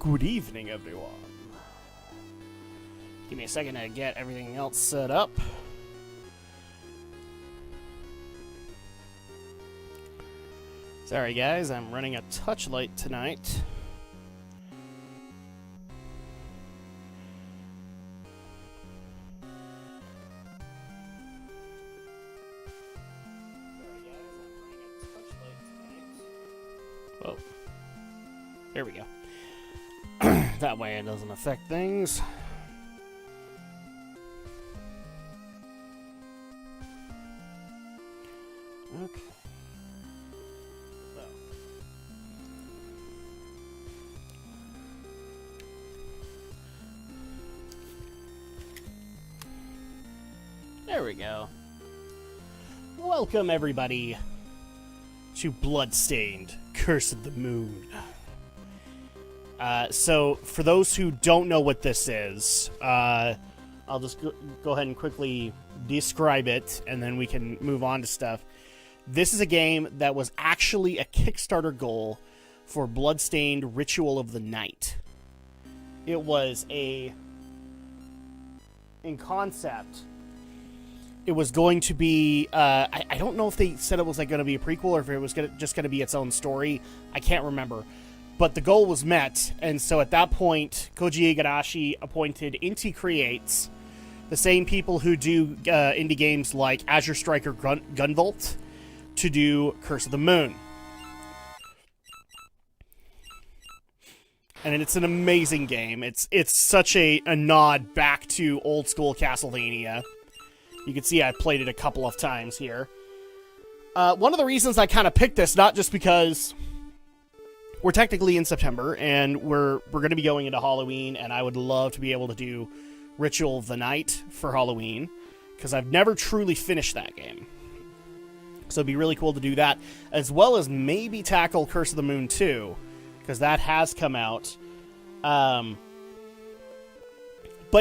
Good evening, everyone. Give me a second to get everything else set up. Sorry, guys, I'm running a touch late tonight. Oh, there we go. That way it doesn't affect things. Okay. So. There we go. Welcome, everybody, to Bloodstained, Curse of the Moon. So, for those who don't know what this is, I'll just go ahead and quickly describe it, and then we can move on to stuff. This is a game that was actually a Kickstarter goal for Bloodstained Ritual of the Night. It was in concept, it was going to be, I don't know if they said it was like going to be a prequel or if it was just going to be its own story. I can't remember. But the goal was met, and so at that point, Koji Igarashi appointed Inti Creates, the same people who do indie games like Azure Striker Gunvolt, to do Curse of the Moon. And it's an amazing game. It's such a nod back to old school Castlevania. You can see I played it a couple of times here. One of the reasons I kind of picked this, not just because we're technically in September, and we're going to be going into Halloween, and I would love to be able to do Ritual of the Night for Halloween, because I've never truly finished that game. So it'd be really cool to do that, as well as maybe tackle Curse of the Moon 2, because that has come out. But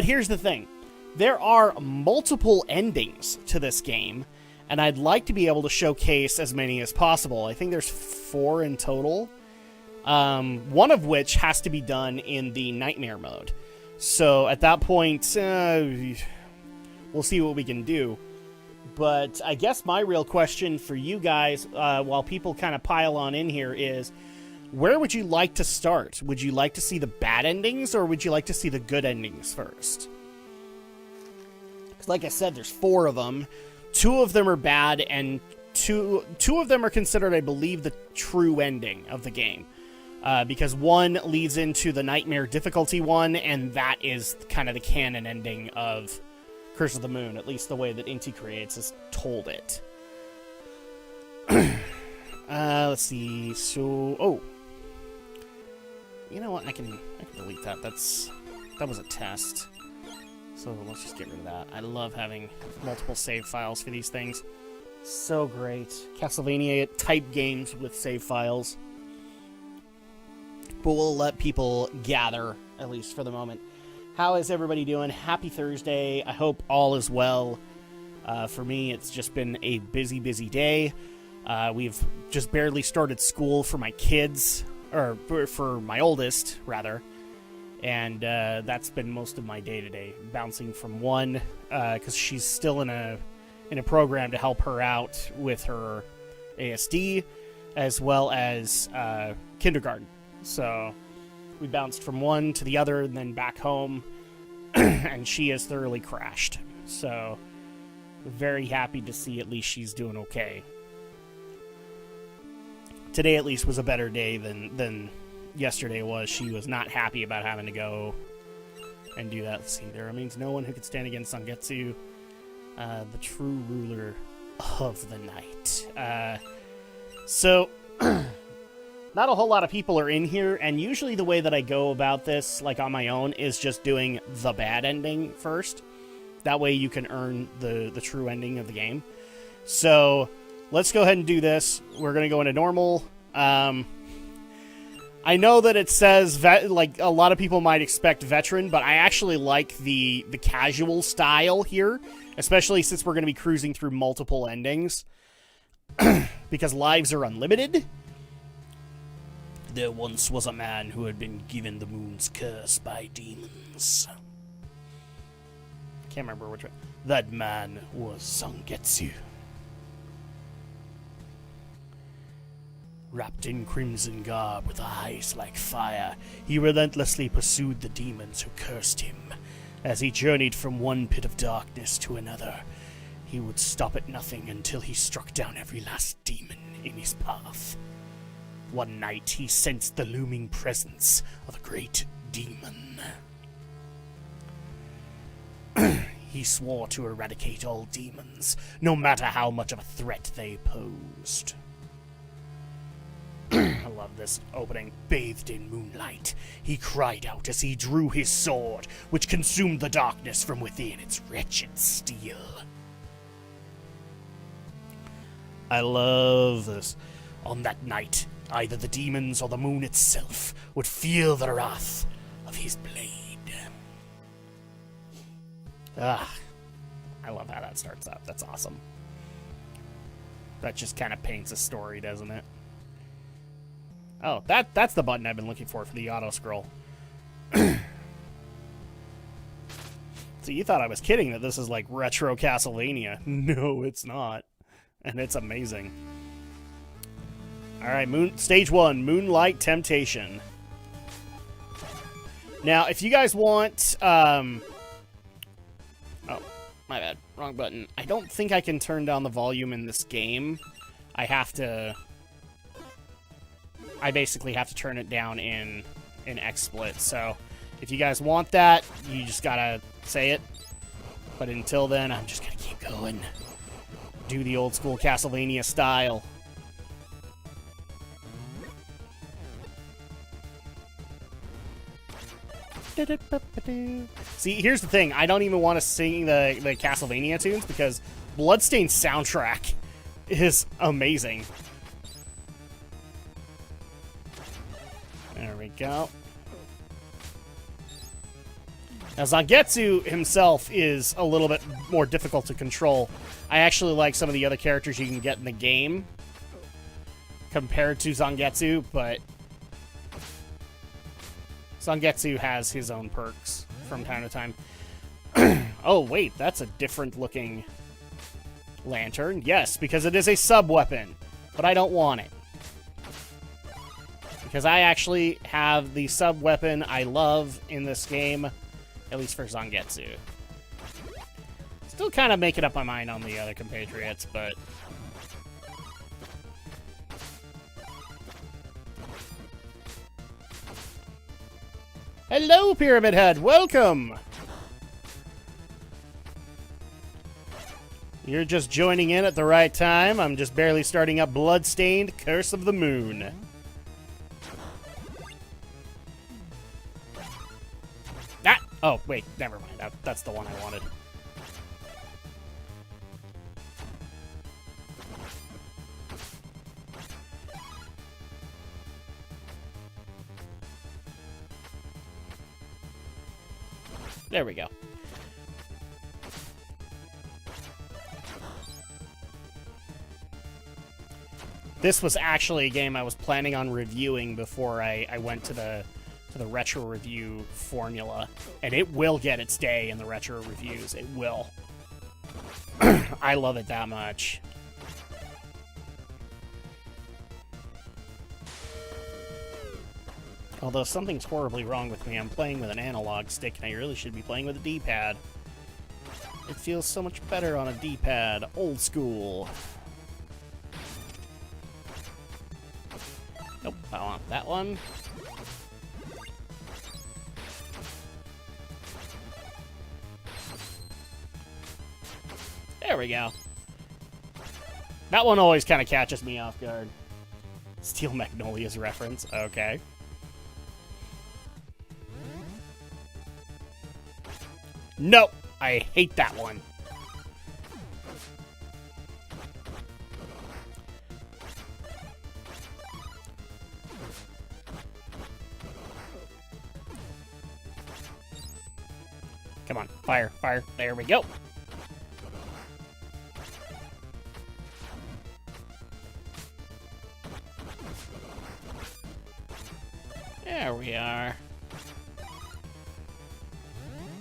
here's the thing. There are multiple endings to this game, and I'd like to be able to showcase as many as possible. I think there's 4 in total. One of which has to be done in the Nightmare mode. So at that point, we'll see what we can do. But I guess my real question for you guys, while people kind of pile on in here, is where would you like to start? Would you like to see the bad endings, or would you like to see the good endings first? Because like I said, there's 4 of them. 2 of them are bad, and two of them are considered, I believe, the true ending of the game. Because one leads into the Nightmare difficulty one, and that is kind of the canon ending of Curse of the Moon, at least the way that Inti Creates has told it. Let's see. So, you know what? I can delete that. That was a test. So let's just get rid of that. I love having multiple save files for these things. So great. Castlevania type games with save files. But we'll let people gather, at least for the moment. How is everybody doing? Happy Thursday. I hope all is well. For me, it's just been a busy, busy day. We've just barely started school for my kids, or for my oldest, rather. And that's been most of my day today, bouncing from one, because she's still in a program to help her out with her ASD, as well as kindergarten. So we bounced from one to the other and then back home, and she has thoroughly crashed. So very happy to see at least she's doing okay. Today at least was a better day than yesterday was. She was not happy about having to go and do that. Let's see, there remains no one who could stand against Sangetsu, the true ruler of the night. So not a whole lot of people are in here, and usually the way that I go about this, like on my own, is just doing the bad ending first. That way you can earn the true ending of the game. So let's go ahead and do this. We're going to go into normal. I know that it says, like, a lot of people might expect veteran, but I actually like the casual style here, especially since we're going to be cruising through multiple endings, because lives are unlimited. There once was a man who had been given the moon's curse by demons. Can't remember which one. That man was Zangetsu. Wrapped in crimson garb with eyes like fire, he relentlessly pursued the demons who cursed him. As he journeyed from one pit of darkness to another, he would stop at nothing until he struck down every last demon in his path. One night he sensed the looming presence of a great demon. He swore to eradicate all demons, no matter how much of a threat they posed. I love this opening. Bathed in moonlight, he cried out as he drew his sword, which consumed the darkness from within its wretched steel. I love this. On that night, either the demons or the moon itself would feel the wrath of his blade. Ah, I love how that starts up. That's awesome. That just kind of paints a story, doesn't it? Oh, that's the button I've been looking for the auto-scroll. So you thought I was kidding that this is like retro Castlevania. No, it's not. And it's amazing. Alright, Stage 1, Moonlight Temptation. Now, if you guys want... Oh, my bad. Wrong button. I don't think I can turn down the volume in this game. I basically have to turn it down in XSplit. So, if you guys want that, you just gotta say it. But until then, I'm just gonna keep going. Do the old school Castlevania style. See, here's the thing. I don't even want to sing the Castlevania tunes because Bloodstained soundtrack is amazing. There we go. Now, Zangetsu himself is a little bit more difficult to control. I actually like some of the other characters you can get in the game compared to Zangetsu, but Zangetsu has his own perks from time to time. Oh, wait, that's a different-looking lantern. Yes, because it is a sub-weapon, but I don't want it. Because I actually have the sub-weapon I love in this game, at least for Zangetsu. Still kind of making up my mind on the other compatriots, but... Hello, Pyramid Head! Welcome! You're just joining in at the right time. I'm just barely starting up Bloodstained, Curse of the Moon. Ah! Oh, wait, never mind. That's the one I wanted. There we go. This was actually a game I was planning on reviewing before I went to the retro review formula, and it will get its day in the retro reviews. It will. I love it that much. Although something's horribly wrong with me. I'm playing with an analog stick, and I really should be playing with a D-pad. It feels so much better on a D-pad. Old school. Nope, I want that one. There we go. That one always kind of catches me off guard. Steel Magnolia's reference. Okay. Nope, I hate that one. Come on, fire, fire. There we go. There we are.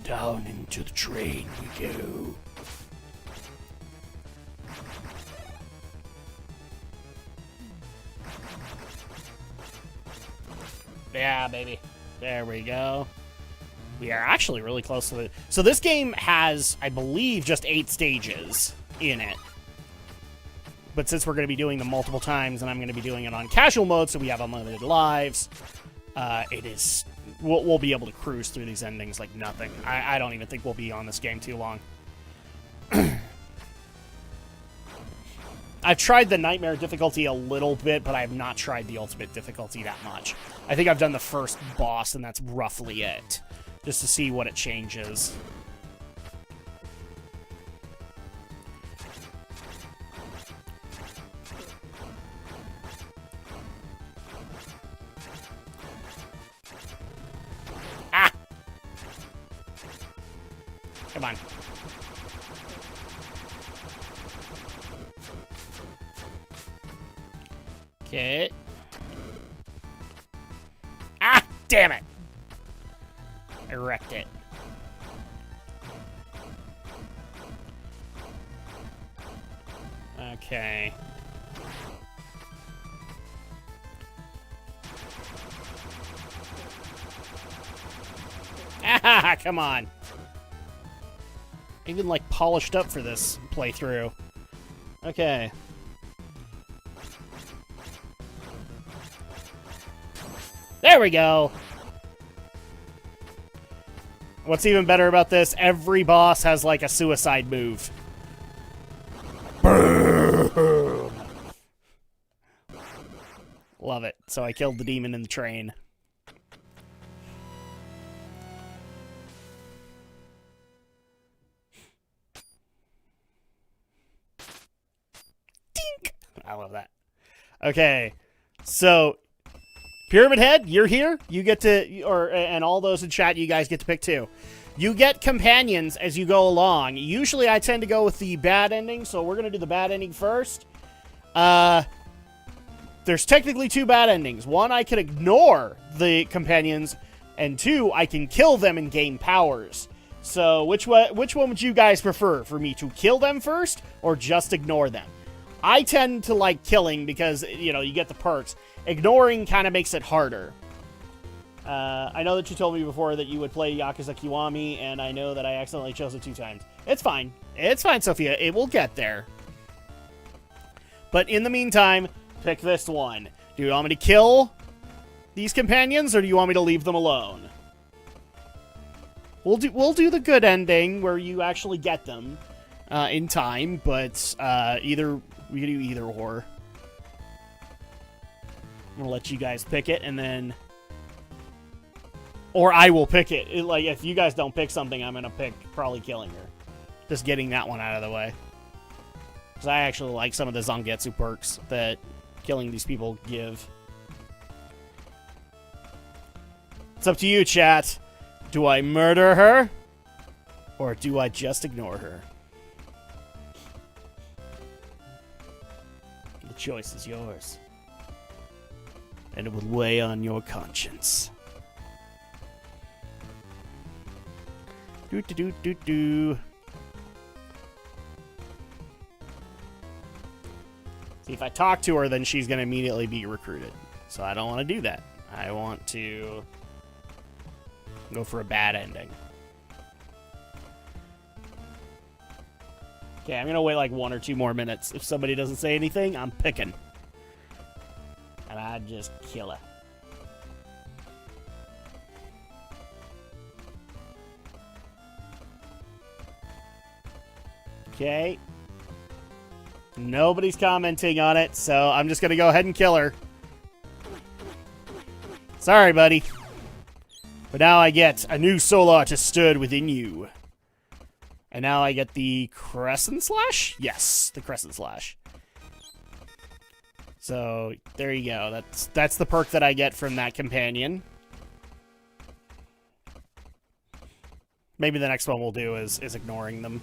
Down into the train we go. Yeah, baby. There we go. We are actually really close to it. So this game has, I believe, just 8 stages in it. But since we're going to be doing them multiple times, and I'm going to be doing it on casual mode, so we have unlimited lives, we'll be able to cruise through these endings like nothing. I don't even think we'll be on this game too long. I've tried the Nightmare difficulty a little bit, but I have not tried the Ultimate difficulty that much. I think I've done the first boss, and that's roughly it. Just to see what it changes. Ah! Come on. Okay. Ah! Damn it! I wrecked it. Okay. Ah, come on. Even, like, polished up for this playthrough. Okay. There we go! What's even better about this, every boss has, like, a suicide move. Boom! Love it. So I killed the demon in the train. Dink! I love that. Okay. So, Pyramid Head, you're here. You get to, and all those in chat, you guys get to pick too. You get companions as you go along. Usually I tend to go with the bad ending, so we're going to do the bad ending first. There's technically 2 bad endings. One, I can ignore the companions, and 2, I can kill them and gain powers. So which one would you guys prefer? For me to kill them first, or just ignore them? I tend to like killing because, you know, you get the perks. Ignoring kind of makes it harder. I know that you told me before that you would play Yakuza Kiwami, and I know that I accidentally chose it 2 times. It's fine. It's fine, Sophia. It will get there. But in the meantime, pick this one. Do you want me to kill these companions, or do you want me to leave them alone? We'll do the good ending where you actually get them in time, but we can do either or. I'm gonna let you guys pick it, and then, or I will pick it. Like, if you guys don't pick something, I'm gonna pick probably killing her. Just getting that one out of the way. Because I actually like some of the Zangetsu perks that killing these people give. It's up to you, chat. Do I murder her? Or do I just ignore her? The choice is yours. And it will weigh on your conscience. Do. See, if I talk to her, then she's going to immediately be recruited. So I don't want to do that. I want to go for a bad ending. Okay, I'm going to wait like 1 or 2 more minutes. If somebody doesn't say anything, I'm picking. And I just kill her. Okay. Nobody's commenting on it, so I'm just going to go ahead and kill her. Sorry, buddy. But now I get a new soul artist stirred within you. And now I get the Crescent Slash? Yes, the Crescent Slash. So, there you go. That's the perk that I get from that companion. Maybe the next one we'll do is ignoring them.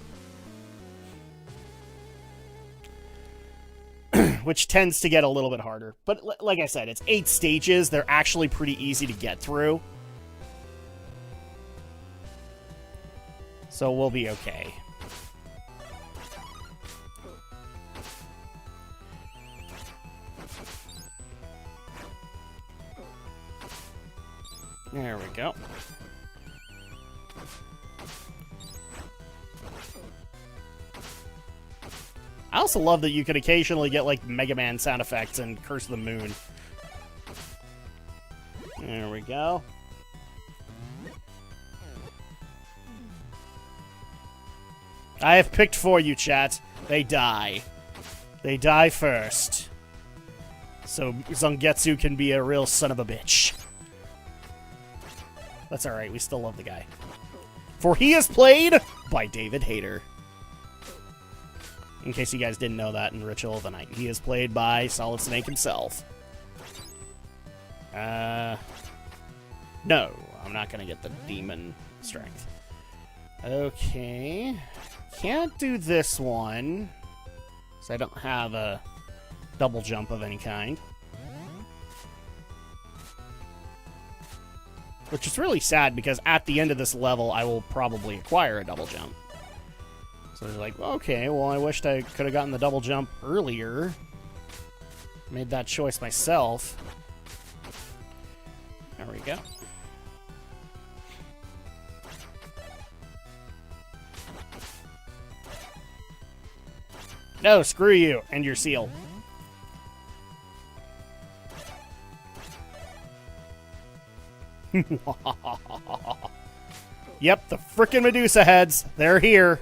which tends to get a little bit harder. But like I said, it's 8 stages. They're actually pretty easy to get through. So we'll be okay. There we go. I also love that you can occasionally get, like, Mega Man sound effects in Curse of the Moon. There we go. I have picked for you, chat. They die. They die first. So Zangetsu can be a real son of a bitch. That's alright, we still love the guy. For he is played by David Hayter. In case you guys didn't know that in Ritual of the Night. He is played by Solid Snake himself. No, I'm not gonna get the demon strength. Okay. Can't do this one. So I don't have a double jump of any kind. Which is really sad because at the end of this level, I will probably acquire a double jump. So they're like, okay, well, I wished I could have gotten the double jump earlier. Made that choice myself. There we go. No, screw you and your seal. Yep, the frickin' Medusa heads. They're here.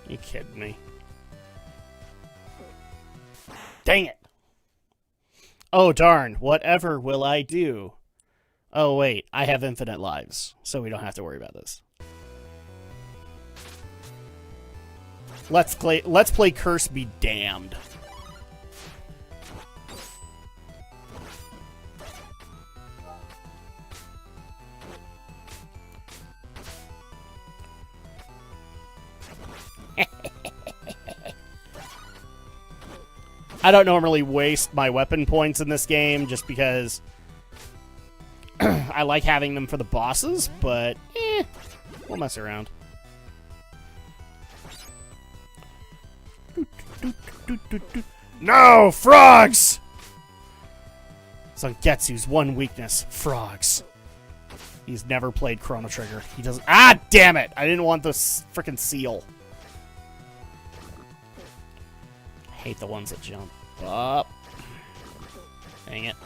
You kidding me? Dang it. Oh, darn. Whatever will I do? Oh, wait. I have infinite lives, so we don't have to worry about this. Let's play Curse Be Damned. I don't normally waste my weapon points in this game just because I like having them for the bosses, but we'll mess around. No! Frogs! Zangetsu's one weakness. Frogs. He's never played Chrono Trigger. He doesn't... Ah, damn it! I didn't want this frickin' seal. I hate the ones that jump up. Dang it.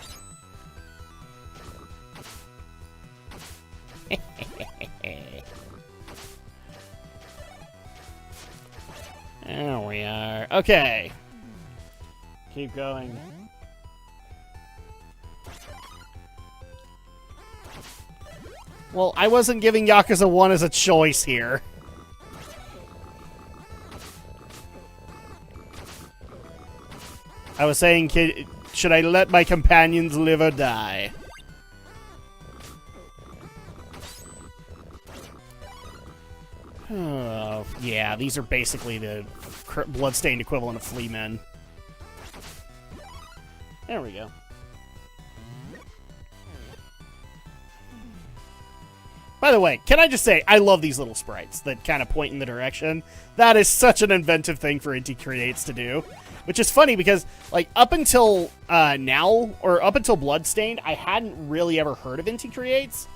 There we are. Okay. Keep going. Well, I wasn't giving Yakuza 1 as a choice here. I was saying, should I let my companions live or die? Oh, yeah, these are basically the Bloodstained equivalent of Flea Men. There we go. By the way, can I just say, I love these little sprites that kind of point in the direction. That is such an inventive thing for Inti Creates to do. Which is funny because, like, up until now, or up until Bloodstained, I hadn't really ever heard of Inti Creates.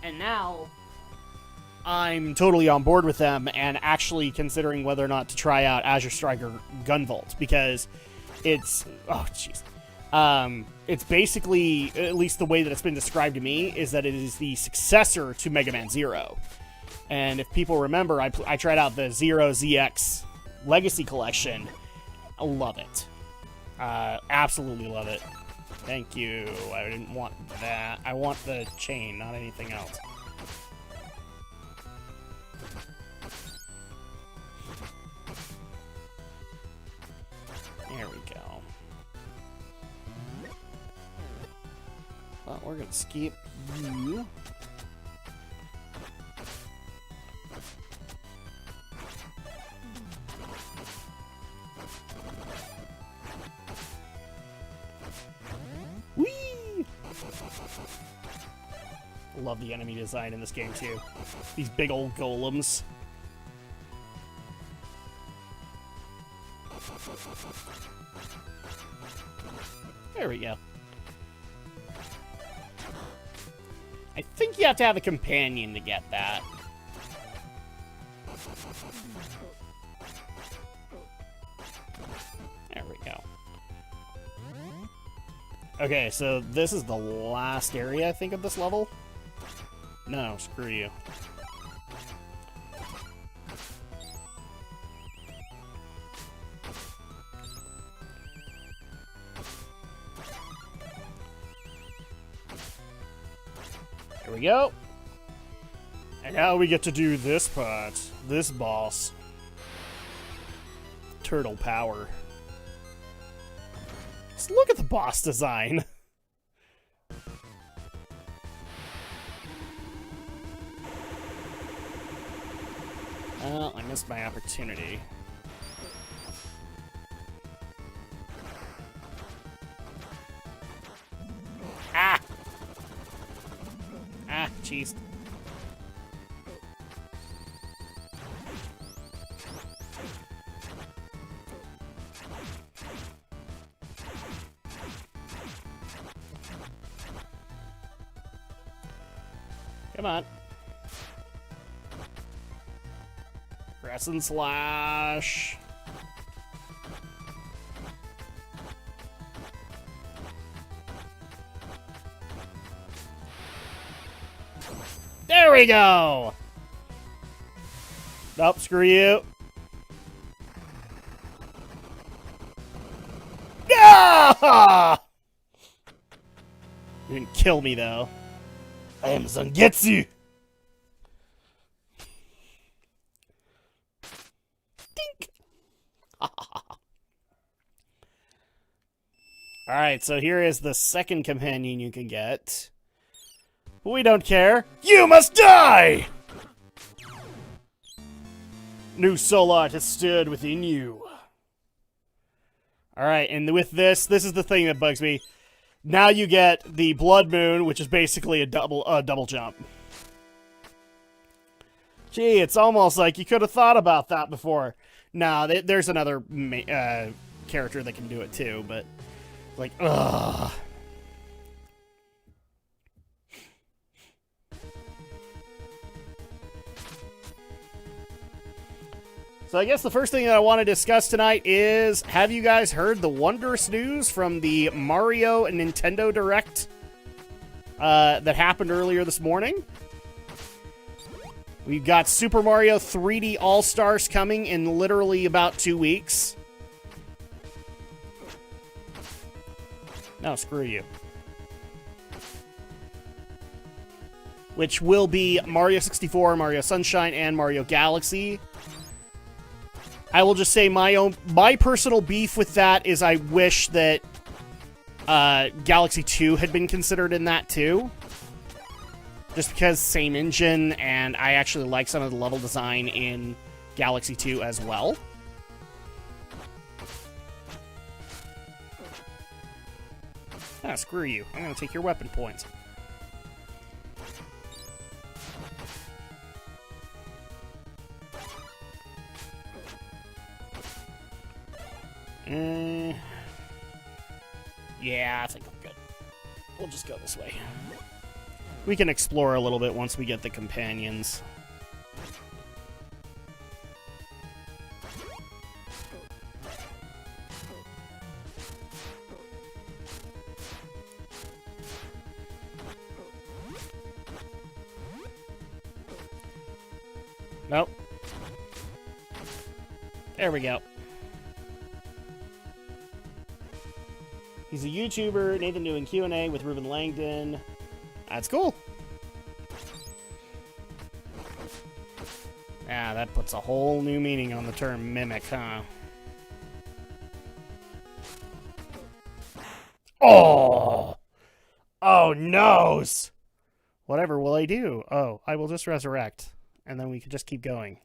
And now, I'm totally on board with them and actually considering whether or not to try out Azure Striker Gunvolt. Because it's... Oh, jeez. It's basically, at least the way that it's been described to me, is that it is the successor to Mega Man Zero. And if people remember, I tried out the Zero ZX Legacy Collection. I love it. Absolutely love it. Thank you. I didn't want that. I want the chain, not anything else. There we go. Well, we're gonna skip you. Whee! Love the enemy design in this game too. These big old golems. There we go. I think you have to have a companion to get that. There we go. Okay, so this is the last area, I think, of this level. No, screw you. There we go. And now we get to do this part. This boss. Turtle power. Just look at the boss design. Well, I missed my opportunity. Ah! Ah, jeez. Come on. Press and slash. There we go! Nope, screw you. Ah! You didn't kill me, though. I am Zangetsu! Dink! Alright, so here is the second companion you can get. We don't care. You must die! New soul art has stood within you. Alright, and with this is the thing that bugs me. Now you get the Blood Moon, which is basically a double jump. Gee, it's almost like you could have thought about that before. Nah, there's another character that can do it too, but like, ugh. So I guess the first thing that I want to discuss tonight is, have you guys heard the wondrous news from the Mario and Nintendo Direct that happened earlier this morning? We've got Super Mario 3D All-Stars coming in literally about 2 weeks. No, screw you. Which will be Mario 64, Mario Sunshine, and Mario Galaxy. I will just say my personal beef with that is I wish that Galaxy 2 had been considered in that too. Just because same engine, and I actually like some of the level design in Galaxy 2 as well. Ah, screw you. I'm gonna take your weapon points. Yeah, I think I'm good. We'll just go this way. We can explore a little bit once we get the companions. Nope. There we go. He's a YouTuber, Nathan doing Q&A with Ruben Langdon. That's cool. Yeah, that puts a whole new meaning on the term mimic, huh? Oh! Oh noes! Whatever will I do? Oh, I will just resurrect. And then we can just keep going.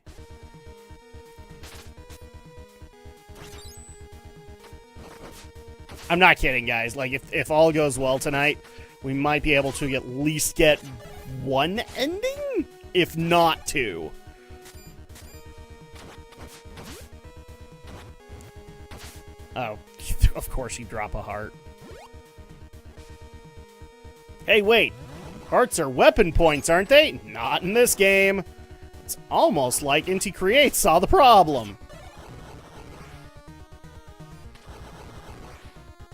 I'm not kidding, guys. Like, if all goes well tonight, we might be able to at least get one ending? If not two. Oh, of course you drop a heart. Hey, wait. Hearts are weapon points, aren't they? Not in this game. It's almost like Inti Create saw the problem.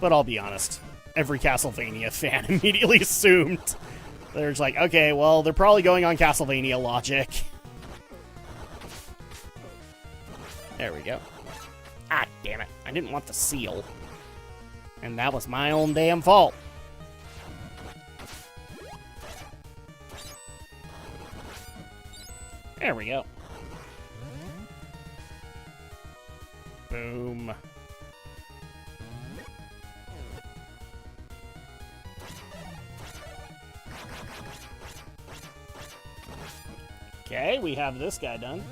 But I'll be honest, every Castlevania fan immediately assumed. They're just like, okay, well, they're probably going on Castlevania logic. There we go. Ah, damn it. I didn't want the seal. And that was my own damn fault. There we go. Boom. Okay, we have this guy done.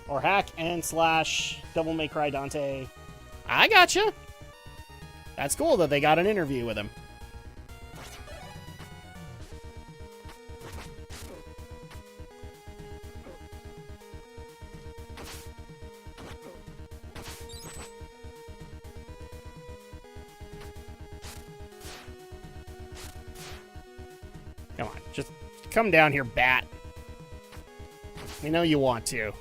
Or hack and slash Devil May Cry Dante. I gotcha. That's cool that they got an interview with him. Come on, just come down here, bat. We know you want to.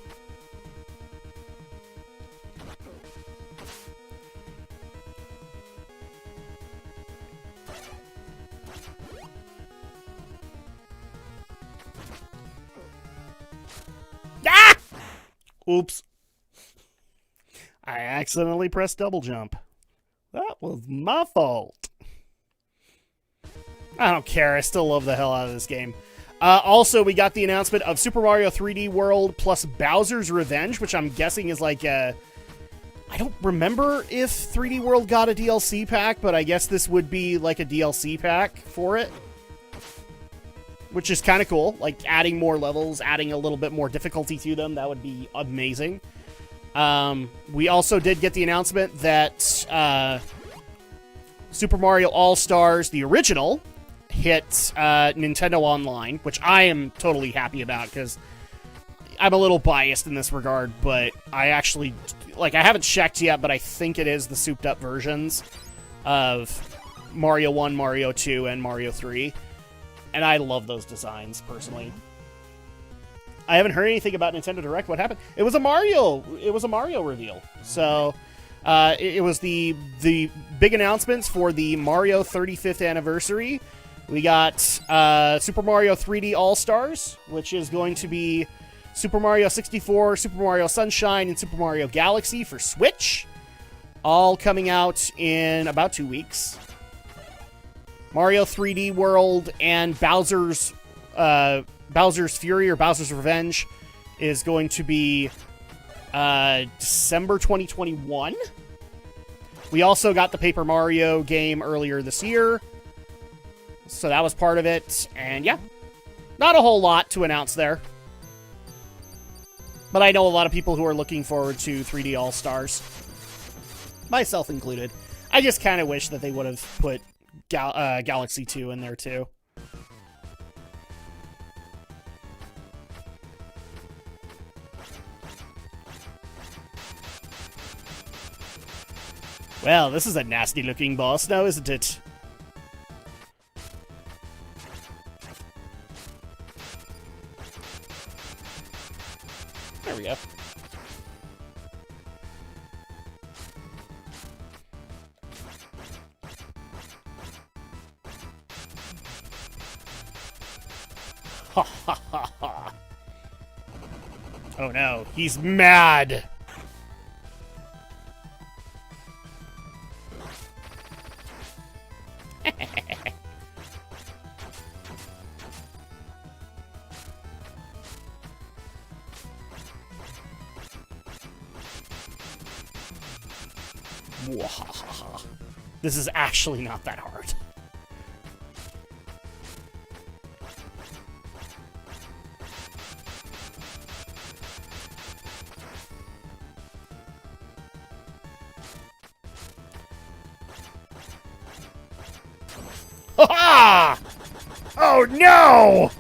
Ah! Oops. I accidentally pressed double jump. That was my fault. I don't care. I still love the hell out of this game. Also, we got the announcement of Super Mario 3D World plus Bowser's Revenge, which I'm guessing is like a... I don't remember if 3D World got a DLC pack, but I guess this would be like a DLC pack for it. Which is kind of cool. Like, adding more levels, adding a little bit more difficulty to them. That would be amazing. We also did get the announcement that Super Mario All-Stars, the original, hit Nintendo Online, which I am totally happy about, because I'm a little biased in this regard, but I actually, like, I haven't checked yet, but I think it is the souped-up versions of Mario 1, Mario 2, and Mario 3, and I love those designs, personally. I haven't heard anything about Nintendo Direct. What happened? It was a Mario reveal. So, it was the big announcements for the Mario 35th anniversary. We got Super Mario 3D All-Stars, which is going to be Super Mario 64, Super Mario Sunshine, and Super Mario Galaxy for Switch. All coming out in about 2 weeks. Mario 3D World and Bowser's Fury or Bowser's Revenge is going to be December 2021. We also got the Paper Mario game earlier this year. So that was part of it. And yeah, not a whole lot to announce there. But I know a lot of people who are looking forward to 3D All-Stars. Myself included. I just kind of wish that they would have put Galaxy 2 in there too. Well, this is a nasty-looking boss now, isn't it? There we go. Ha ha ha ha. Oh no, he's mad! This is actually not that hard. Ha! Oh no!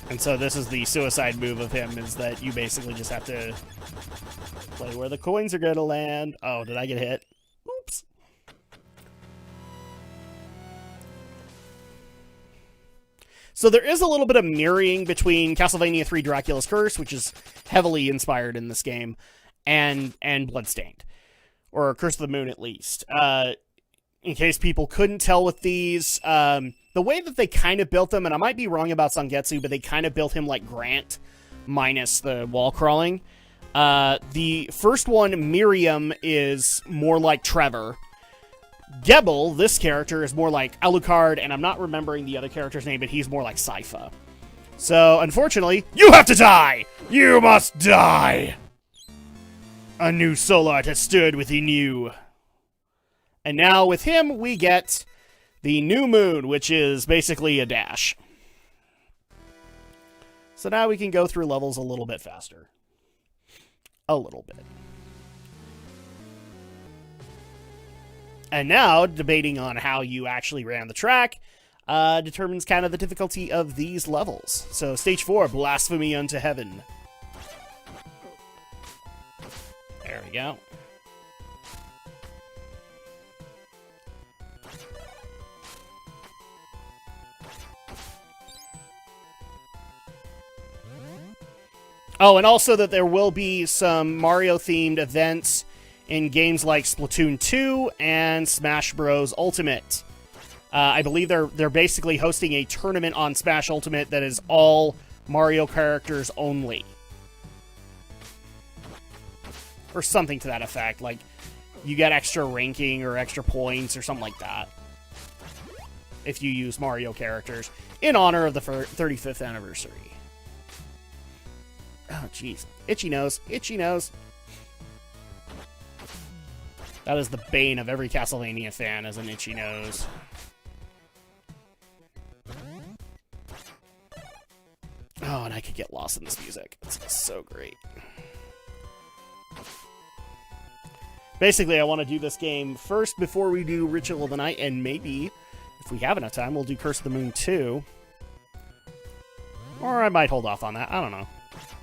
And so this is the suicide move of him, is that you basically just have to play where the coins are gonna land. Oh, did I get hit? Oops. So there is a little bit of mirroring between Castlevania 3 Dracula's Curse, which is heavily inspired in this game, and Bloodstained. Or Curse of the Moon, at least. In case people couldn't tell with these, the way that they kind of built them, and I might be wrong about Sangetsu, but they kind of built him like Grant, minus the wall crawling. The first one, Miriam, is more like Trevor. Gebel, this character, is more like Alucard, and I'm not remembering the other character's name, but he's more like Sypha. So, unfortunately, you have to die! You must die! A new soul art has stood within you. And now, with him, we get the New Moon, which is basically a dash. So now we can go through levels a little bit faster. A little bit. And now, debating on how you actually ran the track, determines kind of the difficulty of these levels. So, Stage 4, Blasphemy unto Heaven. There we go. Oh, and also that there will be some Mario-themed events in games like Splatoon 2 and Smash Bros. Ultimate. I believe they're basically hosting a tournament on Smash Ultimate that is all Mario characters only. Or something to that effect. Like, you get extra ranking or extra points or something like that. If you use Mario characters in honor of the 35th anniversary. Oh, jeez. Itchy nose. Itchy nose. That is the bane of every Castlevania fan, is an itchy nose. Oh, and I could get lost in this music. It's so great. Basically, I want to do this game first before we do Ritual of the Night, and maybe, if we have enough time, we'll do Curse of the Moon 2. Or I might hold off on that. I don't know.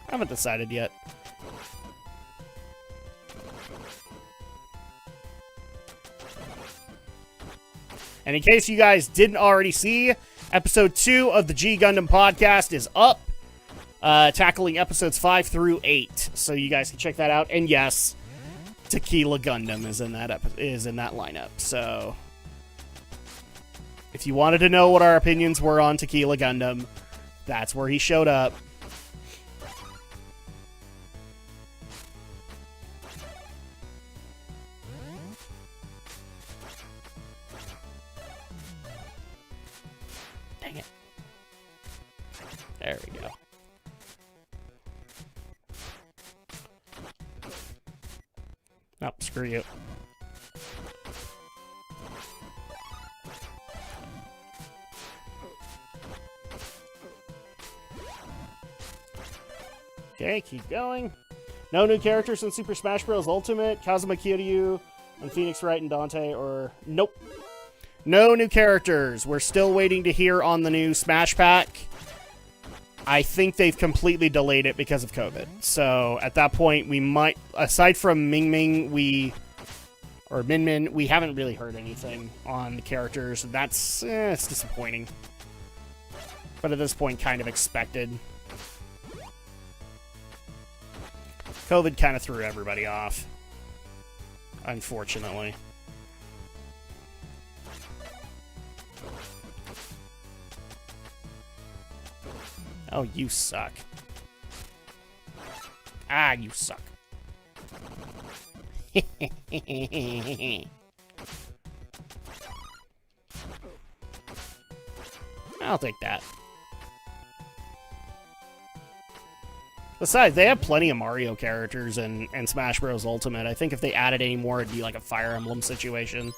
I haven't decided yet. And in case you guys didn't already see, episode 2 of the G Gundam podcast is up, tackling episodes 5 through 8. So you guys can check that out. And yes, Tequila Gundam is in that lineup. So if you wanted to know what our opinions were on Tequila Gundam, that's where he showed up. Dang it. There we go. Oh, screw you. Okay, keep going. No new characters in Super Smash Bros. Ultimate, Kazuma Kiryu, and Phoenix Wright and Dante, or... Nope. No new characters. We're still waiting to hear on the new Smash Pack. I think they've completely delayed it because of COVID. So, at that point, we might... Aside from Ming Ming, or Min Min, we haven't really heard anything on the characters. That's... it's disappointing. But at this point, kind of expected. COVID kind of threw everybody off. Unfortunately. Oh, you suck. Ah, you suck. I'll take that. Besides, they have plenty of Mario characters in Smash Bros. Ultimate. I think if they added any more, it'd be like a Fire Emblem situation.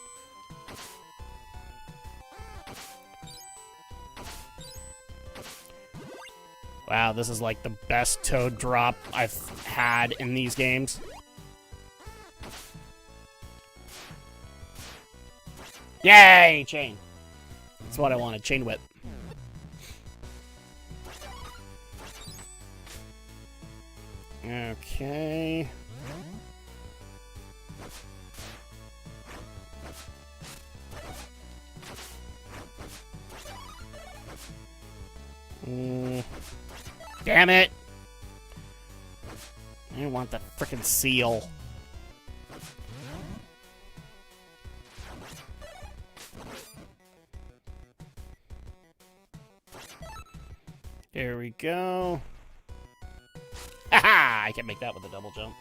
Wow, this is like the best Toad drop I've had in these games. Yay, chain. That's what I wanted, chain whip. Okay. Damn it! I don't want the frickin' seal. There we go. Haha! I can make that with a double jump.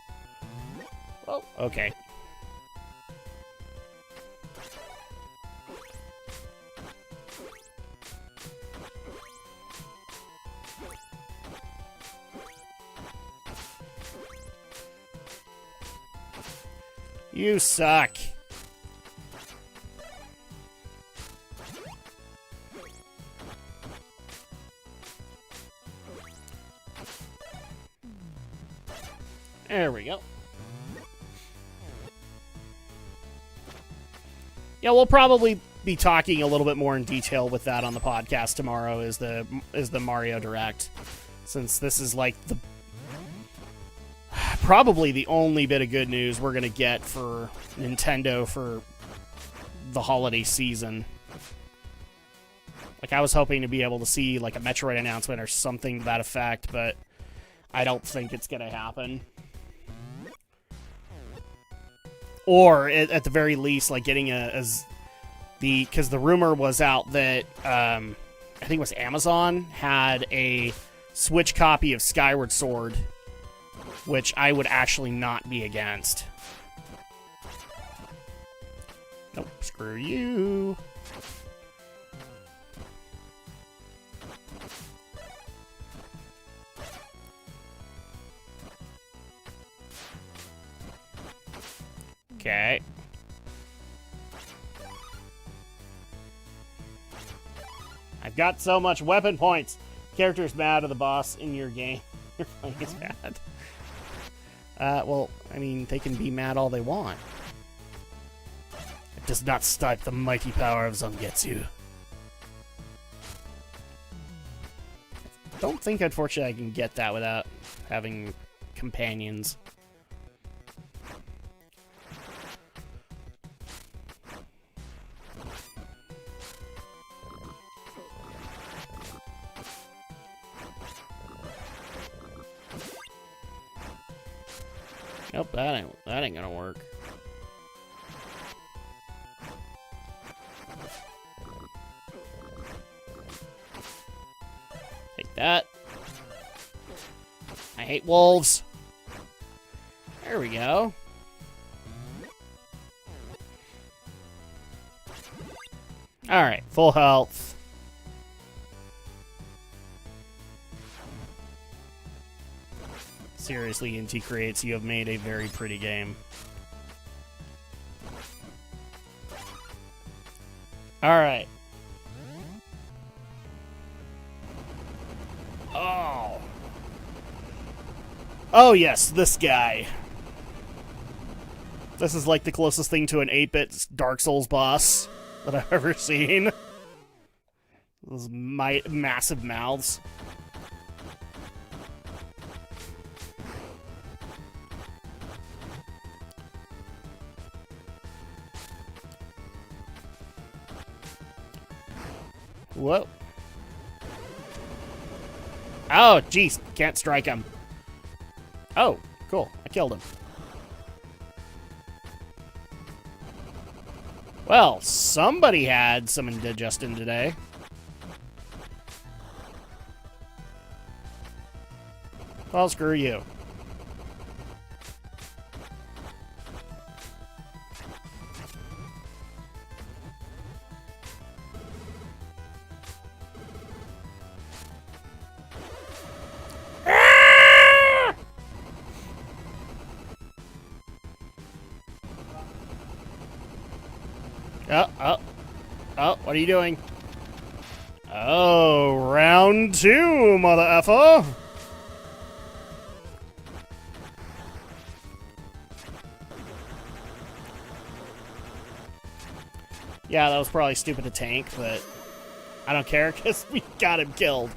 Oh, okay. You suck. There we go. Yeah, we'll probably be talking a little bit more in detail with that on the podcast tomorrow is the Mario Direct, since this is like the probably the only bit of good news we're gonna get for Nintendo for the holiday season. Like, I was hoping to be able to see like a Metroid announcement or something to that effect, but I don't think it's gonna happen. Or at the very least, like getting because the rumor was out that I think it was Amazon had a Switch copy of Skyward Sword, which I would actually not be against. Nope, screw you. Okay. I've got so much weapon points. Character's mad at the boss in your game. You're playing is mad. Well, I mean, they can be mad all they want. It does not stop the mighty power of Zangetsu. I don't think, unfortunately, I can get that without having companions. Nope, that ain't gonna work. Take that. I hate wolves. There we go. Alright, full health. Seriously, NT Creates, you have made a very pretty game. Alright. Oh. Oh yes, this guy. This is like the closest thing to an 8-bit Dark Souls boss that I've ever seen. Those massive mouths. Whoa. Oh, jeez. Can't strike him. Oh, cool. I killed him. Well, somebody had some indigestion today. Well, screw you. Oh, what are you doing? Oh, round 2, mother effer. Yeah, that was probably stupid to tank, but I don't care because we got him killed.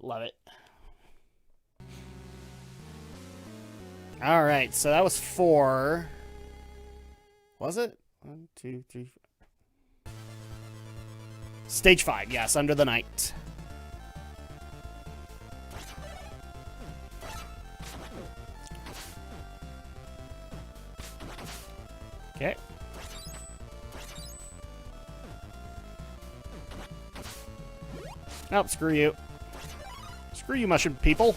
Love it. Alright, so that was 4. Was it? 1, 2, 3, 4. Stage 5, yes, Under the Night. Okay. Nope, screw you. Screw you, mushroom people.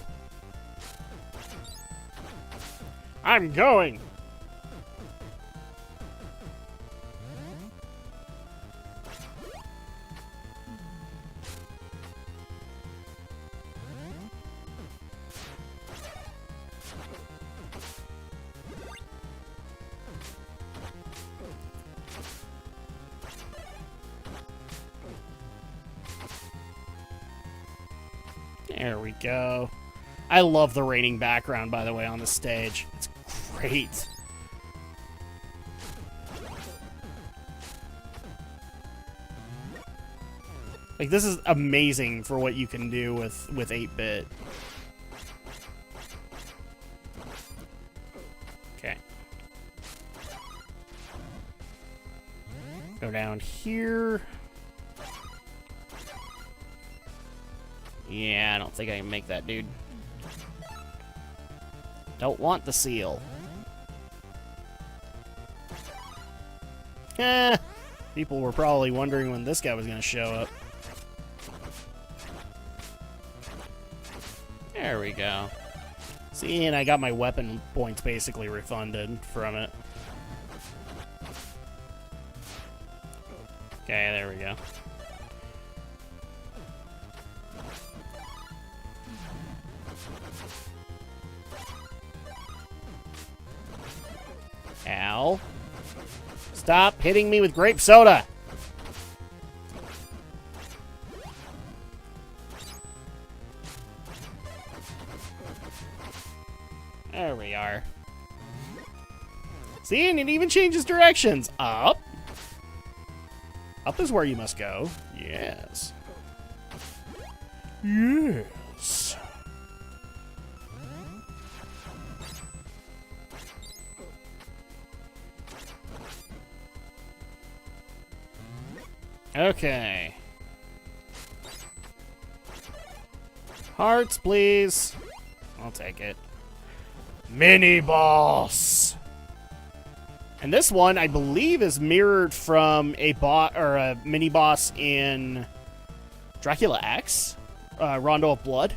I'm going. There we go. I love the raining background, by the way, on the stage. It's great. Like, this is amazing for what you can do with 8-bit. Okay. Go down here. Yeah, I don't think I can make that, dude. Don't want the seal. People were probably wondering when this guy was going to show up. There we go. See, and I got my weapon points basically refunded from it. Okay, there we go. Ow. Stop hitting me with grape soda! There we are. See, and it even changes directions. Up. Up is where you must go. Yes. Yes. Okay. Hearts, please. I'll take it. Mini boss. And this one, I believe, is mirrored from a mini boss in Dracula X, Rondo of Blood.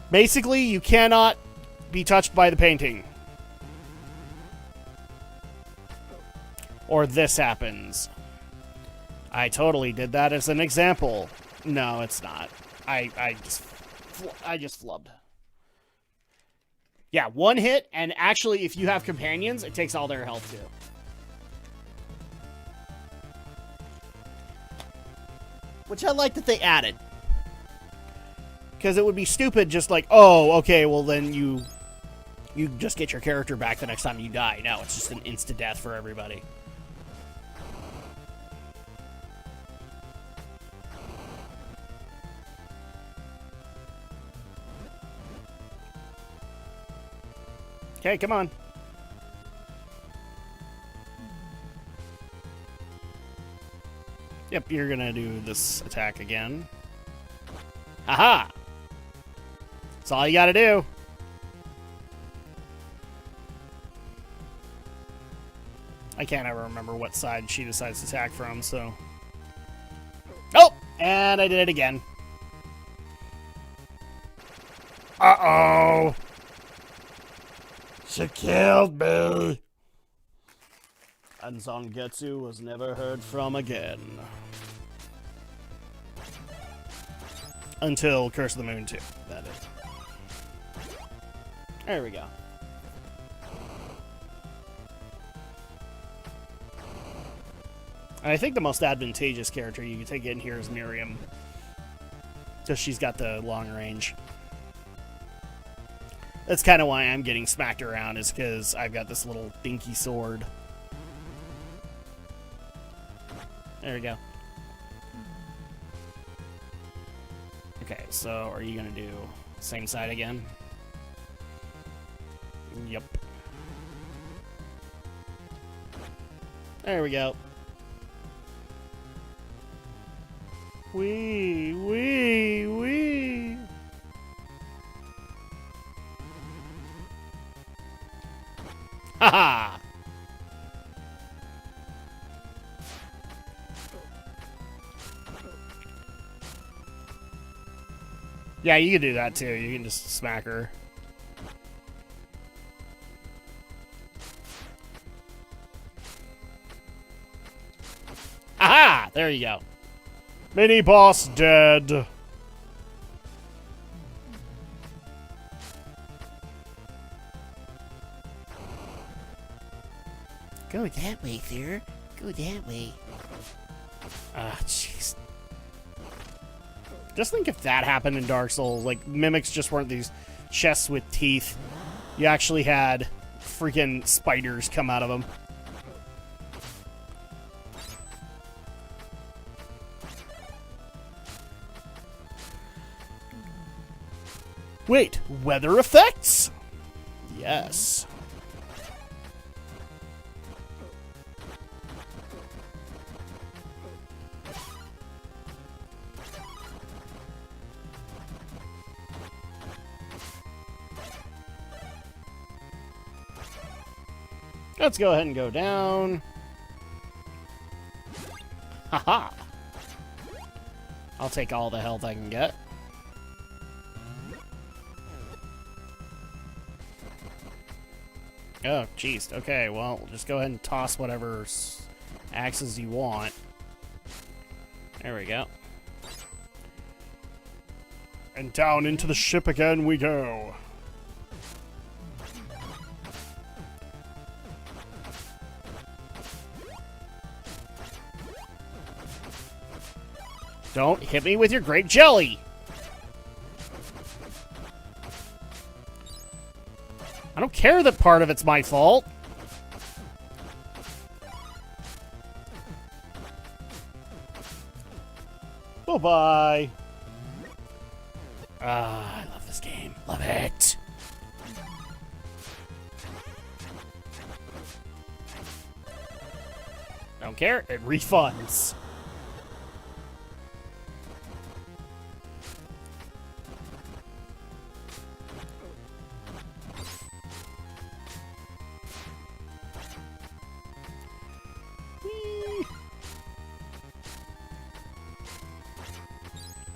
Basically, you cannot be touched by the painting, or this happens. I totally did that as an example. No, it's not. I just flubbed. Yeah, one hit, and actually, if you have companions, it takes all their health too. Which I like that they added. Because it would be stupid just like, oh, okay, well then you just get your character back the next time you die. No, it's just an insta-death for everybody. Okay, come on. Yep, you're gonna do this attack again. Aha! That's all you gotta do. I can't ever remember what side she decides to attack from, so... Oh! And I did it again. Uh-oh! She killed me! And Zangetsu was never heard from again. Until Curse of the Moon 2, that is. There we go. And I think the most advantageous character you can take in here is Miriam. Because she's got the long range. That's kind of why I'm getting smacked around, is because I've got this little dinky sword. There we go. Okay, so are you going to do same side again? Yep. There we go. Wee. Haha! Yeah, you can do that too. You can just smack her. Aha! There you go. Mini boss dead. Go that way, sir. Go that way. Ah, jeez. Just think if that happened in Dark Souls. Like, mimics just weren't these chests with teeth. You actually had freaking spiders come out of them. Wait, weather effects? Yes. Let's go ahead and go down. Haha. I'll take all the health I can get. Oh, jeez. Okay, well, just go ahead and toss whatever axes you want. There we go. And down into the ship again we go. Don't hit me with your grape jelly! I don't care that part of it's my fault. Bye-bye. Ah, I love this game. Love it. Don't care. It refunds.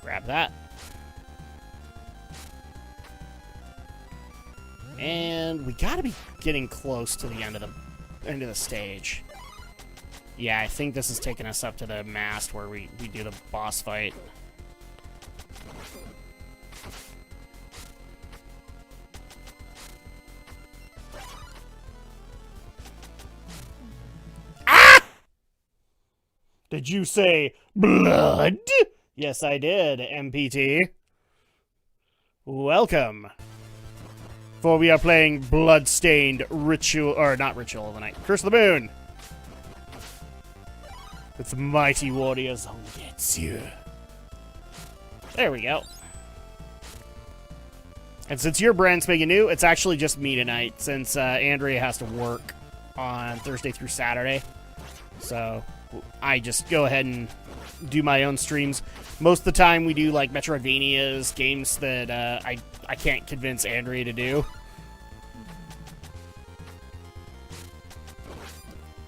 Grab that. And we gotta be getting close to the end of the stage. Yeah, I think this is taking us up to the mast where we do the boss fight. Ah! Did you say blood? Yes, I did, MPT. Welcome. For we are playing Bloodstained Ritual, or not Ritual of the Night, Curse of the Moon. With mighty warriors on gets you. There we go. And since you're brand spanking new, it's actually just me tonight, since Andrea has to work on Thursday through Saturday. So I just go ahead and do my own streams. Most of the time we do like Metroidvanias, games that I can't convince Andrea to do.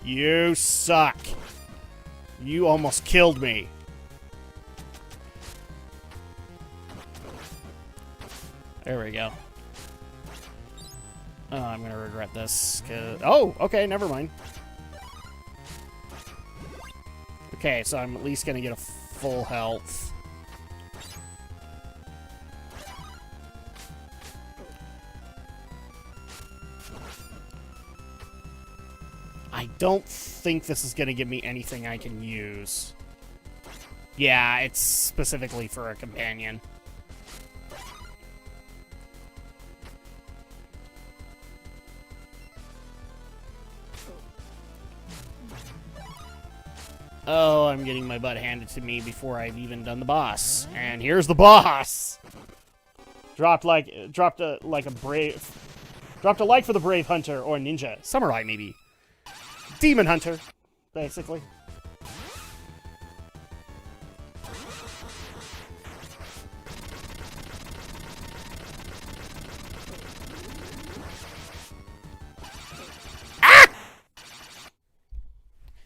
You suck. You almost killed me. There we go. Oh, I'm gonna regret this. Oh, okay, never mind. Okay, so I'm at least gonna get a full health. don't think this is going to give me anything I can use. Yeah, it's specifically for a companion. Oh, I'm getting my butt handed to me before I've even done the boss. And here's the boss! Dropped a like for the brave hunter or ninja. Samurai, maybe. Demon hunter, basically.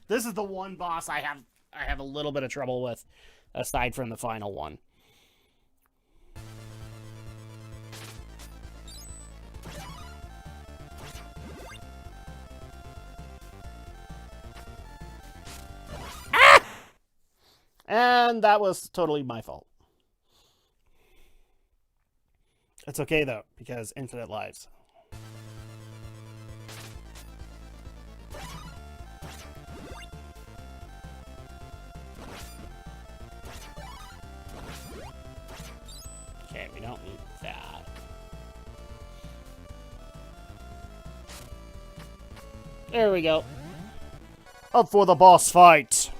This is the one boss I have a little bit of trouble with, aside from the final one. Ah! And that was totally my fault. It's okay though, because infinite lives. Okay, we don't need that. There we go. Up for the boss fight.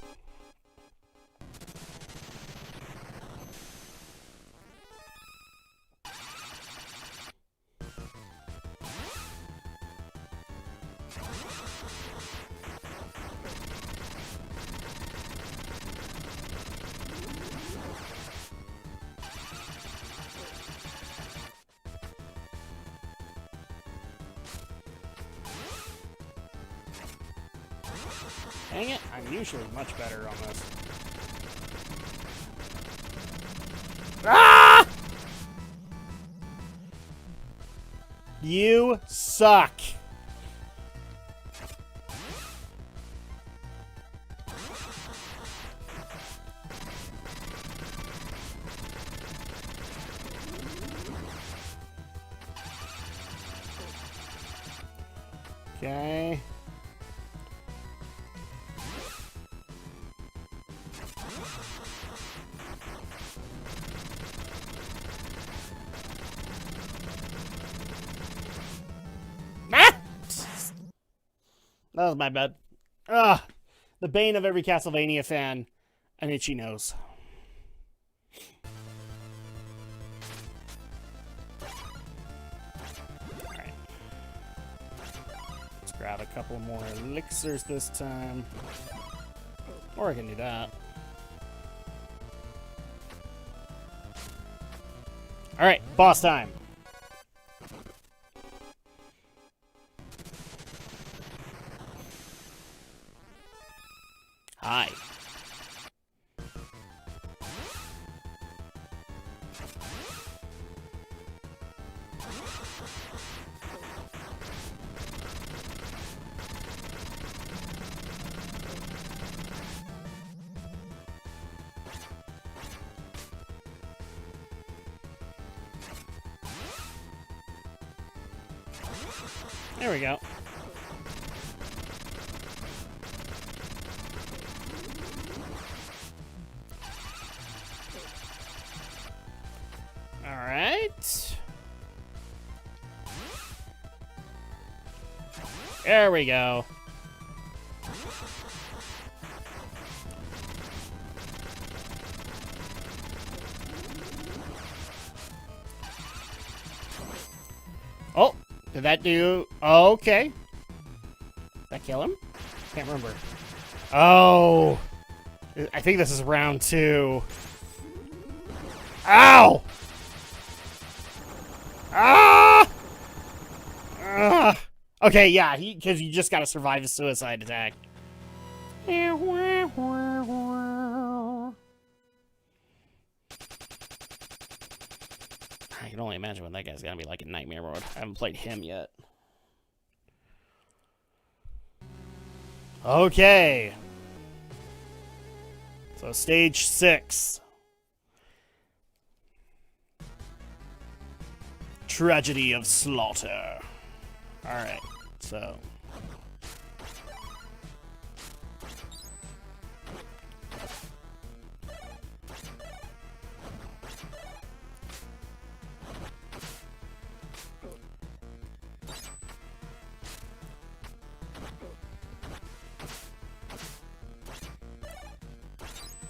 Dang it, I'm usually much better on this. Ah! You suck. Okay. That was my bad. Ah, the bane of every Castlevania fan, an itchy nose. Alright. Let's grab a couple more elixirs this time. Or I can do that. Alright, boss time. Hi. There we go. Alright. There we go. Oh, did that do... Okay. Did that kill him? Can't remember. Oh. I think this is round 2. Ow! Ah! Okay, yeah, because you just gotta survive a suicide attack. I can only imagine what that guy's gonna be like in Nightmare Mode. I haven't played him yet. Okay. So stage 6. Tragedy of Slaughter. Alright, so...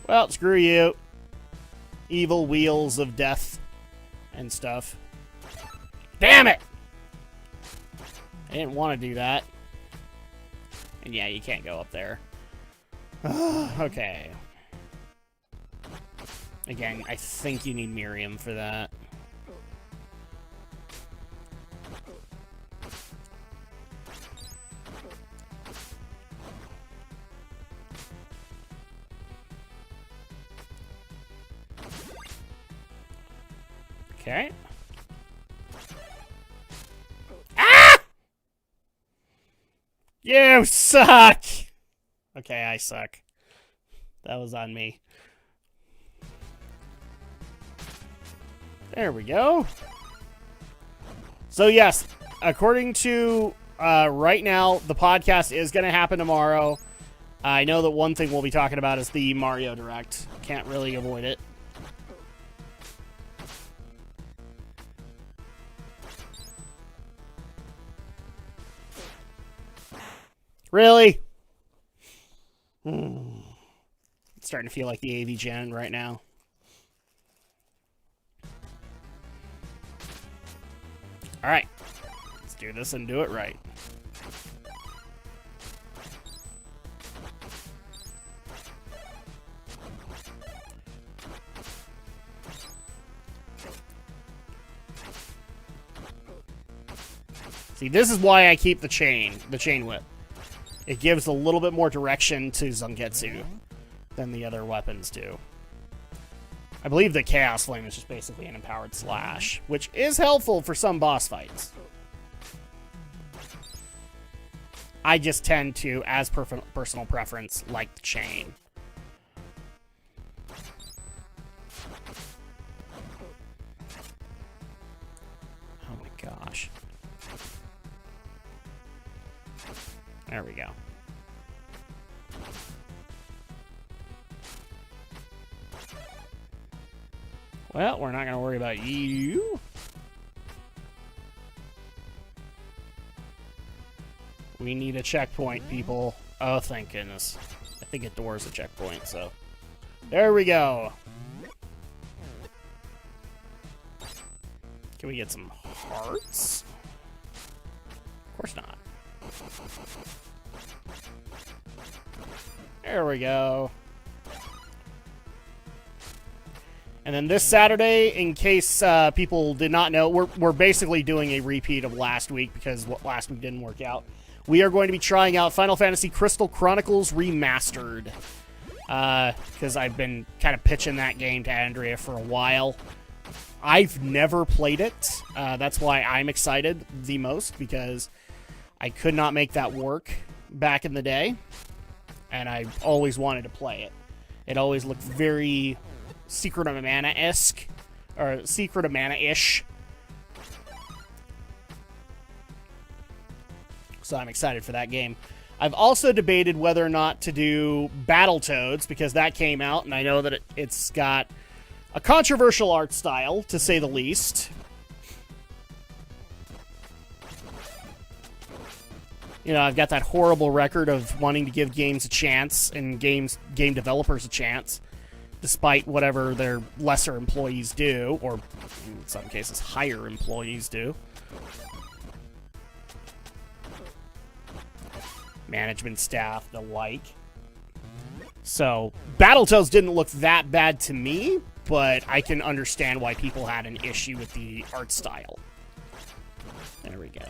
Well, screw you. Evil wheels of death and stuff. Damn it! I didn't want to do that. And yeah, you can't go up there. Okay. Again, I think you need Miriam for that. Okay. Ah! You suck! Okay, I suck. That was on me. There we go. So yes, according to right now, the podcast is going to happen tomorrow. I know that one thing we'll be talking about is the Mario Direct. Can't really avoid it. Really? It's starting to feel like the AV Gen right now. Alright. Let's do this and do it right. See, this is why I keep the chain whip. It gives a little bit more direction to Zangetsu than the other weapons do. I believe the Chaos Flame is just basically an empowered slash, which is helpful for some boss fights. I just tend to, as personal preference, like the chain. Oh my gosh. There we go. Well, we're not going to worry about you. We need a checkpoint, people. Oh, thank goodness. I think a door is a checkpoint, so... There we go. Can we get some hearts? Of course not. There we go. And then this Saturday, in case people did not know, we're basically doing a repeat of last week because last week didn't work out. We are going to be trying out Final Fantasy Crystal Chronicles Remastered. Because I've been kind of pitching that game to Andrea for a while. I've never played it. That's why I'm excited the most, because I could not make that work back in the day. And I always wanted to play it. It always looked very Secret of Mana-esque. Or Secret of Mana-ish. So I'm excited for that game. I've also debated whether or not to do Battletoads, because that came out, and I know that it's got a controversial art style, to say the least. You know, I've got that horrible record of wanting to give games a chance and game developers a chance, despite whatever their lesser employees do, or in some cases higher employees do. Management staff, the like. So, Battletoads didn't look that bad to me, but I can understand why people had an issue with the art style. There we go.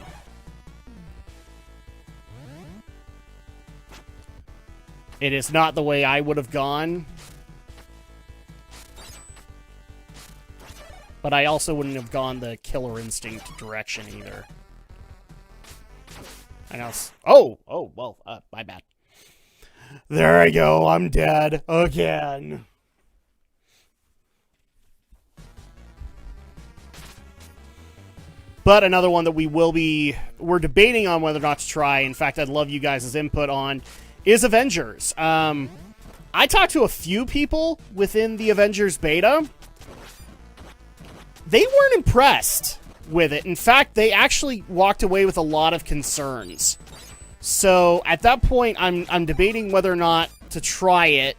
It is not the way I would have gone. But I also wouldn't have gone the Killer Instinct direction either. I know. Oh, well, my bad. There I go. I'm dead again. But another one that we're debating on whether or not to try. In fact, I'd love you guys' input on is Avengers. I talked to a few people within the Avengers beta. They weren't impressed with it. In fact, they actually walked away with a lot of concerns. So at that point, I'm debating whether or not to try it.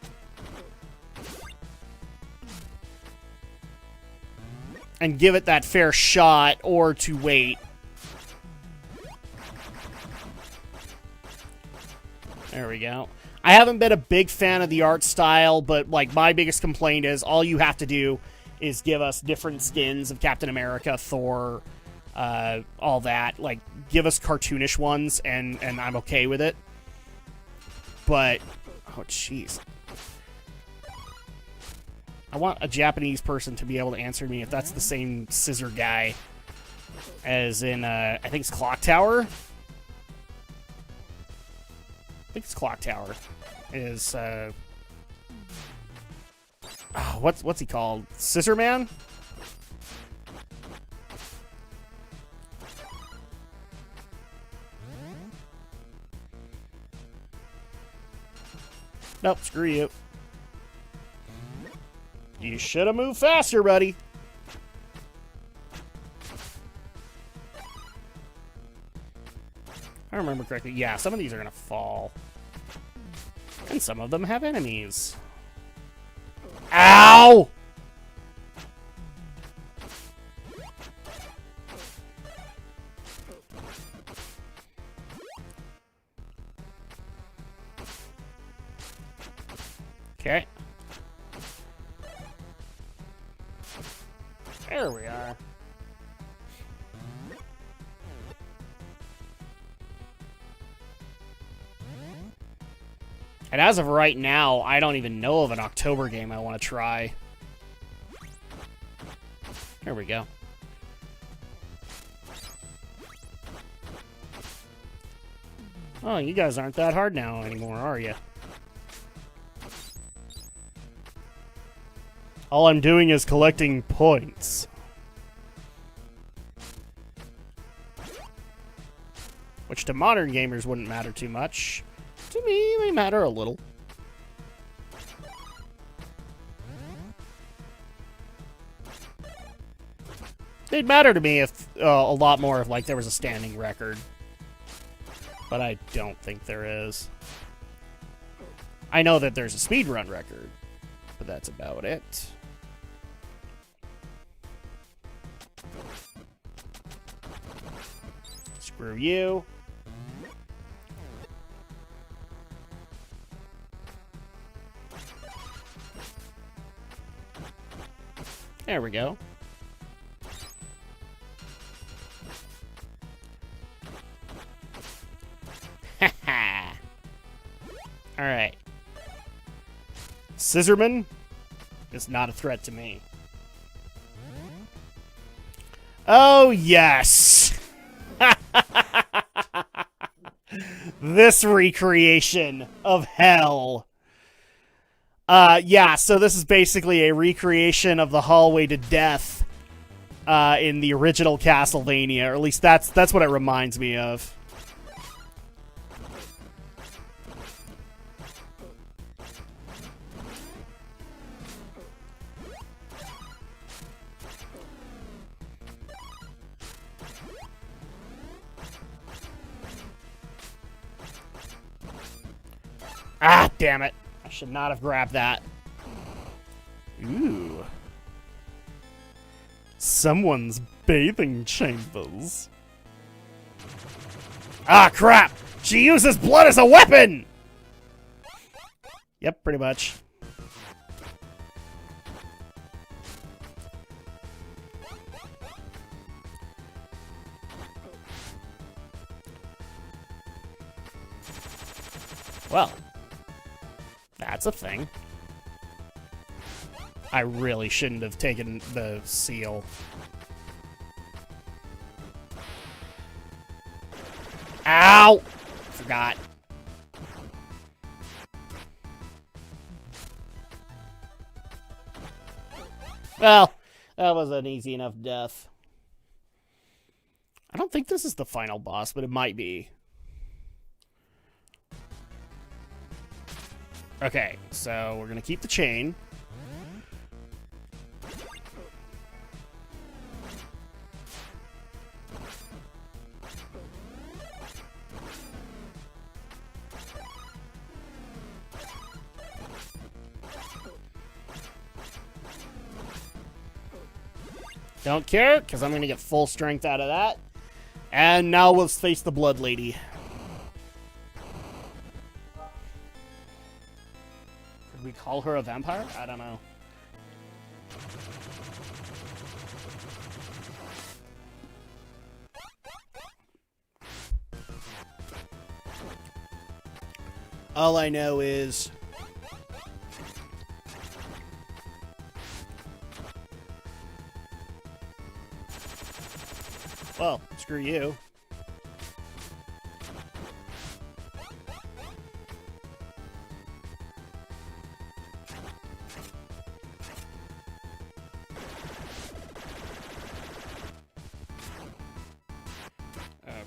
and give it that fair shot, or to wait. There we go. I haven't been a big fan of the art style, but like my biggest complaint is all you have to do is give us different skins of Captain America, Thor, all that. Like, give us cartoonish ones, and I'm okay with it. But, oh jeez. I want a Japanese person to be able to answer me if that's the same scissor guy as in, I think it's Clock Tower. I think it's Clock Tower. Is, oh, what's he called? Scissor Man? Nope, screw you. You should have moved faster, buddy. If I remember correctly, yeah, some of these are gonna fall. And some of them have enemies. Ow! Okay. There we are. And as of right now, I don't even know of an October game I want to try. Here we go. Oh, you guys aren't that hard now anymore, are you? All I'm doing is collecting points. Which to modern gamers wouldn't matter too much. To me, they matter a little. They'd matter to me if a lot more if like there was a standing record. But I don't think there is. I know that there's a speedrun record, but that's about it. Screw you. There we go. Haha. Alright. Scissorman is not a threat to me. Oh, yes! This recreation of hell. Yeah, so this is basically a recreation of the hallway to death in the original Castlevania, or at least that's what it reminds me of. Ah, damn it. I should not have grabbed that. Ooh. Someone's bathing chambers. Ah, crap! She uses blood as a weapon! Yep, pretty much. Well. That's a thing. I really shouldn't have taken the seal. Ow! Forgot. Well, that was an easy enough death. I don't think this is the final boss, but it might be. Okay, so we're gonna keep the chain. Don't care, because I'm going to get full strength out of that. And now let's face the Blood Lady. Could we call her a vampire? I don't know. All I know is... well, screw you.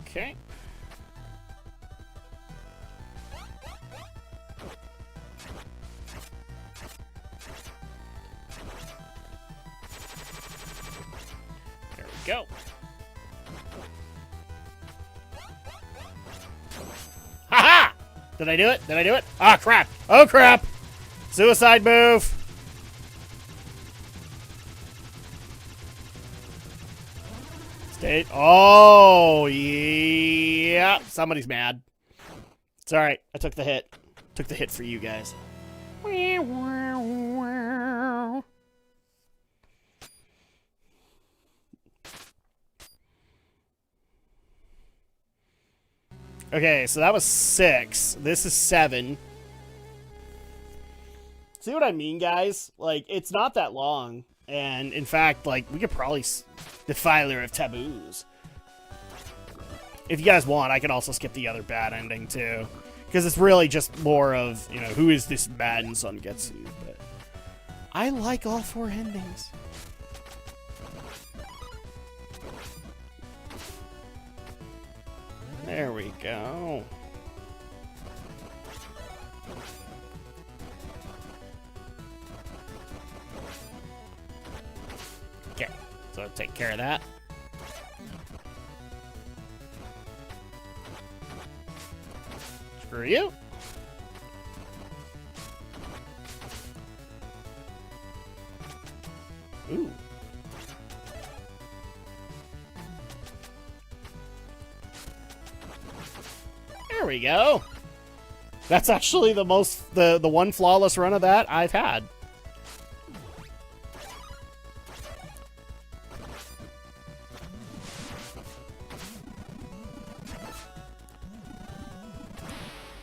Okay. There we go. Ha-ha! Did I do it? Did I do it? Ah, crap. Oh, crap. Suicide move. State. Oh, yeah. Somebody's mad. It's all right. I took the hit. Took the hit for you guys. Okay, so that was 6. This is 7. See what I mean, guys? Like, it's not that long. And, in fact, like, we could probably... Defiler of Taboos. If you guys want, I could also skip the other bad ending, too. Because it's really just more of, you know, who is this bad and son gets you. But I like all 4 endings. There we go. Okay, so take care of that. Screw you. Ooh. There we go. That's actually the most, the one flawless run of that I've had.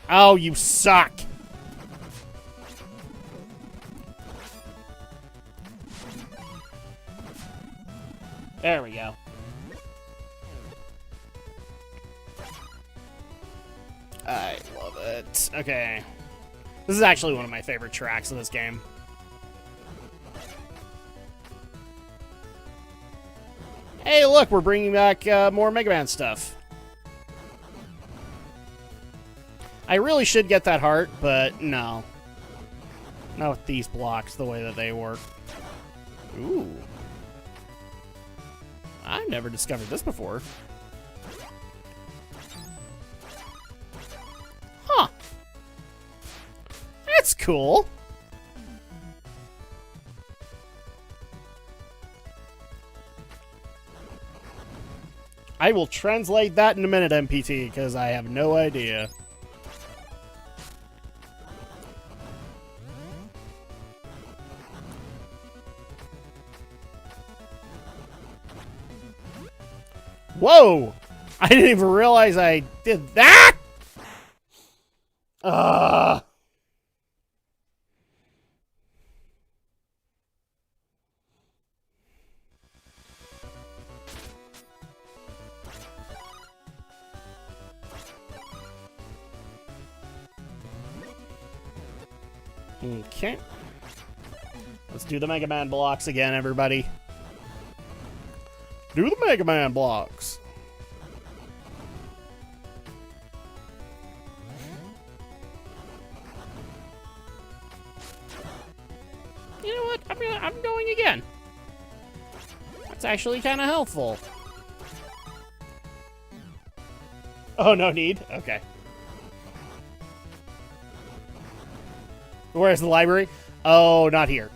Oh, you suck. There we go. I love it. Okay. This is actually one of my favorite tracks of this game. Hey, look, we're bringing back more Mega Man stuff. I really should get that heart, but no. Not with these blocks the way that they work. Ooh. I've never discovered this before. Huh. That's cool. I will translate that in a minute, MPT, because I have no idea. Whoa! I didn't even realize I did that! Okay. Let's do the Mega Man blocks again, everybody. Do the Mega Man blocks. You know what? I'm going again. That's actually kind of helpful. Oh, no need? Okay. Where's the library? Oh, not here.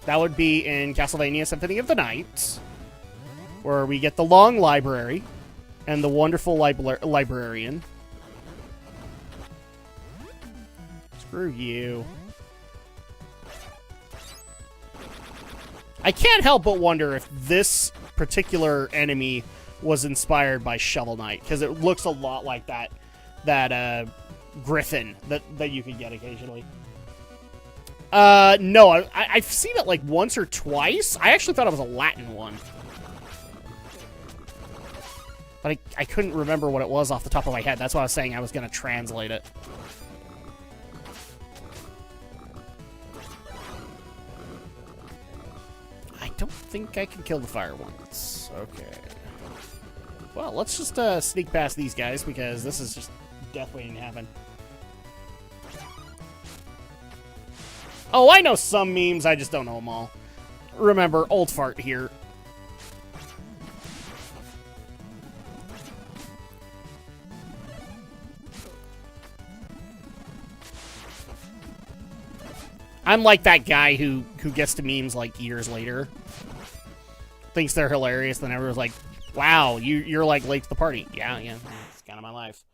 That would be in Castlevania Symphony of the Night, where we get the long library and the wonderful librarian. Screw you. I can't help but wonder if this particular enemy was inspired by Shovel Knight, because it looks a lot like that griffin that you could get occasionally. No, I've seen it like once or twice. I actually thought it was a Latin one. But I couldn't remember what it was off the top of my head. That's why I was saying I was going to translate it. I don't think I can kill the fire ones. Okay. Well, let's just sneak past these guys, because this is just death waiting to happen. Oh, I know some memes, I just don't know them all. Remember, old fart here. I'm like that guy who gets to memes like years later. Thinks they're hilarious, then everyone's like, wow, you're like late to the party. Yeah, it's kind of my life.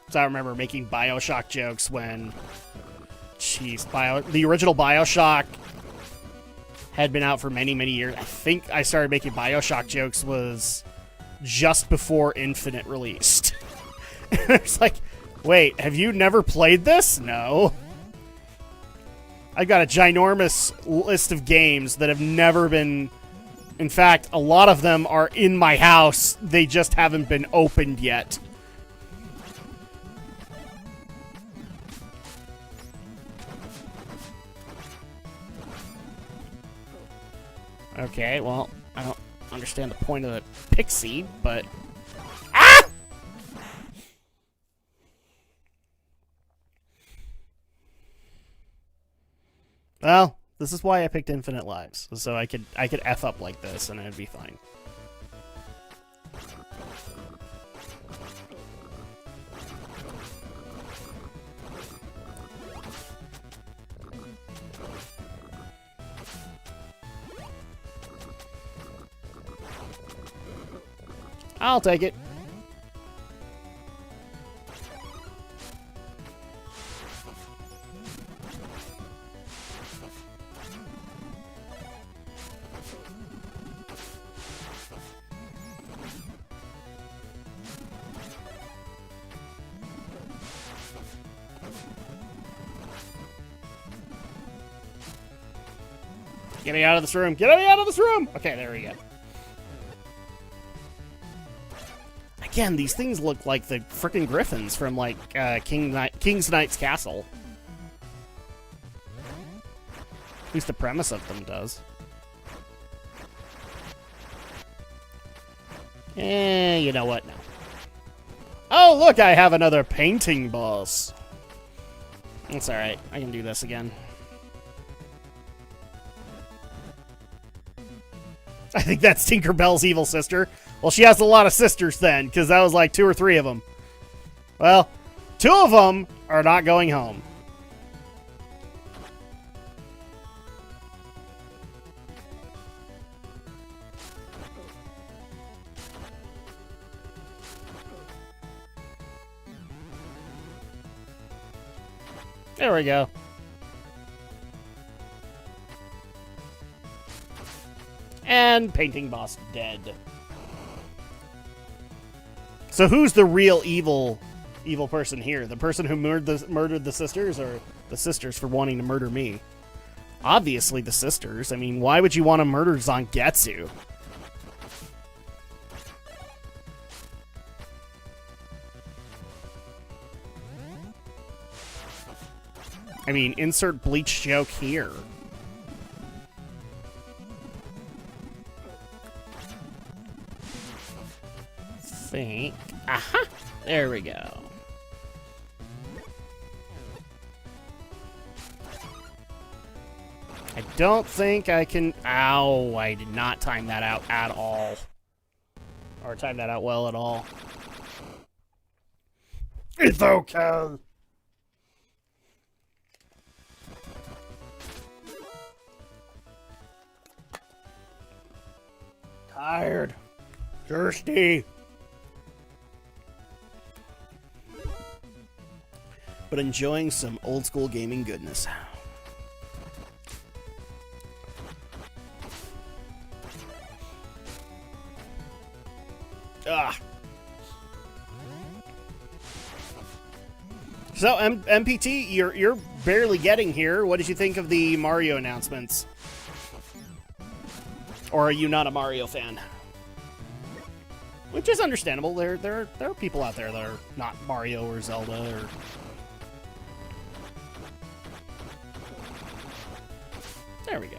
So I remember making BioShock jokes when, the original BioShock had been out for many, many years. I think I started making BioShock jokes was just before Infinite released. And it's like, wait, have you never played this? No. I've got a ginormous list of games that have never been... In fact, a lot of them are in my house. They just haven't been opened yet. Okay, well, I don't understand the point of the pixie, but... Ah! Well, this is why I picked Infinite Lives, so I could F up like this and it'd be fine. I'll take it. Get me out of this room. Get me out of this room! Okay, there we go. Again, these things look like the frickin' griffins from, like, King's Knight's Castle. At least the premise of them does. You know what? No. Oh, look, I have another painting boss. That's alright. I can do this again. I think that's Tinkerbell's evil sister. Well, she has a lot of sisters then, because that was like 2 or 3 of them. Well, 2 of them are not going home. There we go. And painting boss dead. So who's the real evil person here? The person who murdered the sisters, or the sisters for wanting to murder me? Obviously the sisters. I mean, why would you want to murder Zangetsu? I mean, insert Bleach joke here. Think. Aha! There we go. I don't think I can... Ow, I did not time that out at all. or time that out well at all. It's okay. Tired. Thirsty. But enjoying some old school gaming goodness. Ah. So MPT, you're barely getting here. What did you think of the Mario announcements? Or are you not a Mario fan? Which is understandable. There are people out there that are not Mario or Zelda or... There we go.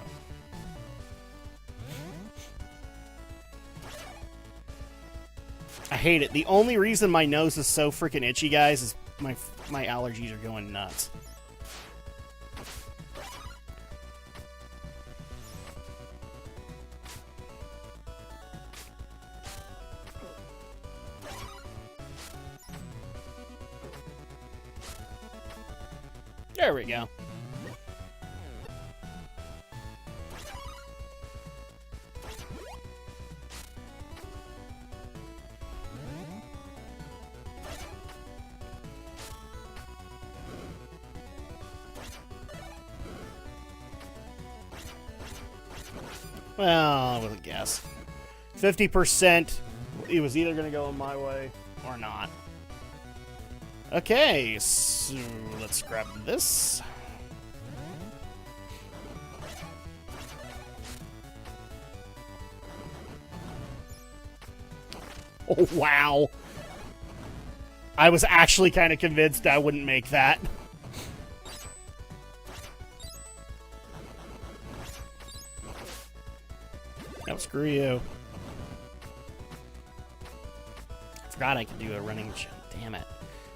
I hate it. The only reason my nose is so freaking itchy, guys, is my allergies are going nuts. There we go. Well, I would guess. 50%, it was either going to go in my way or not. Okay, so let's grab this. Oh, wow. I was actually kind of convinced I wouldn't make that. No, screw you. Forgot I could do a running jump. Damn it.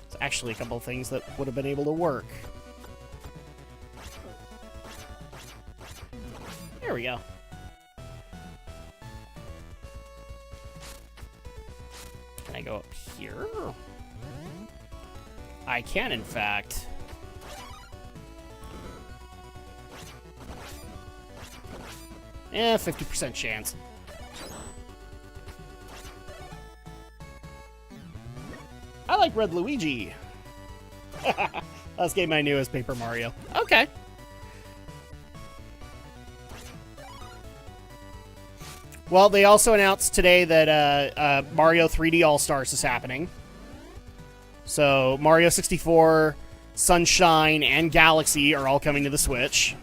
It's actually a couple of things that would have been able to work. There we go. Can I go up here? I can, in fact. Eh, 50% chance. I like Red Luigi. Last game I knew was Paper Mario. Okay. Well, they also announced today that Mario 3D All-Stars is happening. So, Mario 64, Sunshine, and Galaxy are all coming to the Switch.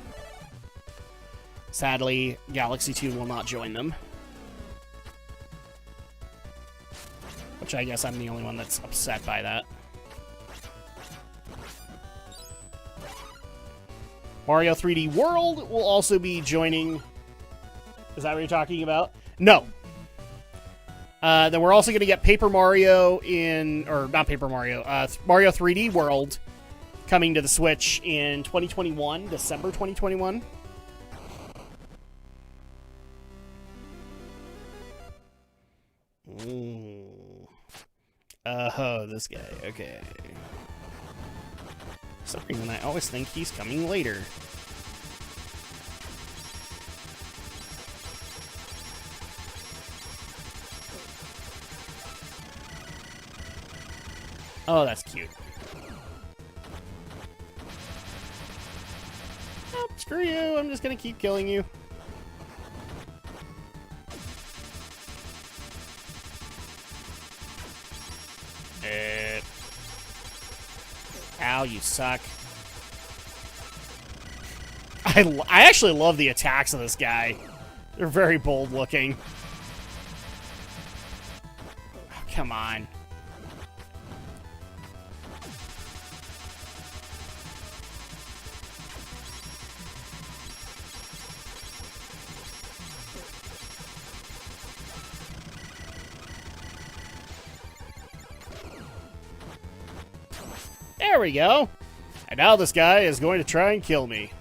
Sadly, Galaxy 2 will not join them. Which I guess I'm the only one that's upset by that. Mario 3D World will also be joining... Is that what you're talking about? No. Then we're also going to get Paper Mario in... Or, not Paper Mario. Mario 3D World coming to the Switch in 2021. December 2021. Oh, this guy. Okay. For some reason, I always think he's coming later. Oh, that's cute. Oh, screw you. I'm just gonna keep killing you. Ow, you suck. I actually love the attacks of this guy. They're very bold looking. Oh, come on. There we go. And now this guy is going to try and kill me.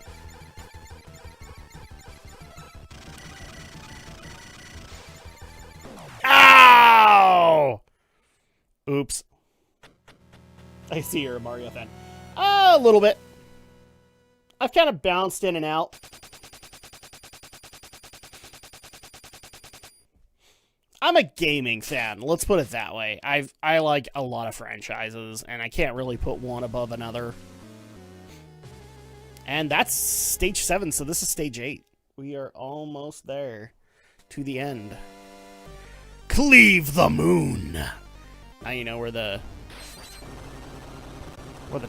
Ow! Oops. I see you're a Mario fan. A little bit. I've kind of bounced in and out. I'm a gaming fan. Let's put it that way. I like a lot of franchises, and I can't really put one above another. And that's stage 7, so this is stage 8. We are almost there to the end. Cleave the moon. Now you know where the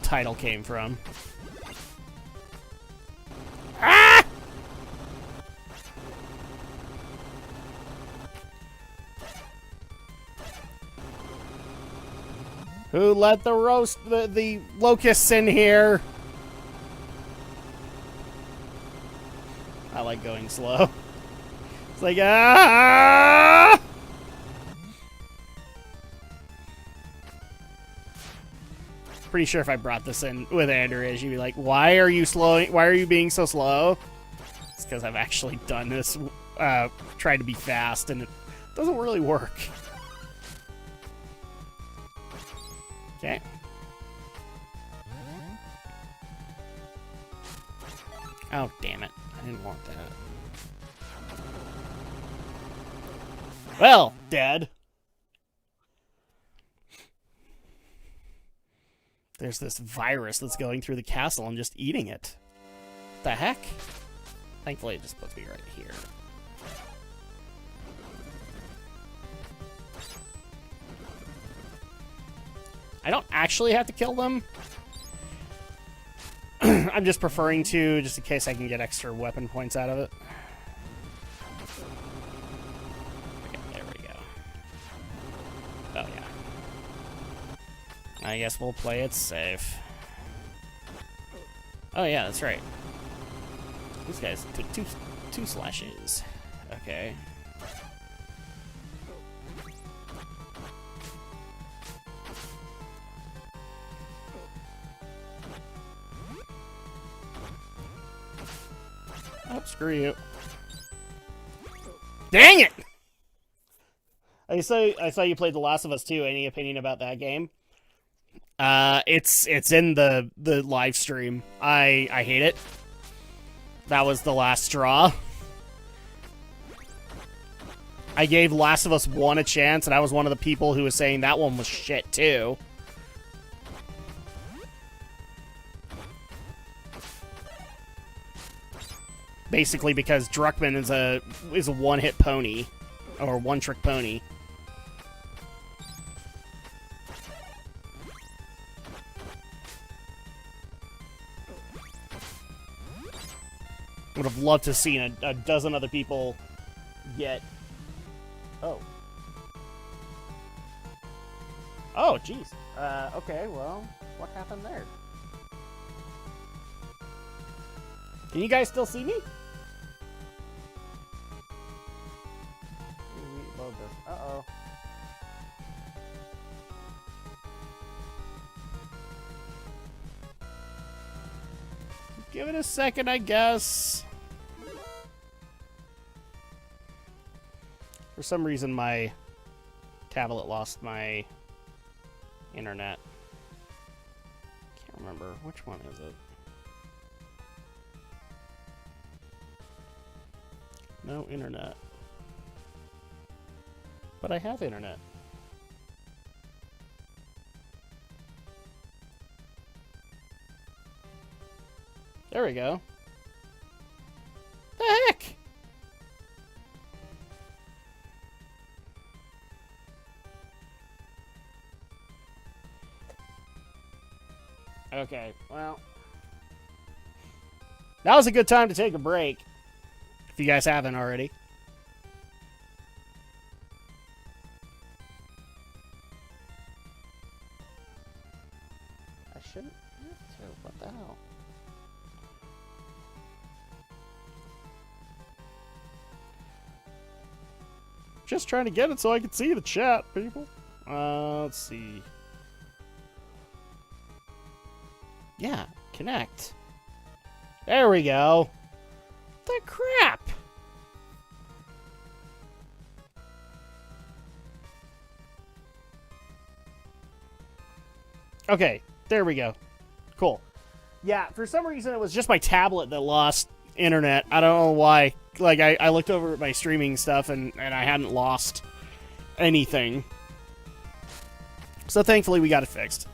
title came from. Ah! Who let the locusts in here? I like going slow. It's like, ah! Pretty sure if I brought this in with Andrea, she'd be like, why are you slowing? Why are you being so slow? It's because I've actually done this, tried to be fast, and it doesn't really work. Okay. Oh, damn it. I didn't want that. Well, dead. There's this virus that's going through the castle and just eating it. What the heck? Thankfully, it just puts me right here. I don't actually have to kill them. I'm just preferring to, just in case I can get extra weapon points out of it. Okay, there we go. Oh, yeah. I guess we'll play it safe. Oh, yeah, that's right. These guys took two slashes. Okay. Oh, screw you. Dang it! I saw you played The Last of Us 2. Any opinion about that game? It's in the live stream. I hate it. That was the last straw. I gave Last of Us 1 a chance, and I was one of the people who was saying that one was shit too. Basically because Druckmann is a one-hit pony. Or one-trick pony. Would have loved to have seen a dozen other people get... Oh. Oh, jeez. Okay, well, what happened there? Can you guys still see me? Reload this. Uh-oh. Give it a second, I guess. For some reason, my tablet lost my internet. Can't remember. Which one is it? No internet. But I have internet. There we go. The heck? Okay, well. That was a good time to take a break. If you guys haven't already. I shouldn't have to. What the hell? Just trying to get it so I can see the chat, people. Let's see. Yeah, connect. There we go. The crap! Okay, there we go. Cool. Yeah, for some reason it was just my tablet that lost internet. I don't know why. Like, I looked over at my streaming stuff and I hadn't lost anything. So thankfully we got it fixed.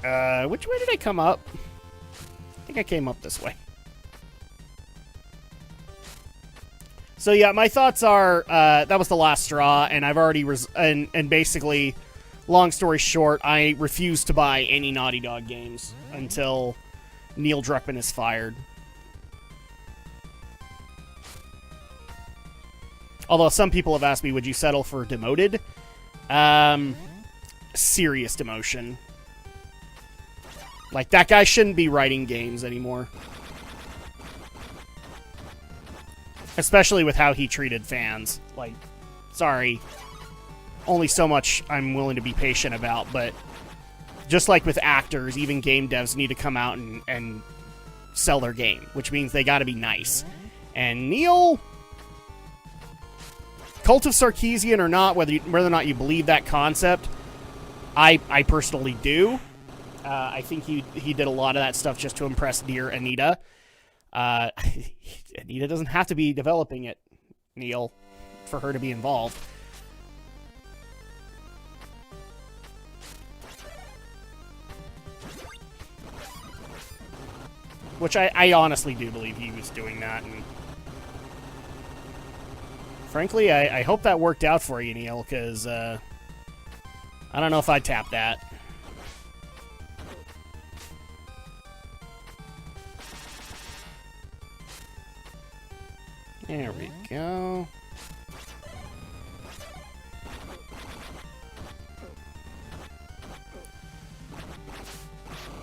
Which way did I come up? I think I came up this way. So yeah, my thoughts are, that was the last straw, and I've already, and basically, long story short, I refuse to buy any Naughty Dog games until Neil Druckmann is fired. Although some people have asked me, would you settle for demoted? Serious demotion. Like, that guy shouldn't be writing games anymore. Especially with how he treated fans. Like, sorry. Only so much I'm willing to be patient about, but just like with actors, even game devs need to come out and sell their game, which means they gotta be nice. And Neil, Cult of Sarkeesian or not, whether or not you believe that concept, I personally do. I think he did a lot of that stuff just to impress dear Anita. Anita doesn't have to be developing it, Neil, for her to be involved. Which I honestly do believe he was doing that, and frankly, I hope that worked out for you, Neil, because I don't know if I'd tap that. There we go.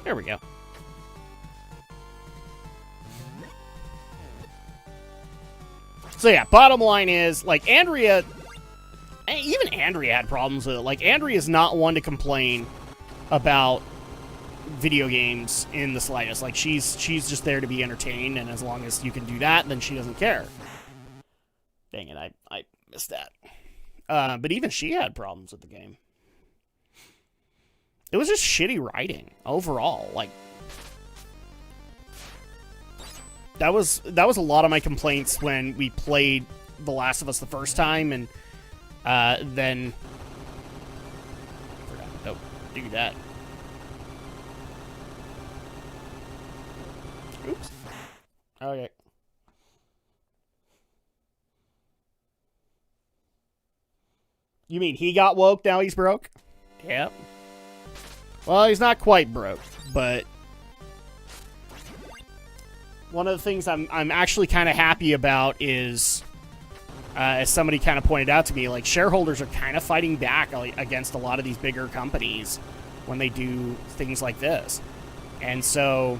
There we go. So yeah, bottom line is, like, Andrea, even Andrea had problems with it. Like, Andrea's not one to complain about video games in the slightest. Like, she's just there to be entertained, and as long as you can do that, then she doesn't care. Dang it, I missed that. But even she had problems with the game. It was just shitty writing overall. Like, that was a lot of my complaints when we played The Last of Us the first time, and then don't do that. Oops. Okay. You mean he got woke, now he's broke? Yep. Well, he's not quite broke, but one of the things I'm actually kind of happy about is, as somebody kind of pointed out to me, like, shareholders are kind of fighting back against a lot of these bigger companies when they do things like this. And so,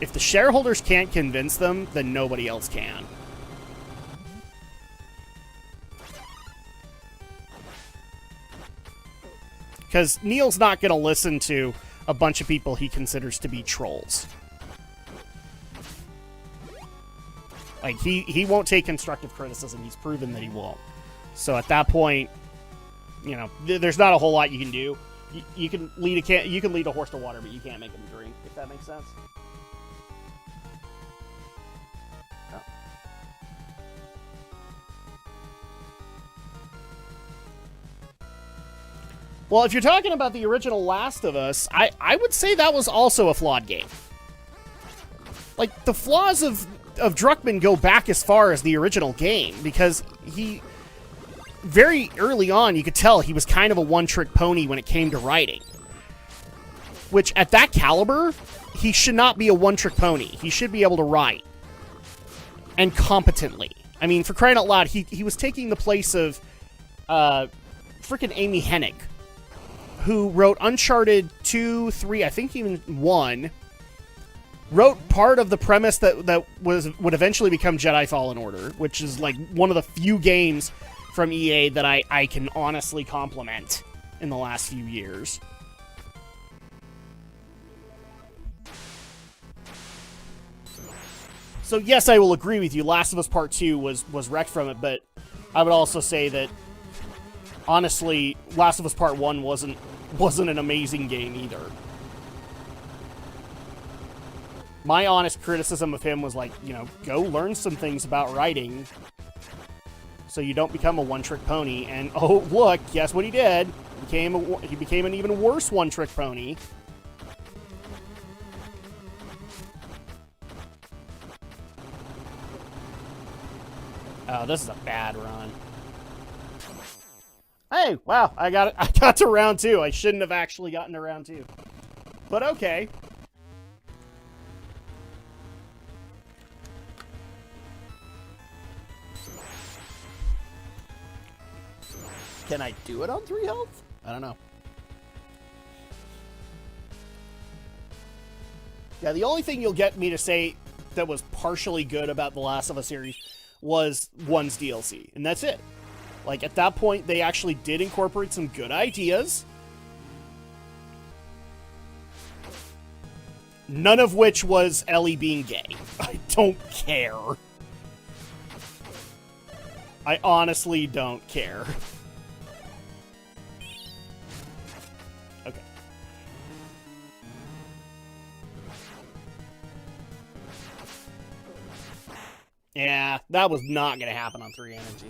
if the shareholders can't convince them, then nobody else can. Because Neil's not going to listen to a bunch of people he considers to be trolls. Like, he won't take constructive criticism. He's proven that he won't. So at that point, you know, there's not a whole lot you can do. You can lead a horse to water, but you can't make him drink, if that makes sense. Oh. Well, if you're talking about the original Last of Us, I would say that was also a flawed game. Like, the flaws of Druckmann go back as far as the original game, because he, very early on, you could tell he was kind of a one-trick pony when it came to writing. Which, at that caliber, he should not be a one-trick pony. He should be able to write. And competently. I mean, for crying out loud, he was taking the place of frickin' Amy Hennig, who wrote Uncharted 2, 3, I think even 1, wrote part of the premise that would eventually become Jedi Fallen Order, which is like one of the few games from EA that I can honestly compliment in the last few years. So yes, I will agree with you. Last of Us Part 2 was wrecked from it, but I would also say that, honestly, Last of Us Part 1 wasn't wasn't an amazing game either. My honest criticism of him was like, you know, go learn some things about writing so you don't become a one-trick pony. And oh, look, guess what he did? He became an even worse one-trick pony. Oh, this is a bad run. Hey, wow, I got to round 2. I shouldn't have actually gotten to round 2. But okay. Can I do it on 3 health? I don't know. Yeah, the only thing you'll get me to say that was partially good about the Last of Us series was 1's DLC, and that's it. Like, at that point, they actually did incorporate some good ideas. None of which was Ellie being gay. I don't care. I honestly don't care. Okay. Yeah, that was not going to happen on 3 energy.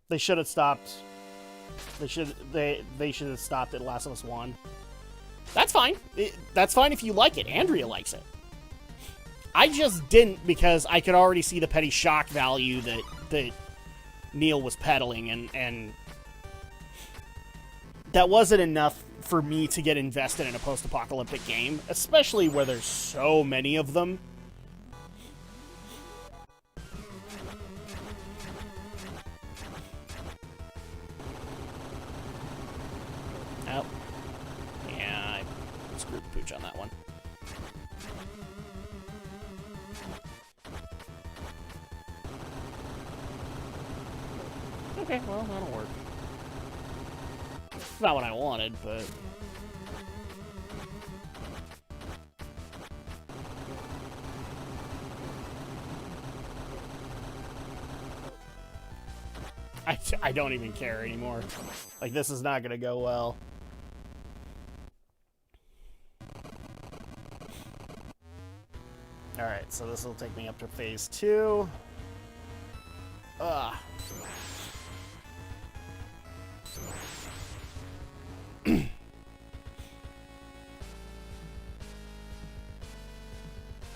They should have stopped. They should have stopped at Last of Us 1. That's fine. That's fine if you like it. Andrea likes it. I just didn't because I could already see the petty shock value that Neil was peddling, and that wasn't enough for me to get invested in a post-apocalyptic game, especially where there's so many of them. Oh. Yeah, I screwed the pooch on that one. Okay, well, that'll work. It's not what I wanted, but... I don't even care anymore. Like, this is not gonna go well. Alright, so this will take me up to phase 2. Ugh.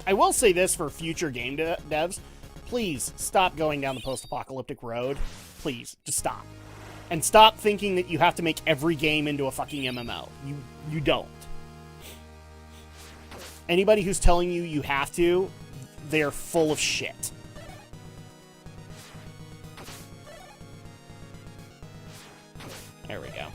I will say this for future game devs. Please, stop going down the post-apocalyptic road. Please, just stop. And stop thinking that you have to make every game into a fucking MMO. You don't. Anybody who's telling you you have to, they're full of shit. There we go.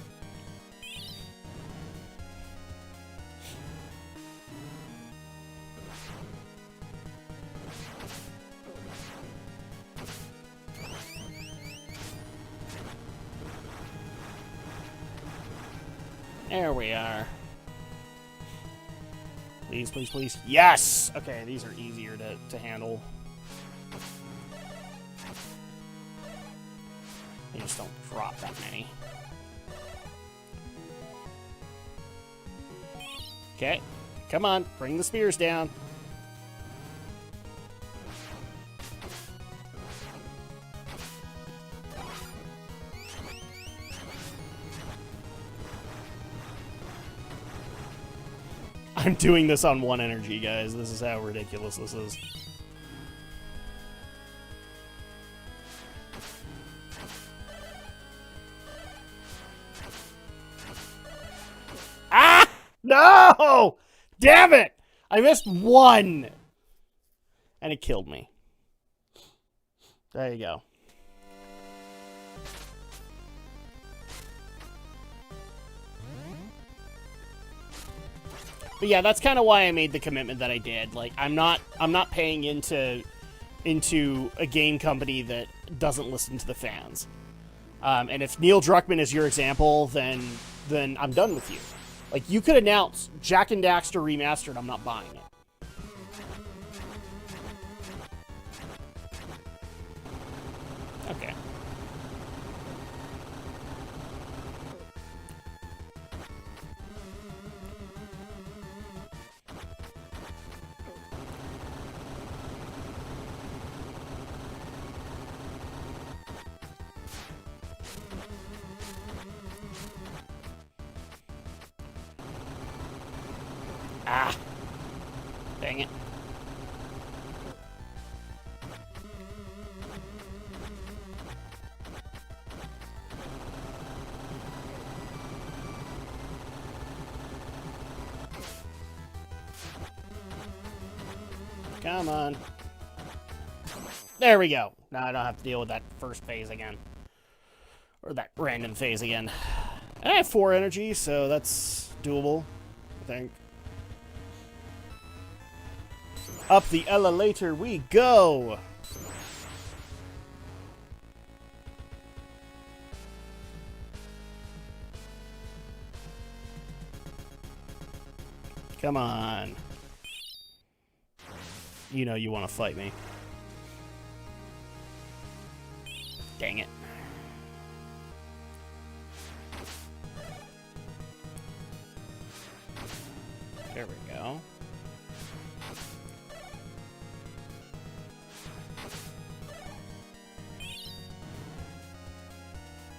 There we are. Please, please, please. Yes! Okay, these are easier to handle. They just don't drop that many. Okay, come on, bring the spears down. I'm doing this on 1 energy, guys. This is how ridiculous this is. Ah! No! Damn it! I missed 1! And it killed me. There you go. But yeah, that's kind of why I made the commitment that I did. Like, I'm not paying into a game company that doesn't listen to the fans. And if Neil Druckmann is your example, then I'm done with you. Like, you could announce Jak and Daxter Remastered, I'm not buying it. Okay. Ah! Dang it. Come on. There we go. Now I don't have to deal with that first phase again. Or that random phase again. I have 4 energy, so that's doable, I think. Up the elevator we go! Come on. You know you want to fight me. Dang it. There we go.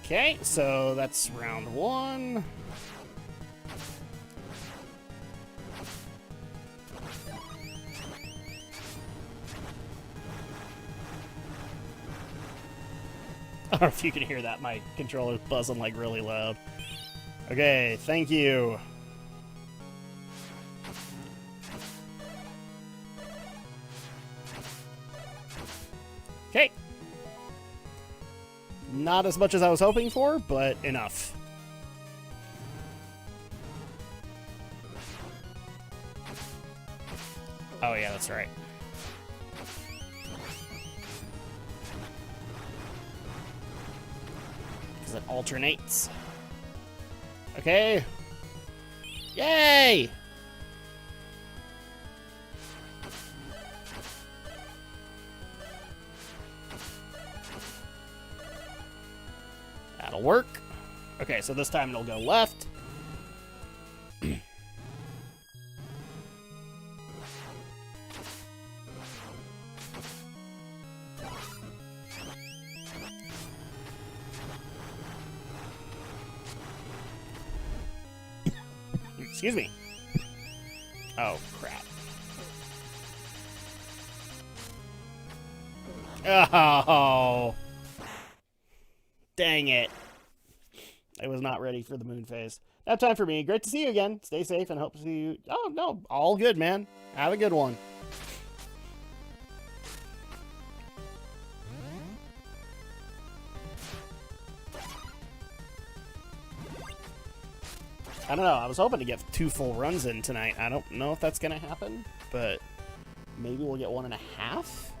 Okay, so that's round 1. I don't know if you can hear that. My controller's buzzing like really loud. Okay, thank you. Okay. Not as much as I was hoping for, but enough. Oh yeah, that's right. Because it alternates. Okay. Yay! That'll work. Okay, so this time it'll go left. Excuse me. Oh, crap. Oh. Dang it. I was not ready for the moon phase. Nap time for me. Great to see you again. Stay safe and hope to see you. Oh, no. All good, man. Have a good one. I don't know. I was hoping to get 2 full runs in tonight. I don't know if that's going to happen, but maybe we'll get 1.5?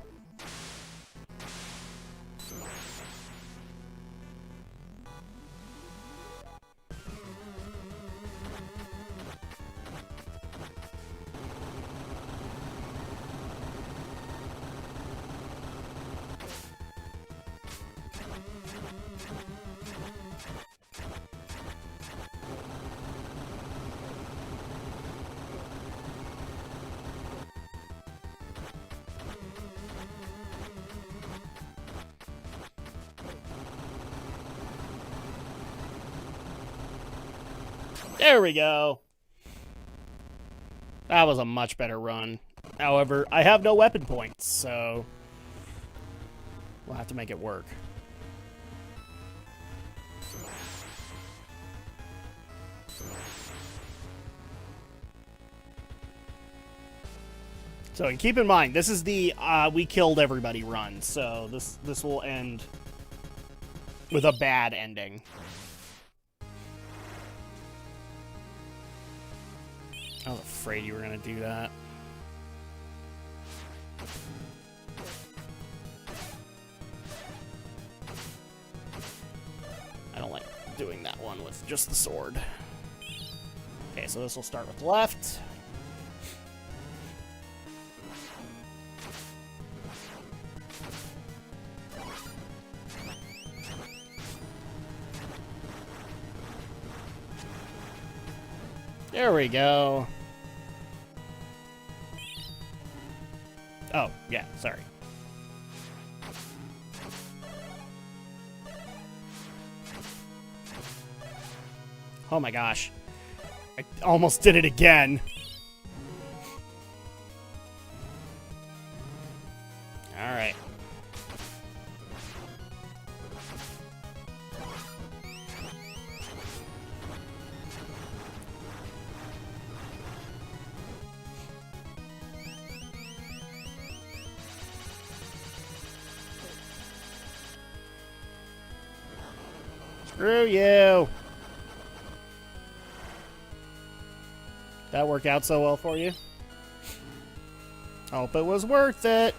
There we go. That was a much better run. However, I have no weapon points, so we'll have to make it work. So keep in mind, this is the we killed everybody run, so this will end with a bad ending. I was afraid you were going to do that. I don't like doing that one with just the sword. Okay, so this will start with left. There we go. Oh, yeah, sorry. Oh my gosh. I almost did it again. Screw you. That worked out so well for you. Hope it was worth it.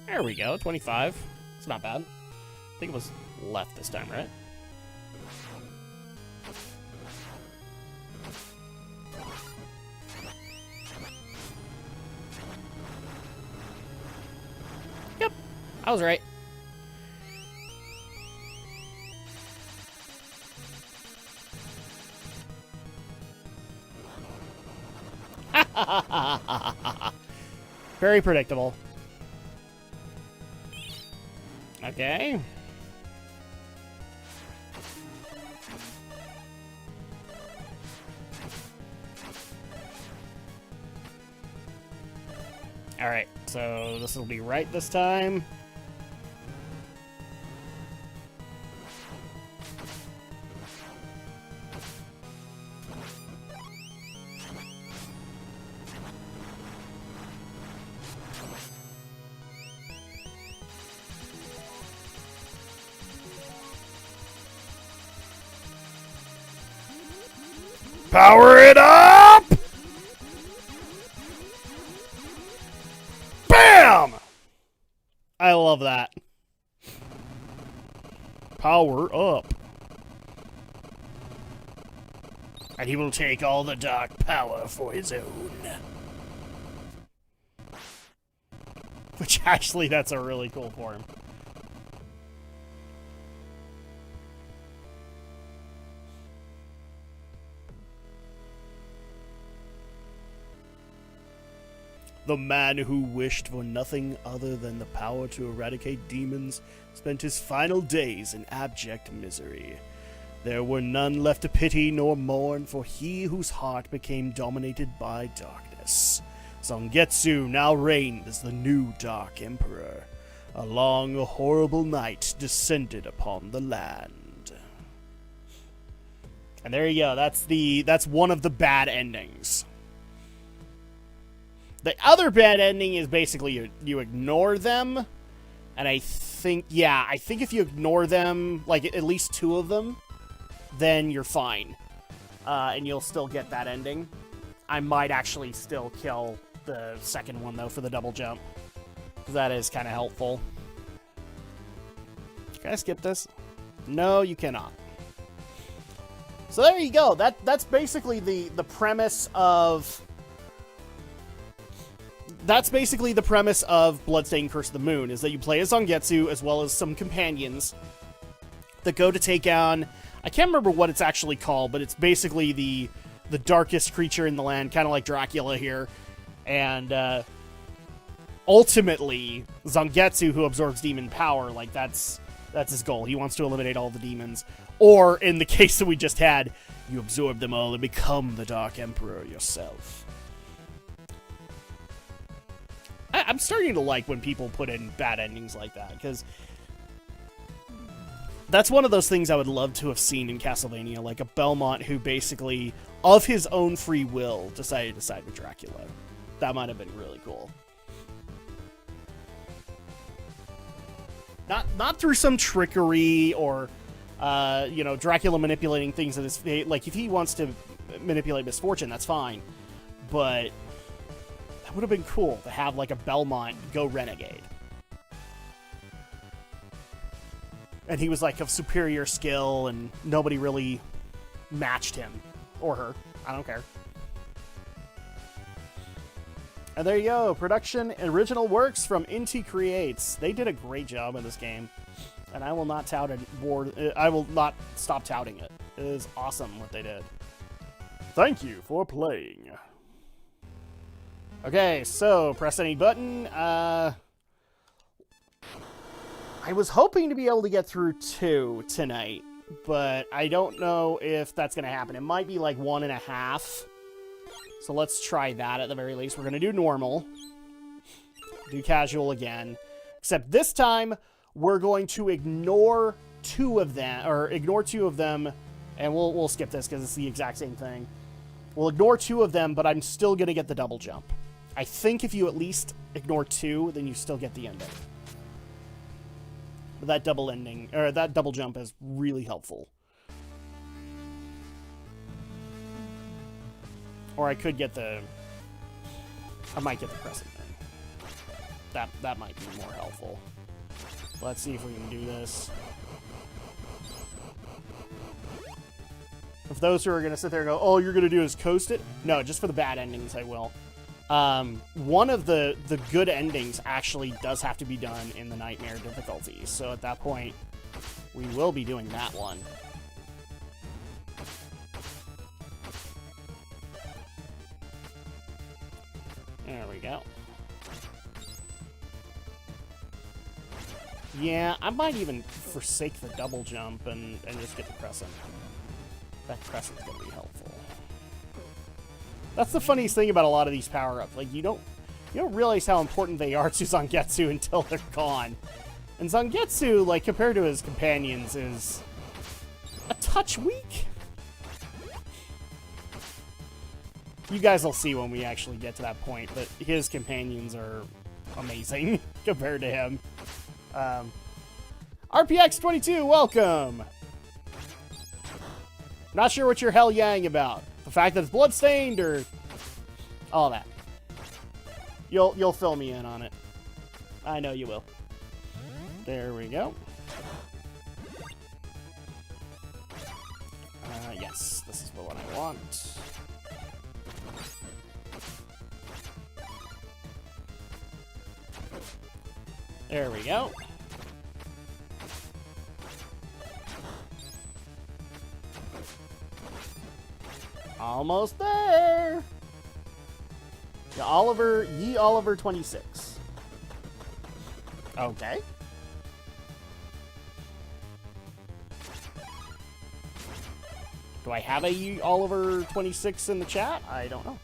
There we go, 25. It's not bad. I think it was left this time, right? Yep, I was right. Very predictable. Okay. Alright, so this will be right this time. Power it up! Bam! I love that. Power up. And he will take all the dark power for his own. Which actually, that's a really cool form. The man who wished for nothing other than the power to eradicate demons spent his final days in abject misery. There were none left to pity nor mourn for he whose heart became dominated by darkness. Zangetsu now reigned as the new Dark Emperor. A long, horrible night descended upon the land. And there you go. That's one of the bad endings. The other bad ending is basically you ignore them, and I think if you ignore them, like at least two of them, then you're fine, and you'll still get that ending. I might actually still kill the second one, though, for the double jump, because that is kind of helpful. Can I skip this? No, you cannot. So there you go. That's basically the premise of... That's basically the premise of Bloodstained Curse of the Moon, is that you play as Zangetsu as well as some companions that go to take on... I can't remember what it's actually called, but it's basically the darkest creature in the land, kind of like Dracula here. And ultimately, Zangetsu, who absorbs demon power, like that's his goal. He wants to eliminate all the demons. Or, in the case that we just had, you absorb them all and become the Dark Emperor yourself. I'm starting to like when people put in bad endings like that, because that's one of those things I would love to have seen in Castlevania, like a Belmont who basically, of his own free will, decided to side with Dracula. That might have been really cool. Not through some trickery or, Dracula manipulating things in his fate. Like, if he wants to manipulate misfortune, that's fine. But that would have been cool to have, like, a Belmont go renegade. And he was, like, of superior skill, and nobody really matched him. Or her. I don't care. And there you go. Production original works from Inti Creates. They did a great job in this game. And I will not tout it. I will not stop touting it. It is awesome what they did. Thank you for playing. Okay, so press any button. I was hoping to be able to get through 2 tonight, but I don't know if that's going to happen. It might be like 1.5. So let's try that at the very least. We're going to do normal. Do casual again. Except this time, we're going to ignore 2 of them, and we'll skip this because it's the exact same thing. We'll ignore 2 of them, but I'm still going to get the double jump. I think if you at least ignore 2, then you still get the ending. But that double ending, or that double jump is really helpful. Or I could get the... I might get the crescent then. That might be more helpful. Let's see if we can do this. If those who are going to sit there and go, all you're going to do is coast it. No, just for the bad endings, I will. One of the good endings actually does have to be done in the nightmare difficulty. So at that point, we will be doing that one. There we go. Yeah, I might even forsake the double jump and just get the crescent. That crescent's gonna be helpful. That's the funniest thing about a lot of these power-ups. Like, you don't realize how important they are to Zangetsu until they're gone. And Zangetsu, like, compared to his companions, is a touch weak. You guys will see when we actually get to that point, but his companions are amazing compared to him. RPX22, welcome! Not sure what you're hell yang about. The fact that it's bloodstained or all that. You'll fill me in on it. I know you will. There we go. Yes, this is the one I want. There we go. Almost there. Ye Oliver 26. Okay. Do I have a Ye Oliver 26 in the chat? I don't know.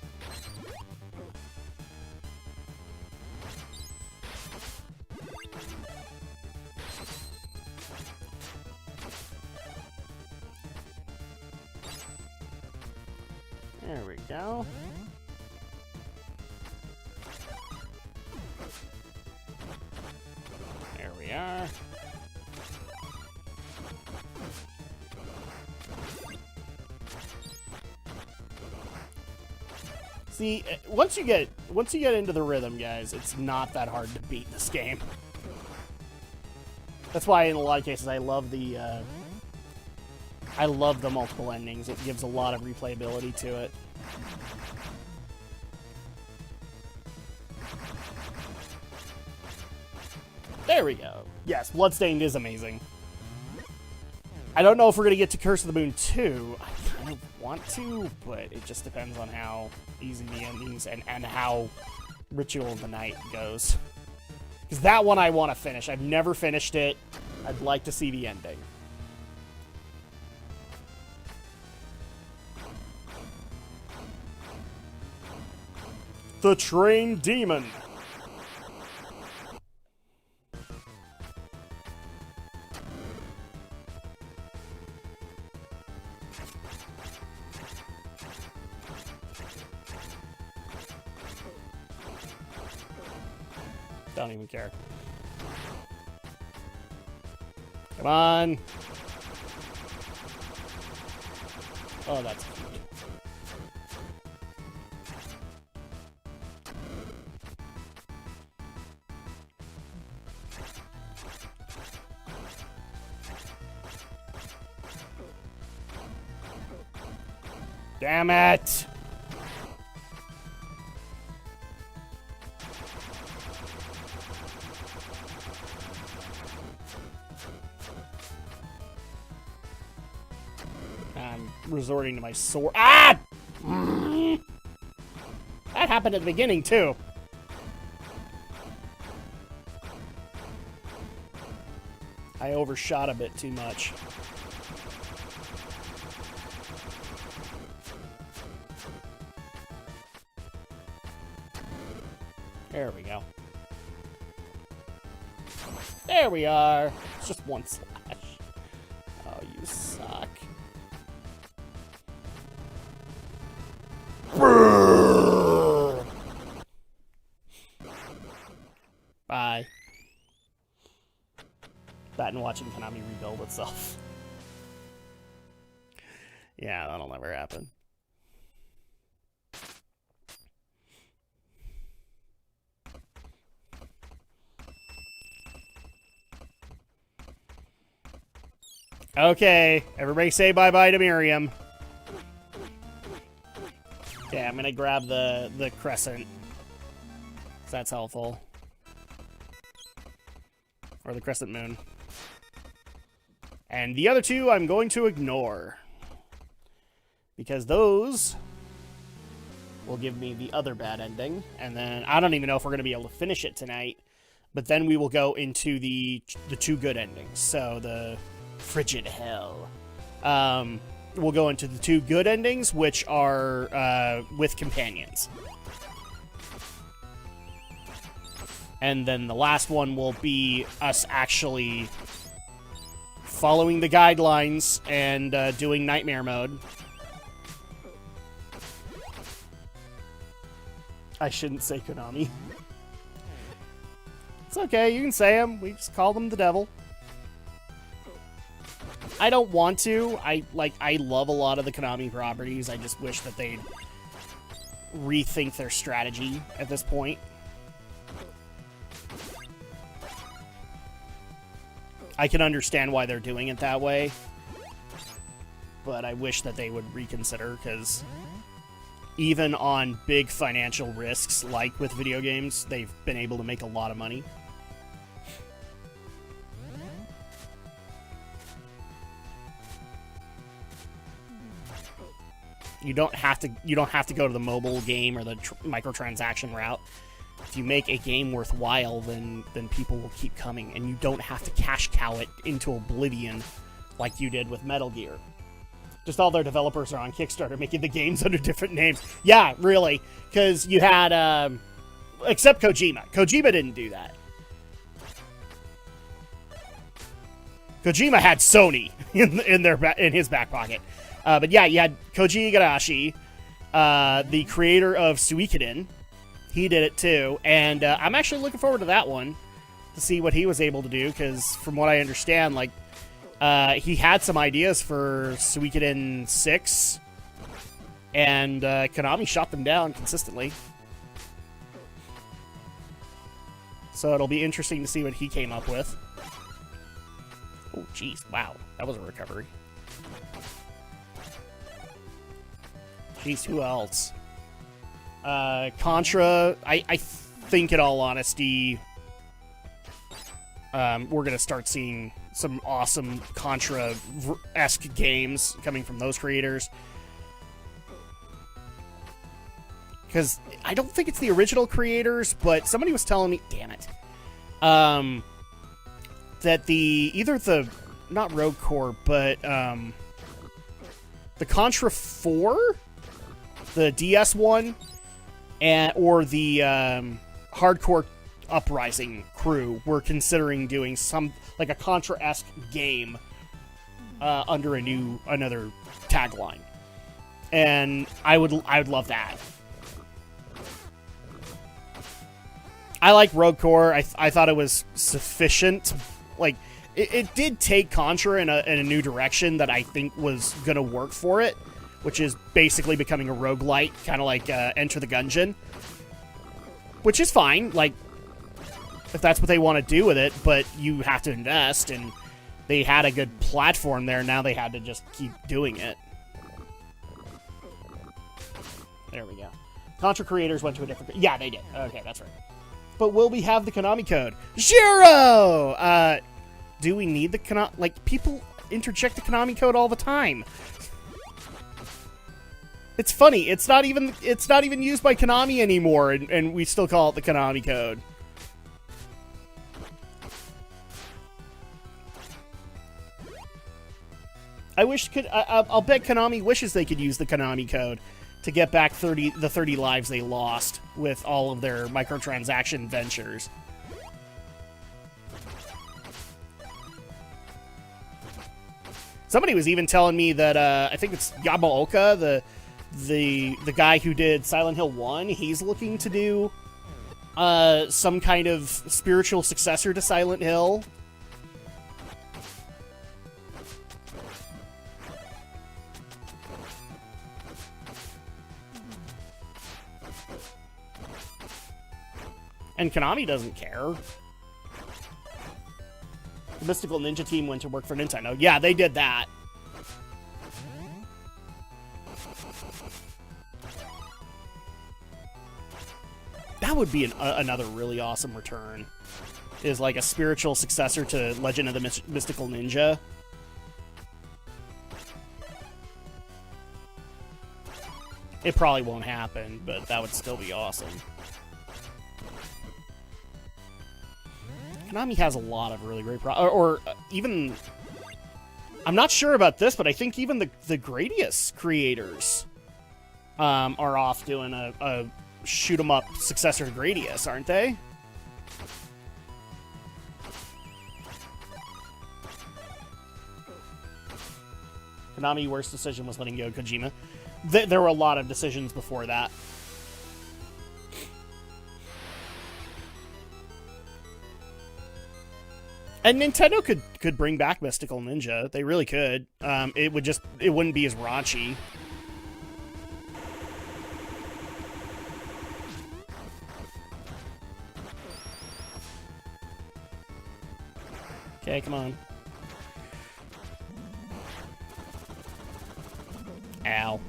There we go. There we are. See, once you get into the rhythm, guys, it's not that hard to beat this game. That's why in a lot of cases I love the multiple endings. It gives a lot of replayability to it. There we go. Yes, Bloodstained is amazing. I don't know if we're going to get to Curse of the Moon 2. I kind of want to, but it just depends on how easy the endings and how Ritual of the Night goes. Because that one I want to finish. I've never finished it. I'd like to see the ending. The Train Demon. Don't even care. Come on. Oh, that's cute. Damn it! I'm resorting to my sword. Ah! That happened at the beginning, too. I overshot a bit too much. There we go. There we are. It's just one slash. Oh, you suck. that and watching Konami rebuild itself. Yeah, that'll never happen. Okay, everybody say bye-bye to Miriam. Okay, I'm gonna grab the crescent. So that's helpful. Or the crescent moon. And the other two I'm going to ignore. Because those will give me the other bad ending. And then I don't even know if we're going to be able to finish it tonight. But then we will go into the two good endings. So the frigid hell. We'll go into the two good endings, which are with companions. And then the last one will be us actually following the guidelines and doing nightmare mode. I shouldn't say Konami. It's okay, you can say them. We just call them the devil. I don't want to. I love a lot of the Konami properties. I just wish that they'd rethink their strategy at this point. I can understand why they're doing it that way, but I wish that they would reconsider, because even on big financial risks, like with video games, they've been able to make a lot of money. You don't have to go to the mobile game or the microtransaction route. If you make a game worthwhile, then people will keep coming, and you don't have to cash cow it into oblivion like you did with Metal Gear. Just all their developers are on Kickstarter making the games under different names. Yeah, really, because you had except Kojima. Kojima didn't do that. Kojima had Sony in his back pocket. But yeah, you had Koji Igarashi, the creator of Suikoden. He did it too, and I'm actually looking forward to that one to see what he was able to do, because from what I understand, like, he had some ideas for Suikoden 6, and Konami shot them down consistently. So it'll be interesting to see what he came up with. Oh, jeez, wow, that was a recovery. Jeez, who else? Contra, I think in all honesty, we're going to start seeing some awesome Contra-esque games coming from those creators. Because I don't think it's the original creators, but somebody was telling me, damn it, that not Rogue Core, but the Contra 4, the DS one, or the Hardcore Uprising crew were considering doing like a Contra-esque game under another tagline, and I would love that. I like Rogue Core. I thought it was sufficient. Like, it did take Contra in a new direction that I think was gonna work for it, which is basically becoming a roguelite, kind of like Enter the Gungeon. Which is fine, like, if that's what they want to do with it, but you have to invest, and they had a good platform there, now they had to just keep doing it. There we go. Contra creators went to a different... Yeah, they did. Okay, that's right. But will we have the Konami code? Zero! Do we need the Konami... Like, people interject the Konami code all the time. It's funny. It's not even used by Konami anymore, and we still call it the Konami code. I'll bet Konami wishes they could use the Konami code to get back the 30 lives they lost with all of their microtransaction ventures. Somebody was even telling me that I think it's Yamaoka, the guy who did Silent Hill 1, he's looking to do some kind of spiritual successor to Silent Hill. And Konami doesn't care. The Mystical Ninja team went to work for Nintendo. Yeah, they did that. That would be another really awesome return. Is like a spiritual successor to Legend of the Mystical Ninja. It probably won't happen, but that would still be awesome. Konami has a lot of really great even... I'm not sure about this, but I think even the Gradius creators are off doing a shoot-'em-up successor to Gradius, aren't they? Konami's worst decision was letting go of Kojima. There were a lot of decisions before that. And Nintendo could bring back Mystical Ninja. They really could. It wouldn't be as raunchy. Okay, come on. Ow.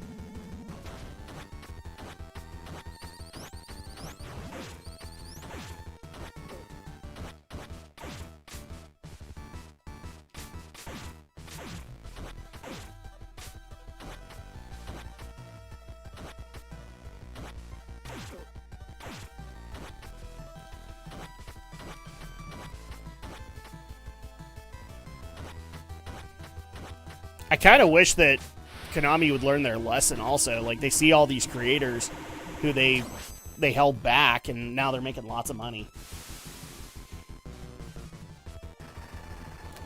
I kind of wish that Konami would learn their lesson also. Like, they see all these creators who they held back, and now they're making lots of money.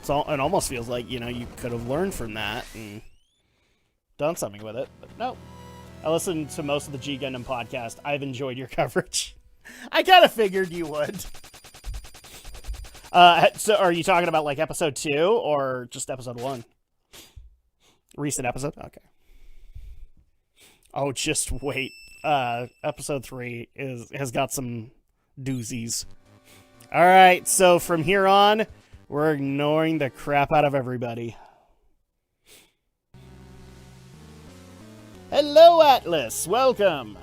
So it almost feels like, you know, you could have learned from that and done something with it. But no. I listened to most of the G Gundam podcast. I've enjoyed your coverage. I kind of figured you would. So are you talking about, like, episode 2 or just episode 1? Recent episode? Okay. Oh, just wait. Episode 3 has got some doozies. Alright, so from here on, we're ignoring the crap out of everybody. Hello, Atlas! Welcome!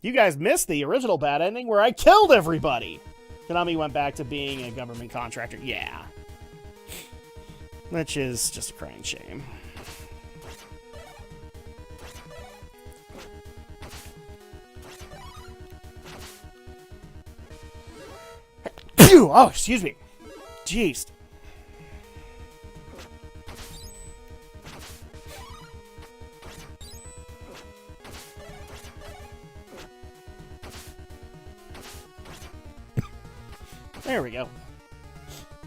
You guys missed the original bad ending where I killed everybody! Konami went back to being a government contractor. Yeah. Which is just a crying shame. Phew! Oh, excuse me. Jeez. There we go.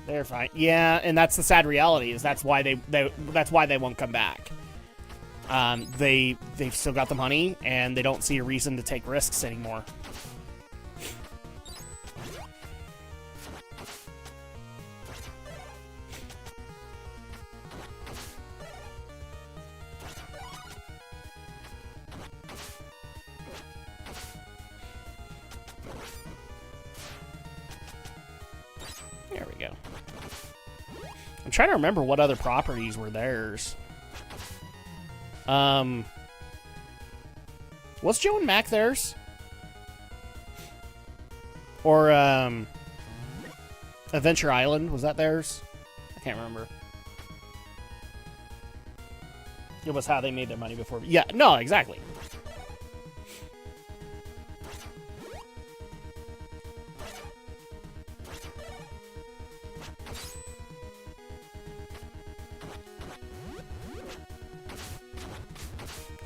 They're fine. Yeah, and that's the sad reality, is that's why they won't come back. They've still got the money, and they don't see a reason to take risks anymore. There we go. I'm trying to remember what other properties were theirs. Was Joe and Mac theirs? Or, Adventure Island, was that theirs? I can't remember. It was how they made their money before. Yeah, no, exactly.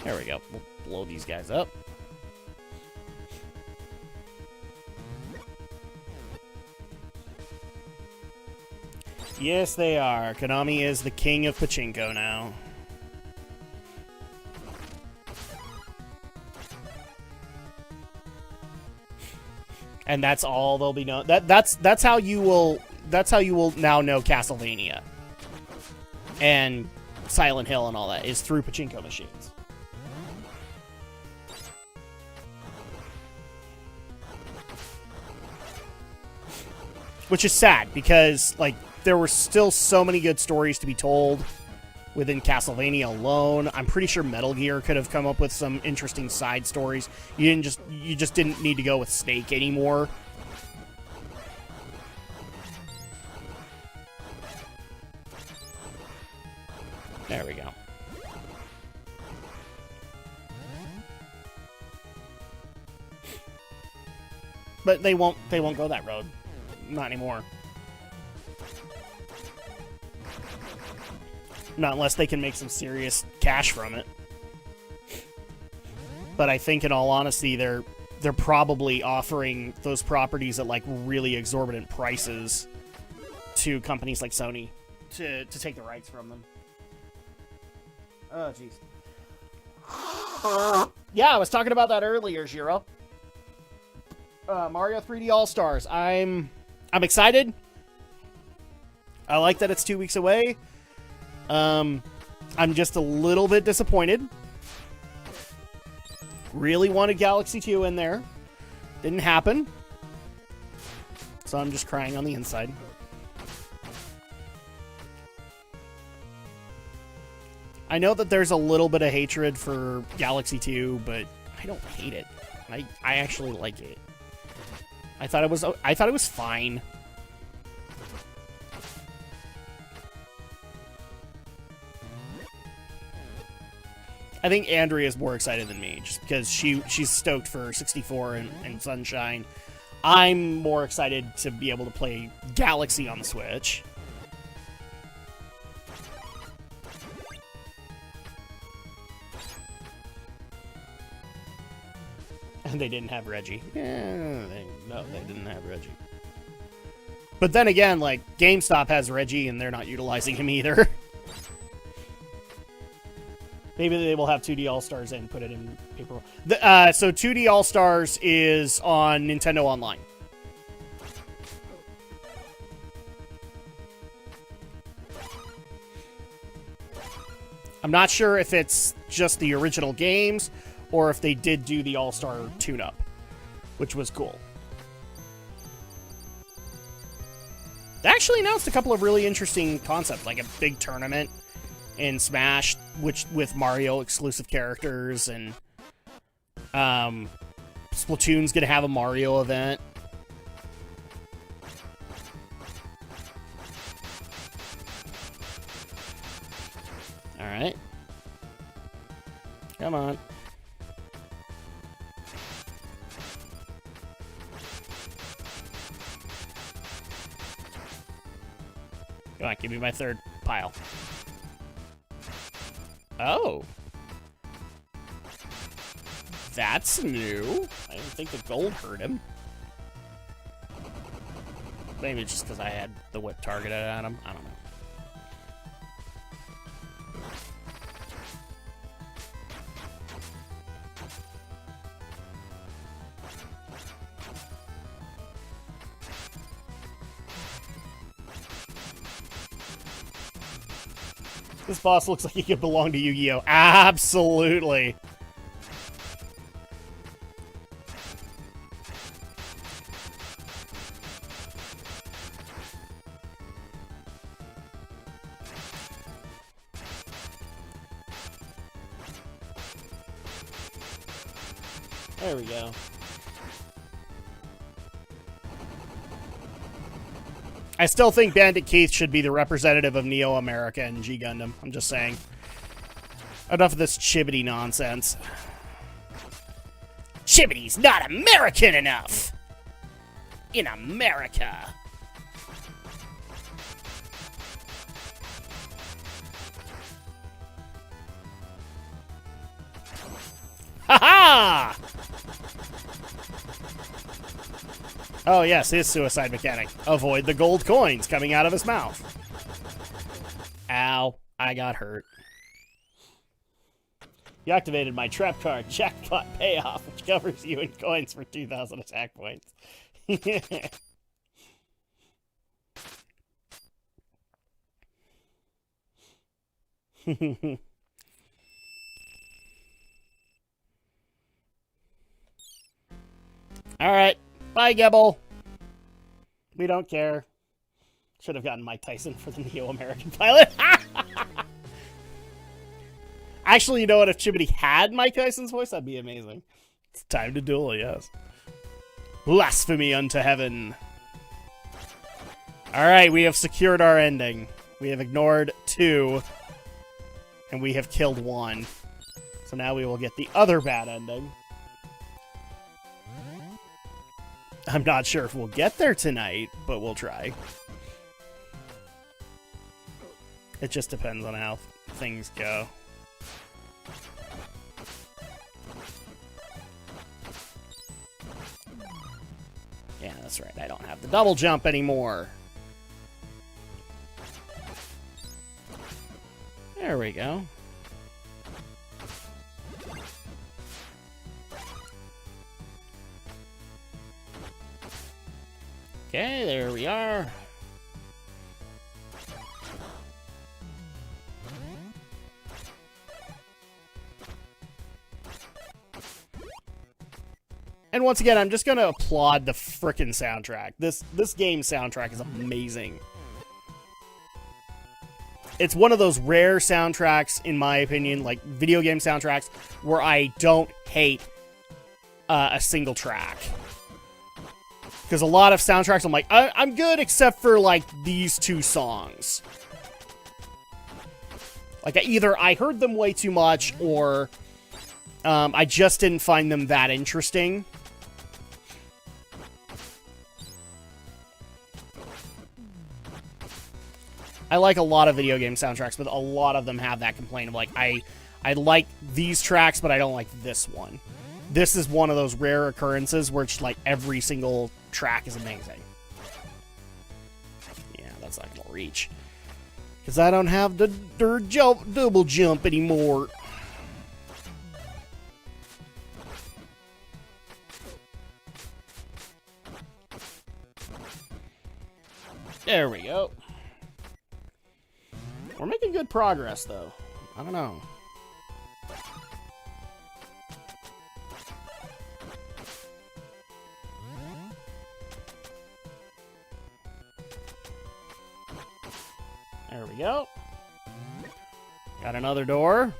There we go. We'll blow these guys up. Yes, they are. Konami is the king of pachinko now. And that's all they'll be known. That's how you will now know Castlevania and Silent Hill and all that, is through pachinko machines. which is sad because like there were still so many good stories to be told within Castlevania alone. I'm pretty sure Metal Gear could have come up with some interesting side stories. You just didn't need to go with Snake anymore. There we go. But they won't go that road. Not anymore. Not unless they can make some serious cash from it. But I think in all honesty they're probably offering those properties at like really exorbitant prices to companies like Sony to take the rights from them. Oh jeez. Yeah, I was talking about that earlier, Jiro. Mario 3D All-Stars. I'm excited. I like that it's 2 weeks away. I'm just a little bit disappointed. Really wanted Galaxy 2 in there. Didn't happen. So I'm just crying on the inside. I know that there's a little bit of hatred for Galaxy 2, but I don't hate it. I actually like it. I thought it was fine. I think Andrea is more excited than me, just because she's stoked for 64 and Sunshine. I'm more excited to be able to play Galaxy on the Switch. And they didn't have Reggie. Yeah, they didn't have Reggie. But then again, like, GameStop has Reggie, and they're not utilizing him either. Maybe they will have 2D All-Stars and put it in paper. So 2D All-Stars is on Nintendo Online. I'm not sure if it's just the original games or if they did do the All-Star tune-up, which was cool. They actually announced a couple of really interesting concepts, like a big tournament in Smash, which with Mario exclusive characters, and Splatoon's gonna have a Mario event. All right, come on. Come on, give me my third pile. Oh. That's new. I didn't think the gold hurt him. Maybe it's just because I had the whip targeted at him. I don't know. This boss looks like he could belong to Yu-Gi-Oh! Absolutely. There we go. I still think Bandit Keith should be the representative of Neo America and G Gundam. I'm just saying. Enough of this Chibity nonsense. Chibity's not American enough! In America. Ha-ha! Oh, yes, his suicide mechanic. Avoid the gold coins coming out of his mouth. Ow, I got hurt. You activated my trap card, jackpot payoff, which covers you in coins for 2,000 attack points. Alright. Bye, Gebel. We don't care. Should have gotten Mike Tyson for the Neo-American pilot. Actually, you know what? If Chibity had Mike Tyson's voice, that'd be amazing. It's time to duel, yes. Blasphemy unto heaven. Alright, we have secured our ending. We have ignored 2. And we have killed 1. So now we will get the other bad ending. I'm not sure if we'll get there tonight, but we'll try. It just depends on how things go. Yeah, that's right. I don't have the double jump anymore. There we go. Okay, there we are. And once again, I'm just gonna applaud the frickin' soundtrack. This game's soundtrack is amazing. It's one of those rare soundtracks, in my opinion, like video game soundtracks, where I don't hate a single track. Because a lot of soundtracks, I'm like, I'm good except for, like, these 2 songs. Like, either I heard them way too much, or I just didn't find them that interesting. I like a lot of video game soundtracks, but a lot of them have that complaint of, like, I like these tracks, but I don't like this one. This is one of those rare occurrences where it's, like, every single track is amazing. Yeah, that's not gonna reach. Because I don't have the double jump anymore. There we go. We're making good progress, though. I don't know. There we go. Got another door.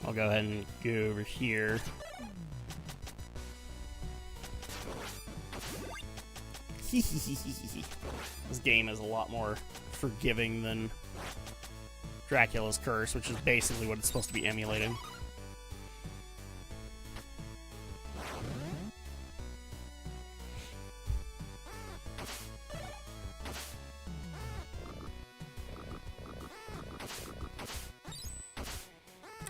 I'll go ahead and go over here. This game is a lot more forgiving than Dracula's Curse, which is basically what it's supposed to be emulating.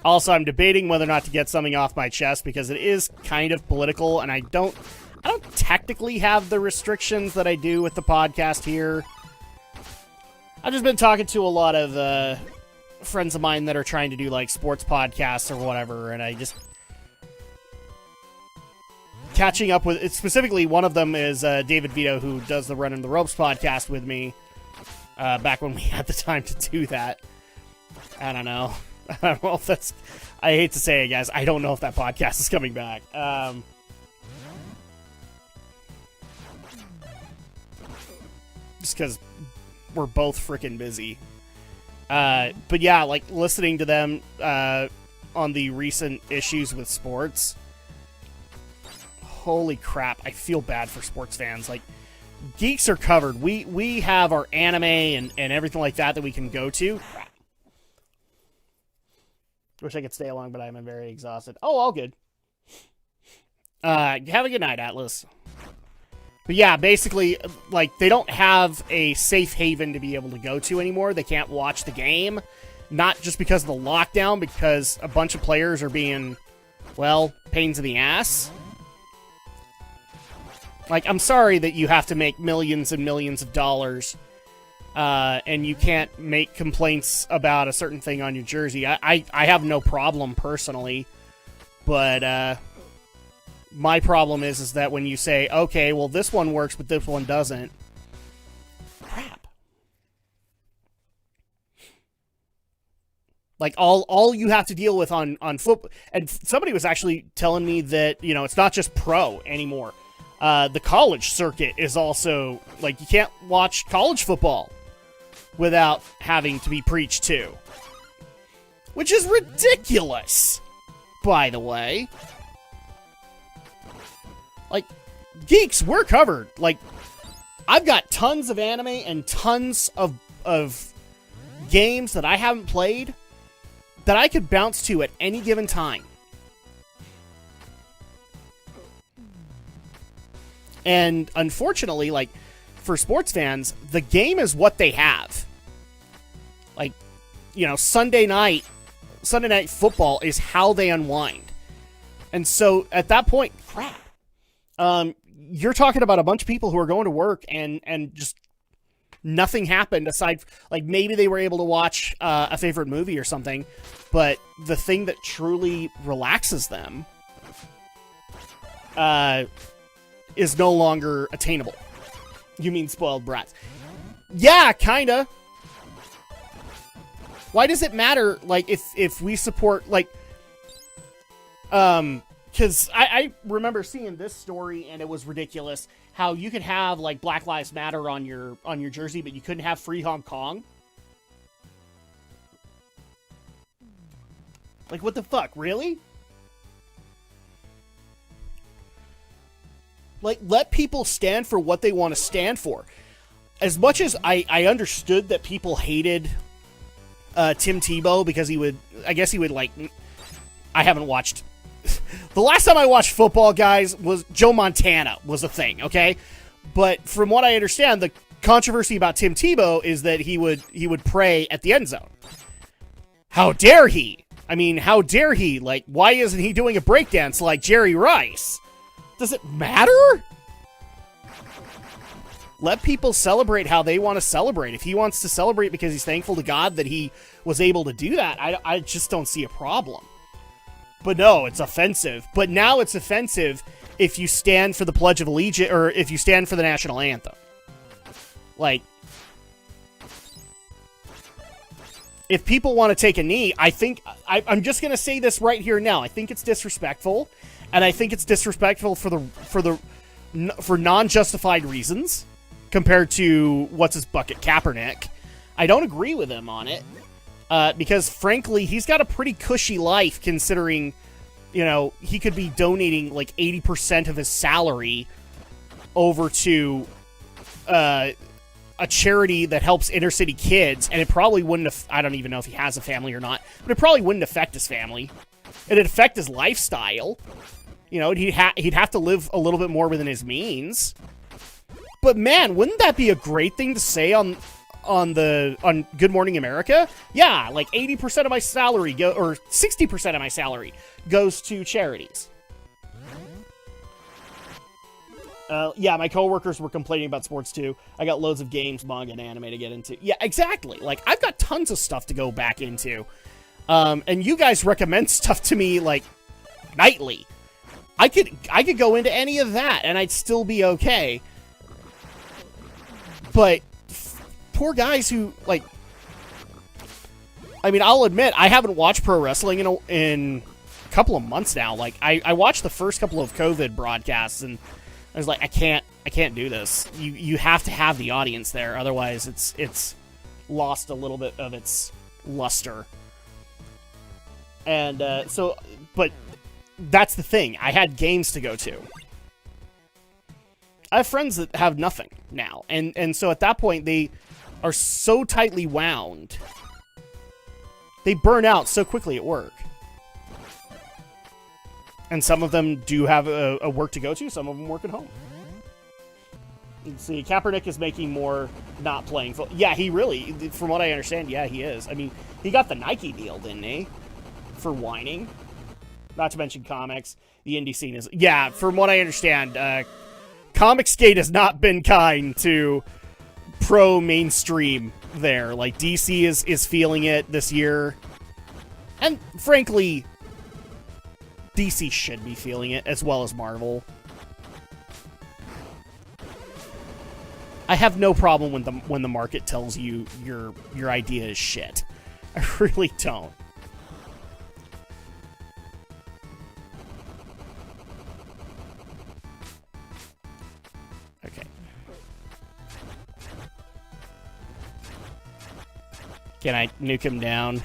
Also, I'm debating whether or not to get something off my chest because it is kind of political, and I don't technically have the restrictions that I do with the podcast here. I've just been talking to a lot of friends of mine that are trying to do like sports podcasts or whatever, and I just catching up with it. Specifically, one of them is David Vito, who does the Running the Ropes podcast with me. Back when we had the time to do that. I don't know. I don't know if that's... I hate to say it, guys. I don't know if that podcast is coming back. Just because we're both freaking busy. But yeah, like, listening to them on the recent issues with sports. Holy crap, I feel bad for sports fans. Like, geeks are covered. We have our anime and everything like that we can go to. Crap. Wish I could stay along, but I'm very exhausted. Oh, all good. Have a good night, Atlas. But yeah, basically, like, they don't have a safe haven to be able to go to anymore. They can't watch the game. Not just because of the lockdown, because a bunch of players are being, well, pains in the ass. Like, I'm sorry that you have to make millions and millions of dollars and you can't make complaints about a certain thing on your jersey. I have no problem personally, but my problem is that when you say, okay, well, this one works, but this one doesn't. Crap. Like, all you have to deal with on football, and somebody was actually telling me that, you know, it's not just pro anymore. The college circuit is also, like, you can't watch college football without having to be preached to. Which is ridiculous, by the way. Like, geeks, we're covered. Like, I've got tons of anime and tons of games that I haven't played that I could bounce to at any given time. And unfortunately, like, for sports fans, the game is what they have. Like, you know, Sunday night football is how they unwind. And so at that point, crap. You're talking about a bunch of people who are going to work and just nothing happened aside, like, maybe they were able to watch a favorite movie or something, but the thing that truly relaxes them is no longer attainable. You mean spoiled brats? Yeah, kinda. Why does it matter, like, if we support, like, because I remember seeing this story, and it was ridiculous, how you could have, like, Black Lives Matter on your jersey, but you couldn't have Free Hong Kong. Like, what the fuck, really? Like, let people stand for what they want to stand for. As much as I understood that people hated Tim Tebow because he would, like, I haven't watched. The last time I watched football, guys, was Joe Montana was a thing, okay? But from what I understand, the controversy about Tim Tebow is that he would pray at the end zone. How dare he? I mean, how dare he? Like, why isn't he doing a breakdance like Jerry Rice? Does it matter? Let people celebrate how they want to celebrate. If he wants to celebrate because he's thankful to God that he was able to do that, I just don't see a problem. But no, it's offensive. But now it's offensive if you stand for the Pledge of Allegiance, or if you stand for the national anthem. Like, if people want to take a knee, I think, I'm just going to say this right here now. I think it's disrespectful, and I think it's disrespectful for non-justified reasons compared to what's his bucket, Kaepernick. I don't agree with him on it. Because, frankly, he's got a pretty cushy life considering, you know, he could be donating, like, 80% of his salary over to a charity that helps inner-city kids, and it probably wouldn't I don't even know if he has a family or not, but it probably wouldn't affect his family. It'd affect his lifestyle. You know, he'd have to live a little bit more within his means. But, man, wouldn't that be a great thing to say on Good Morning America? Yeah, like 80% of my salary or 60% of my salary goes to charities. Yeah, my coworkers were complaining about sports too. I got loads of games, manga, and anime to get into. Yeah, exactly. Like, I've got tons of stuff to go back into. And you guys recommend stuff to me, like, nightly. I could go into any of that and I'd still be okay. But poor guys who, like, I mean, I'll admit, I haven't watched pro wrestling in a couple of months now. Like, I watched the first couple of COVID broadcasts, and I was like, I can't do this. You have to have the audience there, otherwise it's lost a little bit of its luster. And but that's the thing. I had games to go to. I have friends that have nothing now, and so at that point they are so tightly wound, they burn out so quickly at work. And some of them do have a work to go to, some of them work at home. Let's see, Kaepernick is making more not playing football. Yeah, he really, from what I understand, yeah, he is. I mean, he got the Nike deal, didn't he? For whining. Not to mention comics. The indie scene is... Yeah, from what I understand, Comicsgate has not been kind to pro-mainstream there. Like, DC is feeling it this year. And, frankly, DC should be feeling it, as well as Marvel. I have no problem when the market tells you your idea is shit. I really don't. Can I nuke him down?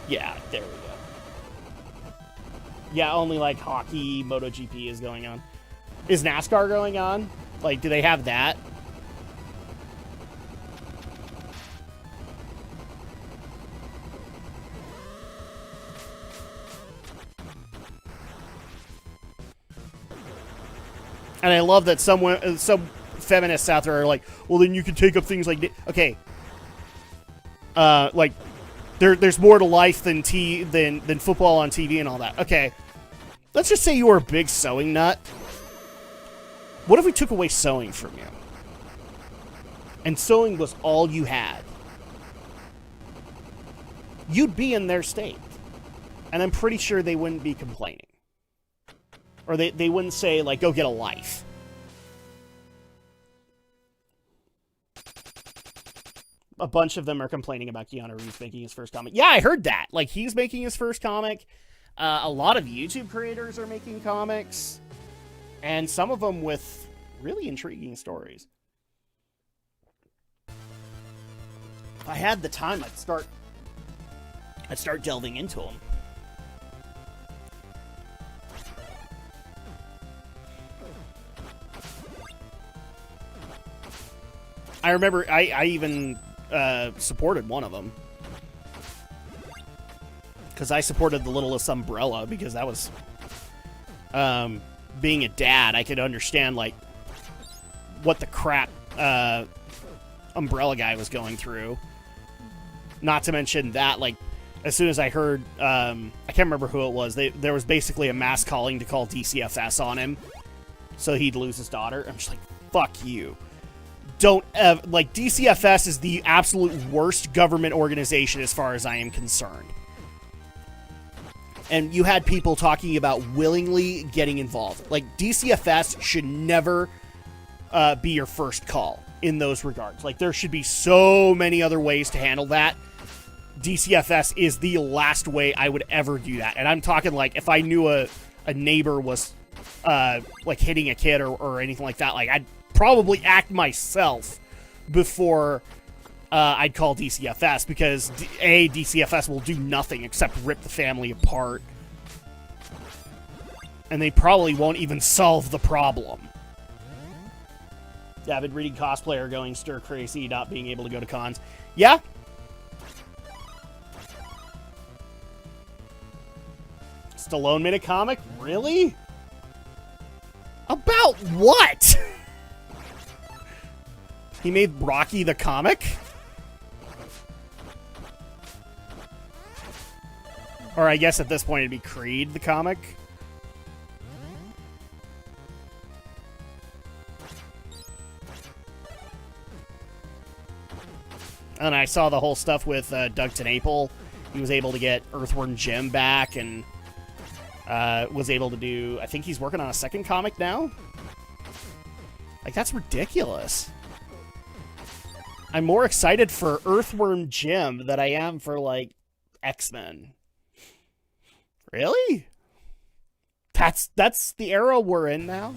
Yeah, there we go. Yeah, only like hockey, MotoGP is going on. Is NASCAR going on? Like, do they have that? And I love that some feminists out there are like, well, then you can take up things like... Okay. Like, there's more to life than football on TV and all that. Okay. Let's just say you were a big sewing nut. What if we took away sewing from you? And sewing was all you had. You'd be in their state. And I'm pretty sure they wouldn't be complaining. Or they wouldn't say, like, go get a life. A bunch of them are complaining about Keanu Reeves making his first comic. Yeah, I heard that. Like, he's making his first comic. A lot of YouTube creators are making comics. And some of them with really intriguing stories. If I had the time, I'd start delving into them. I remember I even supported one of them. Because I supported the Littlest Umbrella, because that was... being a dad, I could understand, like, what the crap Umbrella guy was going through. Not to mention that, like, as soon as I heard... I can't remember who it was. There was basically a mass calling to call DCFS on him. So he'd lose his daughter. I'm just like, fuck you. Don't ever... Like, DCFS is the absolute worst government organization as far as I am concerned. And you had people talking about willingly getting involved. Like, DCFS should never be your first call in those regards. Like, there should be so many other ways to handle that. DCFS is the last way I would ever do that. And I'm talking, like, if I knew a neighbor was, like, hitting a kid or anything like that, like, I'd probably act myself before I'd call DCFS, because DCFS will do nothing except rip the family apart. And they probably won't even solve the problem. Yeah, I've been reading cosplayer going stir crazy, not being able to go to cons. Yeah. Stallone made a comic? Really? About what? He made Rocky the comic? Or I guess at this point it'd be Creed the comic. And I saw the whole stuff with Doug TenNapel. He was able to get Earthworm Jim back and was able to do... I think he's working on a second comic now? Like, that's ridiculous. I'm more excited for Earthworm Jim than I am for, like, X-Men. Really? That's the era we're in now?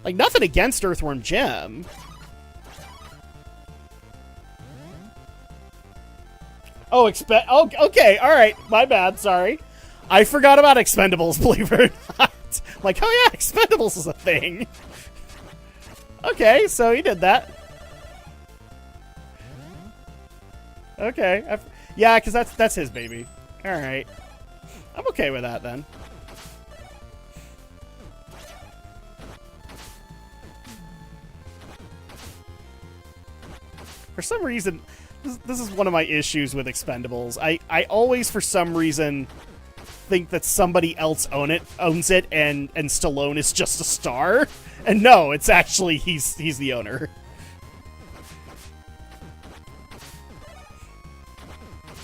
Like, nothing against Earthworm Jim. Oh, okay, alright. My bad, sorry. I forgot about Expendables, believe it or not. Like, oh yeah, Expendables is a thing. Okay, so he did that. Okay. Yeah, because that's his baby. Alright. I'm okay with that, then. For some reason, this is one of my issues with Expendables. I always, for some reason, think that somebody else owns it, and Stallone is just a star. And no, it's actually, he's the owner.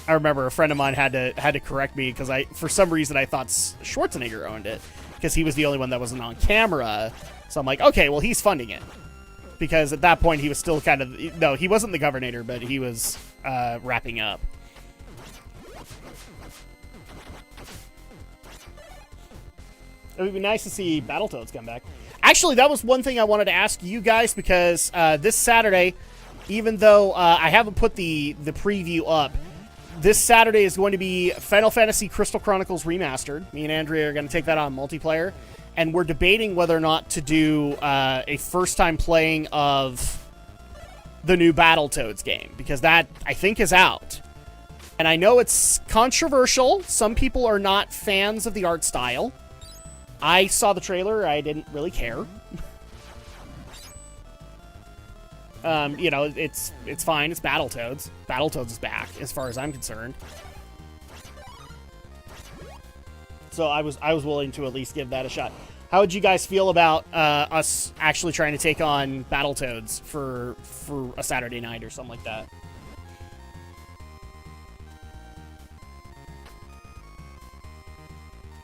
I remember a friend of mine had to correct me because for some reason I thought Schwarzenegger owned it because he was the only one that wasn't on camera. So I'm like, okay, well, he's funding it. Because at that point he was still kind of... No, he wasn't the governor, but he was wrapping up. It would be nice to see Battletoads come back. Actually, that was one thing I wanted to ask you guys because this Saturday, even though I haven't put the preview up, this Saturday is going to be Final Fantasy Crystal Chronicles Remastered. Me and Andrea are going to take that on multiplayer. And we're debating whether or not to do a first-time playing of the new Battletoads game. Because that, I think, is out. And I know it's controversial. Some people are not fans of the art style. I saw the trailer. I didn't really care. You know, it's fine. It's Battletoads. Battletoads is back, as far as I'm concerned. So I was willing to at least give that a shot. How would you guys feel about us actually trying to take on Battletoads for a Saturday night or something like that?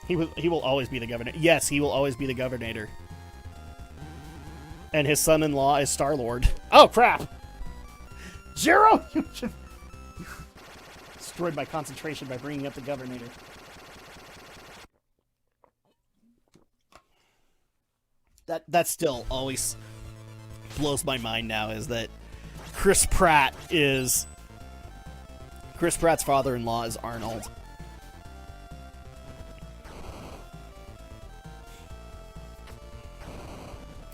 He will always be the governor. Yes, he will always be the governor. And his son-in-law is Star-Lord. Oh, crap! Jiro! You just destroyed my concentration by bringing up the governor. That still always blows my mind now, is that Chris Pratt's father-in-law is Arnold.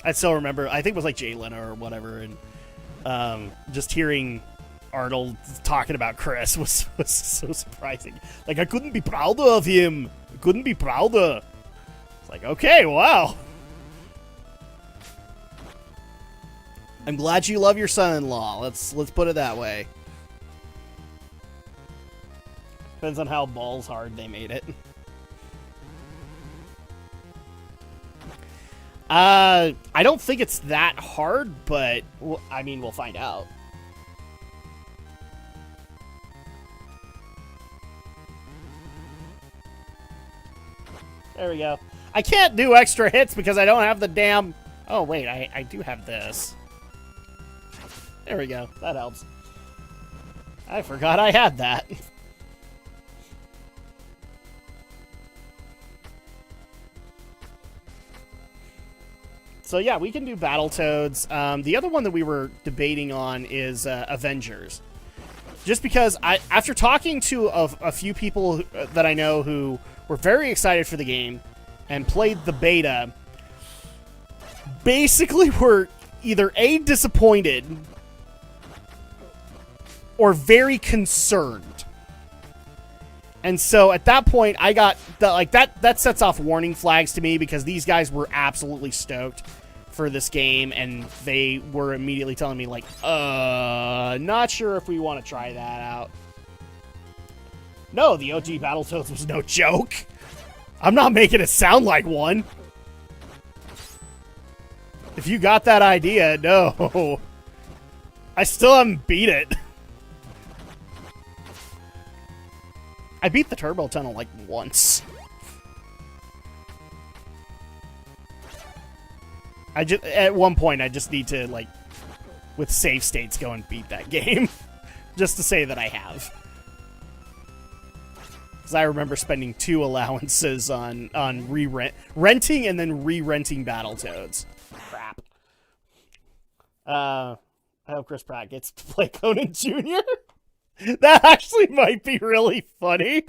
I still remember, I think it was like Jay Leno or whatever, and just hearing Arnold talking about Chris was so surprising. Like, I couldn't be prouder of him. I couldn't be prouder. It's like, okay, wow. I'm glad you love your son-in-law. Let's put it that way. Depends on how balls hard they made it. I don't think it's that hard, but I mean, we'll find out. There we go. I can't do extra hits because I don't have the damn... Oh, wait, I do have this. There we go. That helps. I forgot I had that. So yeah, we can do Battletoads. The other one that we were debating on is Avengers. Just because after talking to a few people that I know who were very excited for the game and played the beta, basically were either A, disappointed, or very concerned. And so at that point, I got that sets off warning flags to me, because these guys were absolutely stoked for this game, and they were immediately telling me, like, not sure if we want to try that out. No, the OG Battletoads was no joke. I'm not making it sound like one. If you got that idea, no. I still haven't beat it. I beat the Turbo Tunnel, like, once. At one point, I just need to, like, with save states, go and beat that game. Just to say that I have. Because I remember spending 2 allowances on renting and then re-renting Battletoads. Crap. I hope Chris Pratt gets to play Conan Jr. That actually might be really funny.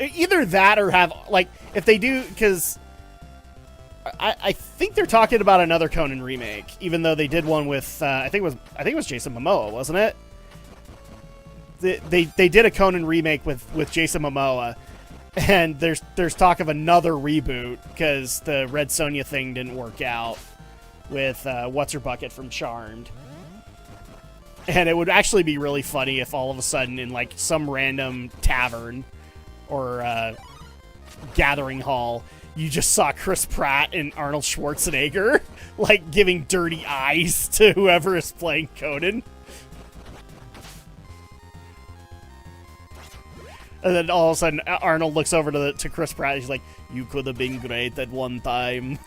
Either that or have, like, if they do, because I think they're talking about another Conan remake, even though they did one with I think it was Jason Momoa, wasn't it? They did a Conan remake with Jason Momoa, and there's talk of another reboot because the Red Sonja thing didn't work out with what's her bucket from Charmed. And it would actually be really funny if all of a sudden in, like, some random tavern or gathering hall, you just saw Chris Pratt and Arnold Schwarzenegger, like, giving dirty eyes to whoever is playing Conan. And then all of a sudden, Arnold looks over to Chris Pratt, and he's like, "You could have been great at one time."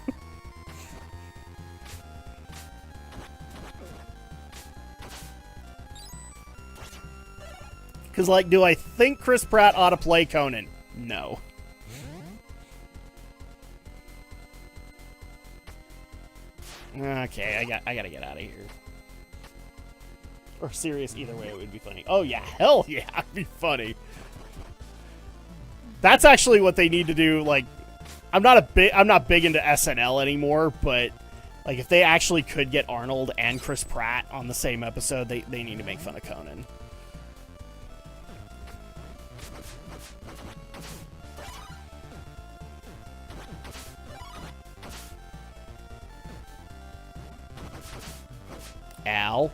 Because, like, do I think Chris Pratt ought to play Conan? No. Okay, I gotta get out of here. Or serious, either way, it would be funny. Oh yeah, hell yeah, it'd be funny. That's actually what they need to do. Like, I'm not big into SNL anymore, but like if they actually could get Arnold and Chris Pratt on the same episode, they need to make fun of Conan. Al,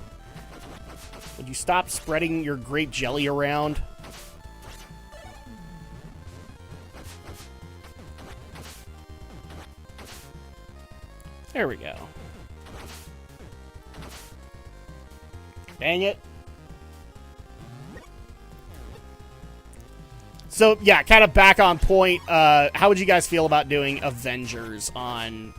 would you stop spreading your grape jelly around? There we go. Dang it. So, yeah, kind of back on point. How would you guys feel about doing Avengers on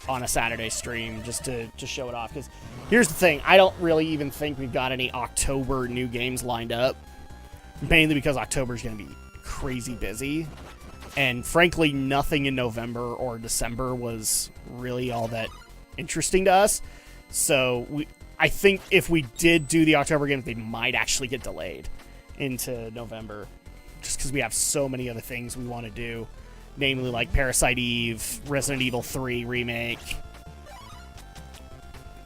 a Saturday stream just to show it off? Because here's the thing. I don't really even think we've got any October new games lined up. Mainly because October's going to be crazy busy. And frankly, nothing in November or December was really all that interesting to us. So I think if we did do the October games, they might actually get delayed into November. Just because we have so many other things we want to do. Namely like Parasite Eve, Resident Evil 3 Remake.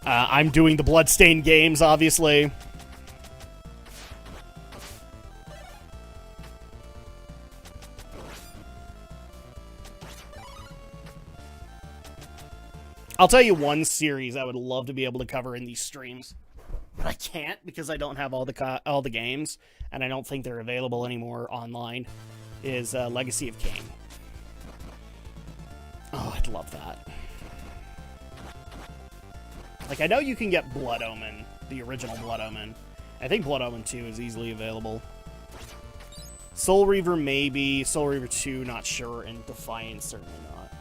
I'm doing the Bloodstained games, obviously. I'll tell you one series I would love to be able to cover in these streams, but I can't because I don't have all the games, and I don't think they're available anymore online, is Legacy of Kain. Oh, I'd love that. Like, I know you can get Blood Omen, the original Blood Omen. I think Blood Omen 2 is easily available. Soul Reaver, maybe. Soul Reaver 2, not sure. And Defiance, certainly not.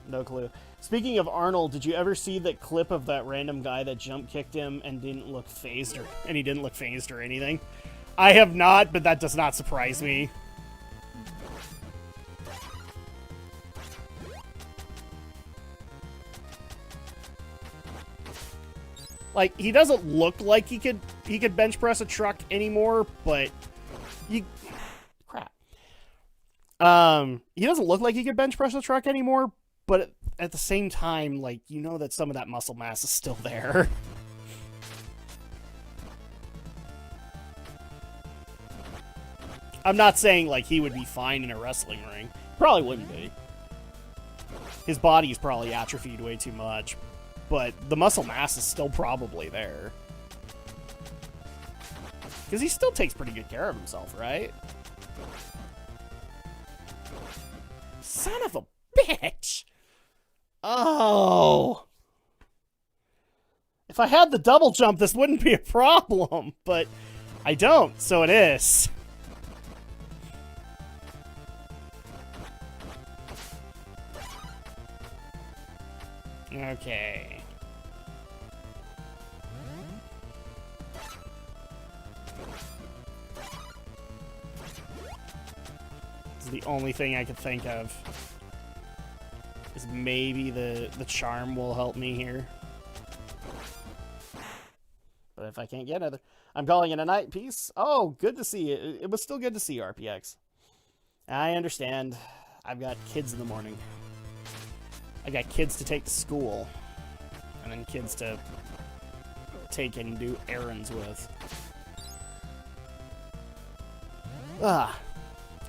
No clue. Speaking of Arnold, did you ever see that clip of that random guy that jump kicked him and he didn't look phased or anything? I have not, but that does not surprise me. Like, he doesn't look like he could bench press a truck anymore, but crap. He doesn't look like he could bench press a truck anymore, but at the same time, like, you know that some of that muscle mass is still there. I'm not saying, like, he would be fine in a wrestling ring. Probably wouldn't be. His body's probably atrophied way too much. But the muscle mass is still probably there. Because he still takes pretty good care of himself, right? Son of a bitch! Oh! If I had the double jump, this wouldn't be a problem. But I don't, so it is. Okay. This is the only thing I could think of. Is maybe the charm will help me here. But if I can't get another... I'm calling it a night. Peace. Oh, good to see you. It was still good to see you, RPX. I understand. I've got kids in the morning. I got kids to take to school. And then kids to take and do errands with.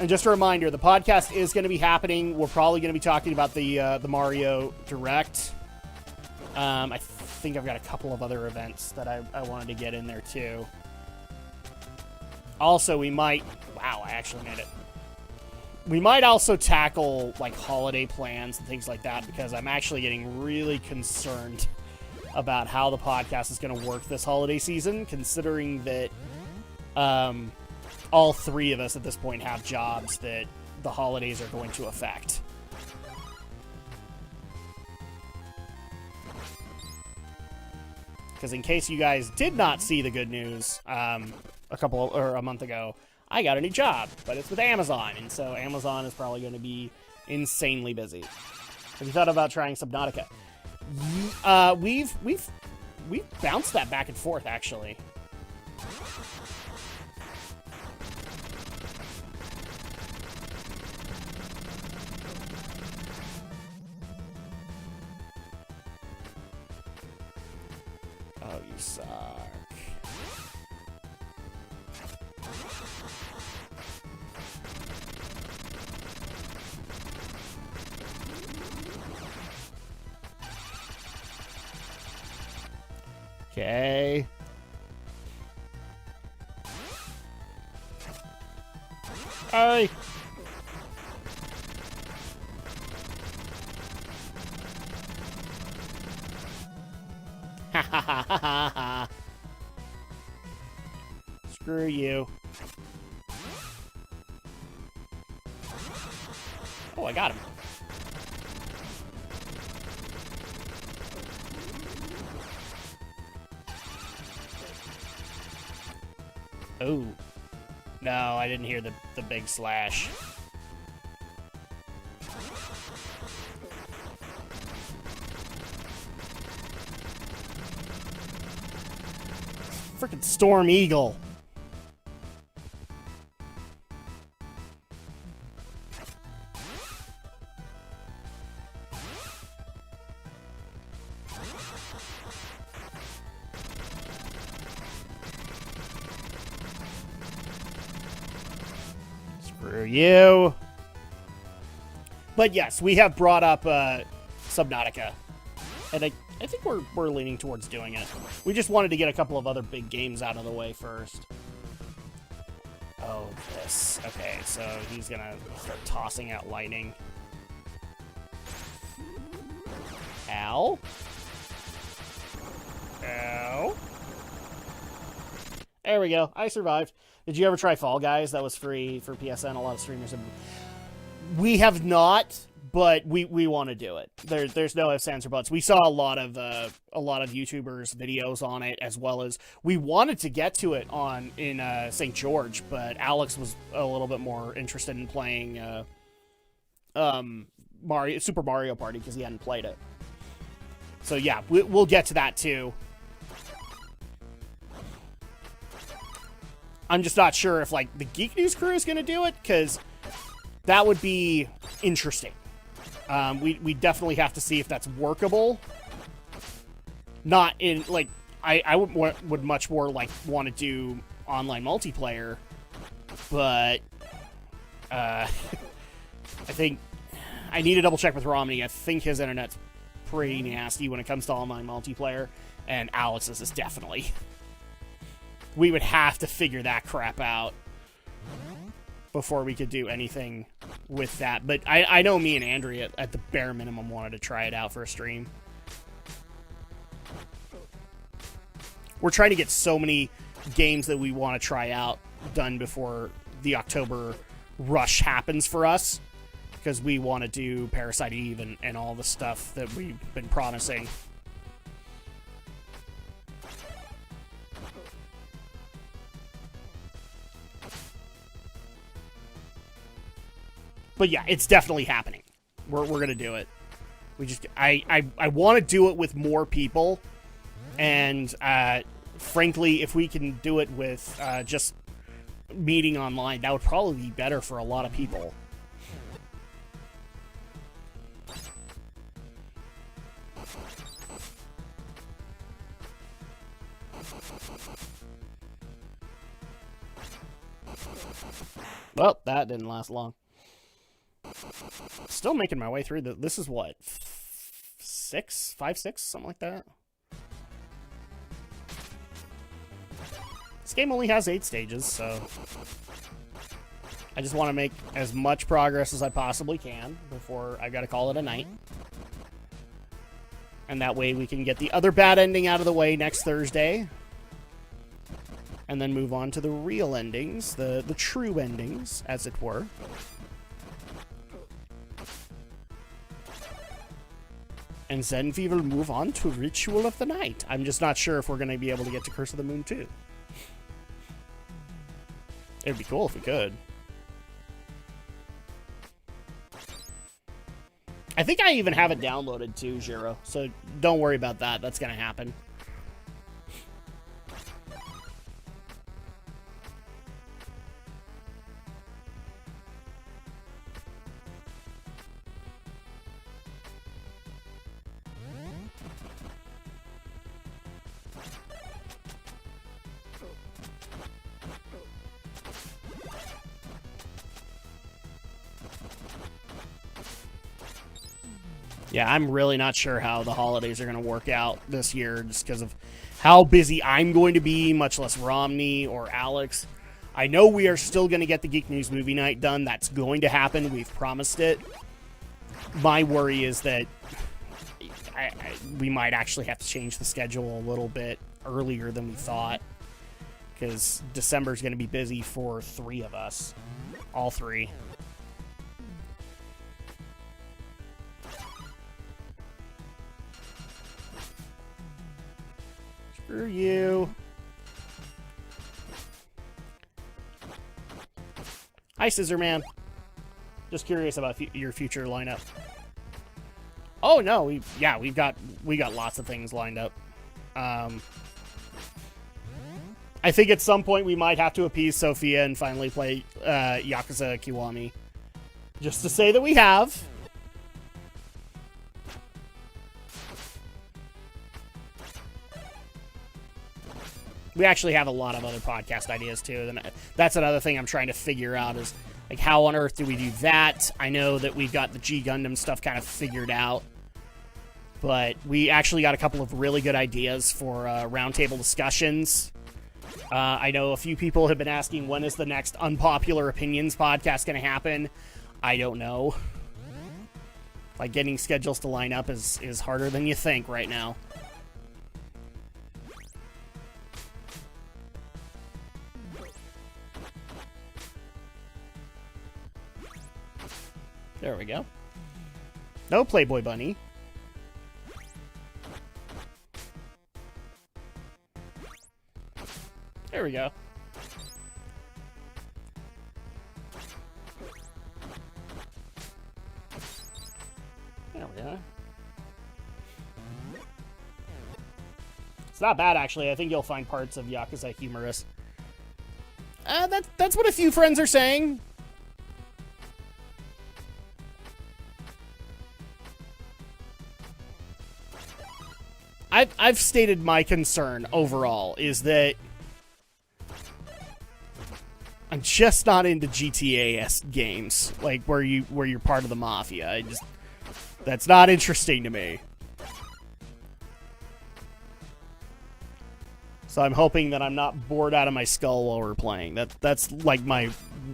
And just a reminder, the podcast is going to be happening. We're probably going to be talking about the Mario Direct. I think I've got a couple of other events that I wanted to get in there too. Also, we might... Wow, I actually made it. We might also tackle, like, holiday plans and things like that, because I'm actually getting really concerned about how the podcast is going to work this holiday season, considering that all three of us at this point have jobs that the holidays are going to affect. Because in case you guys did not see the good news a month ago, I got a new job, but it's with Amazon, and so Amazon is probably going to be insanely busy. Have you thought about trying Subnautica? We've bounced that back and forth, actually. Oh, you suck. Okay. Hey. Ha ha ha ha ha. Screw you. Oh, I got him. Oh. No, I didn't hear the big slash. Frickin' Storm Eagle. Screw you. But yes, we have brought up Subnautica. And I think we're leaning towards doing it. We just wanted to get a couple of other big games out of the way first. Oh, this. Okay, so he's gonna start tossing out lightning. Ow. Ow. There we go. I survived. Did you ever try Fall Guys? That was free for PSN. A lot of streamers have... We have not, but we want to do it. There's no ifs, ands, or buts. We saw a lot of YouTubers' videos on it, as well as we wanted to get to it in St. George, but Alex was a little bit more interested in playing Super Mario Party because he hadn't played it. So yeah, we'll get to that too. I'm just not sure if like the Geek News crew is going to do it, because that would be interesting. We definitely have to see if that's workable. Not in, like, I would much more, like, want to do online multiplayer, but, I think, I need to double check with Romney. I think his internet's pretty nasty when it comes to online multiplayer, and Alex's is definitely. We would have to figure that crap out before we could do anything with that. But I know me and Andrea, at the bare minimum, wanted to try it out for a stream. We're trying to get so many games that we want to try out done before the October rush happens for us, because we want to do Parasite Eve and all the stuff that we've been promising. But yeah, it's definitely happening. We're gonna do it. We just I want to do it with more people, and frankly, if we can do it with just meeting online, that would probably be better for a lot of people. Well, that didn't last long. Still making my way through this is what, 5, 6, something like that. This game only has 8 stages, so I just want to make as much progress as I possibly can before I gotta call it a night. And that way we can get the other bad ending out of the way next Thursday. And then move on to the real endings, the true endings, as it were. And then we will move on to Ritual of the Night. I'm just not sure if we're going to be able to get to Curse of the Moon too. It'd be cool if we could. I think I even have it downloaded too, Jiro. So don't worry about that. That's going to happen. Yeah, I'm really not sure how the holidays are going to work out this year just because of how busy I'm going to be, much less Romney or Alex. I know we are still going to get the Geek News movie night done. That's going to happen. We've promised it. My worry is that we might actually have to change the schedule a little bit earlier than we thought because December is going to be busy for 3 of us. All 3. Screw you. Hi, Scissor Man. Just curious about your future lineup. Oh no, we got lots of things lined up. I think at some point we might have to appease Sophia and finally play Yakuza Kiwami, just to say that we have. We actually have a lot of other podcast ideas, too. And that's another thing I'm trying to figure out is, like, how on earth do we do that? I know that we've got the G Gundam stuff kind of figured out. But we actually got a couple of really good ideas for roundtable discussions. I know a few people have been asking, when is the next Unpopular Opinions podcast going to happen? I don't know. Like, getting schedules to line up is harder than you think right now. There we go. No Playboy Bunny. There we go. There we go. It's not bad, actually. I think you'll find parts of Yakuza humorous. That's what a few friends are saying. I've stated my concern overall is that I'm just not into GTA-esque games, like where you're part of the mafia. That's not interesting to me. So I'm hoping that I'm not bored out of my skull while we're playing. That's like my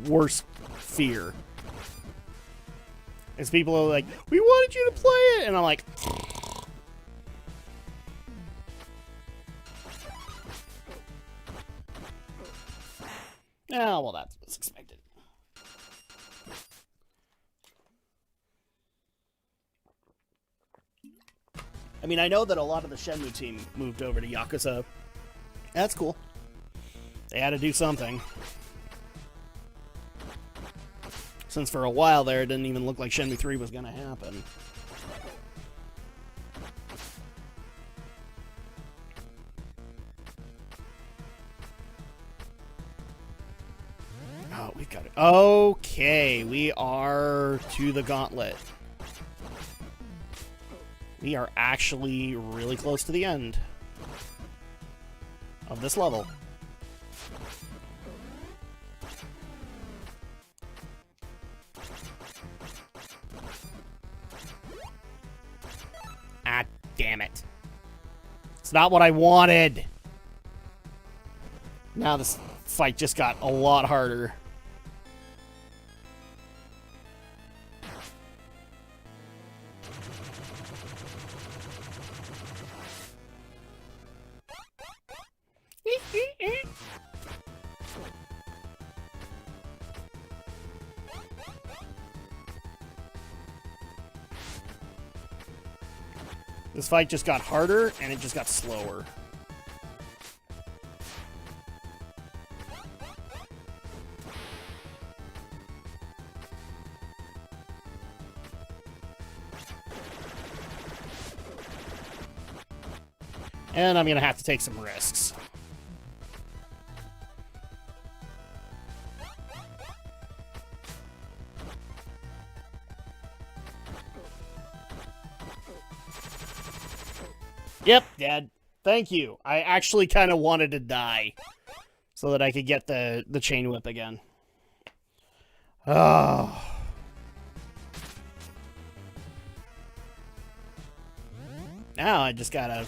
worst fear. Is people are like, we wanted you to play it, and I'm like, oh, well, that was expected. I mean, I know that a lot of the Shenmue team moved over to Yakuza. That's cool. They had to do something. Since for a while there, it didn't even look like Shenmue 3 was going to happen. Oh, we've got it. Okay, we are to the gauntlet. We are actually really close to the end of this level. Ah, damn it. It's not what I wanted. Now this fight just got a lot harder. This fight just got harder, and it just got slower. And I'm going to have to take some risks. Yep, Dad. Thank you. I actually kind of wanted to die so that I could get the chain whip again. Oh. Now I just gotta...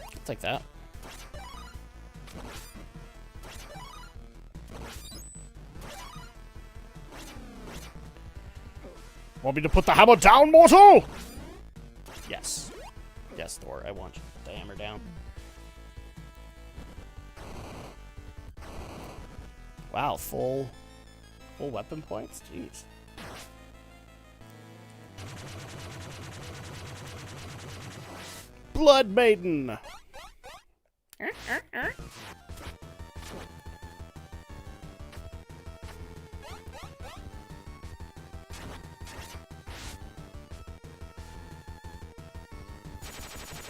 I'll take that. Want me to put the hammer down, mortal? Yes. Yes, Thor, I want you to put the hammer down. Wow, full weapon points? Jeez. Blood Maiden!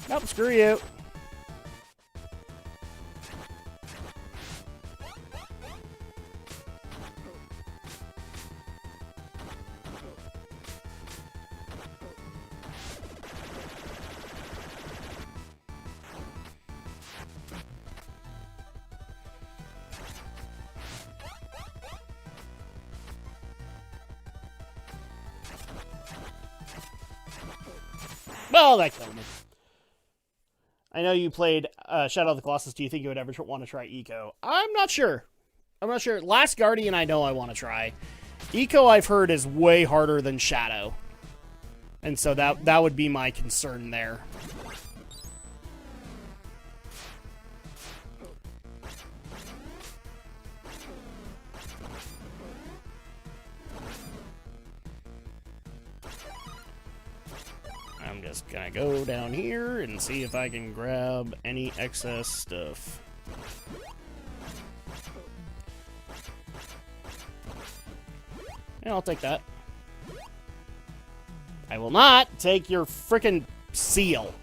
Nope, screw you. Well, that killed me. I know you played Shadow of the Colossus. Do you think you would ever want to try Eco? I'm not sure. I'm not sure. Last Guardian I know I want to try. Eco I've heard is way harder than Shadow. And so that would be my concern there. I'm just gonna go down here and see if I can grab any excess stuff. Yeah, I'll take that. I will not take your frickin' seal.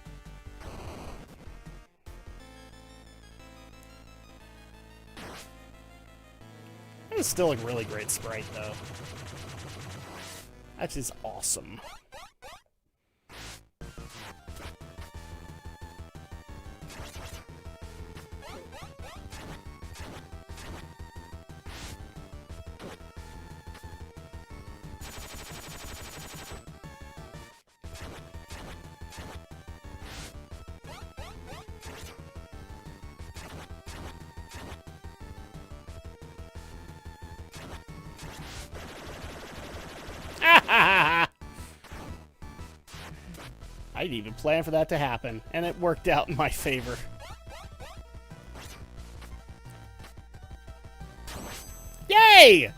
That is still a really great sprite, though. That is awesome. I didn't even plan for that to happen, and it worked out in my favor. Yay!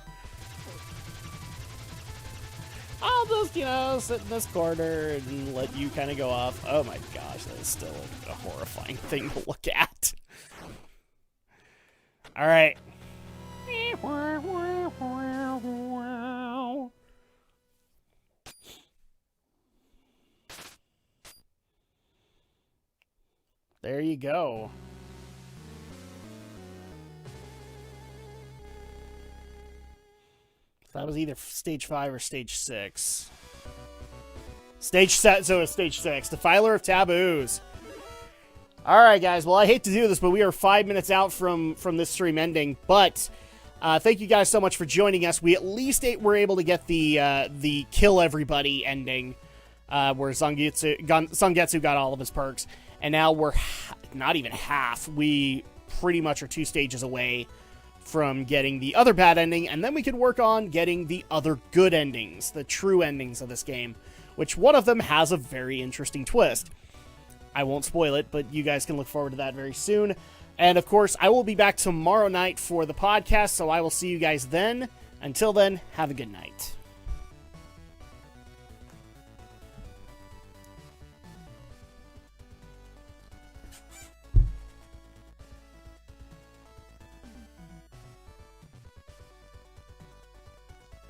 I'll just, you know, sit in this corner and let you kind of go off. Oh my gosh, that is still a horrifying thing to look at. All right. There you go. That was either stage 5 or stage 6. Stage 6. Defiler of Taboos. Alright, guys. Well, I hate to do this, but we are 5 minutes out from this stream ending. But thank you guys so much for joining us. We at least were able to get the kill everybody ending, where Zangetsu got all of his perks. And now we're not even half. We pretty much are 2 stages away from getting the other bad ending, and then we can work on getting the other good endings, the true endings of this game, which one of them has a very interesting twist. I won't spoil it, but you guys can look forward to that very soon. And of course, I will be back tomorrow night for the podcast, so I will see you guys then. Until then, have a good night.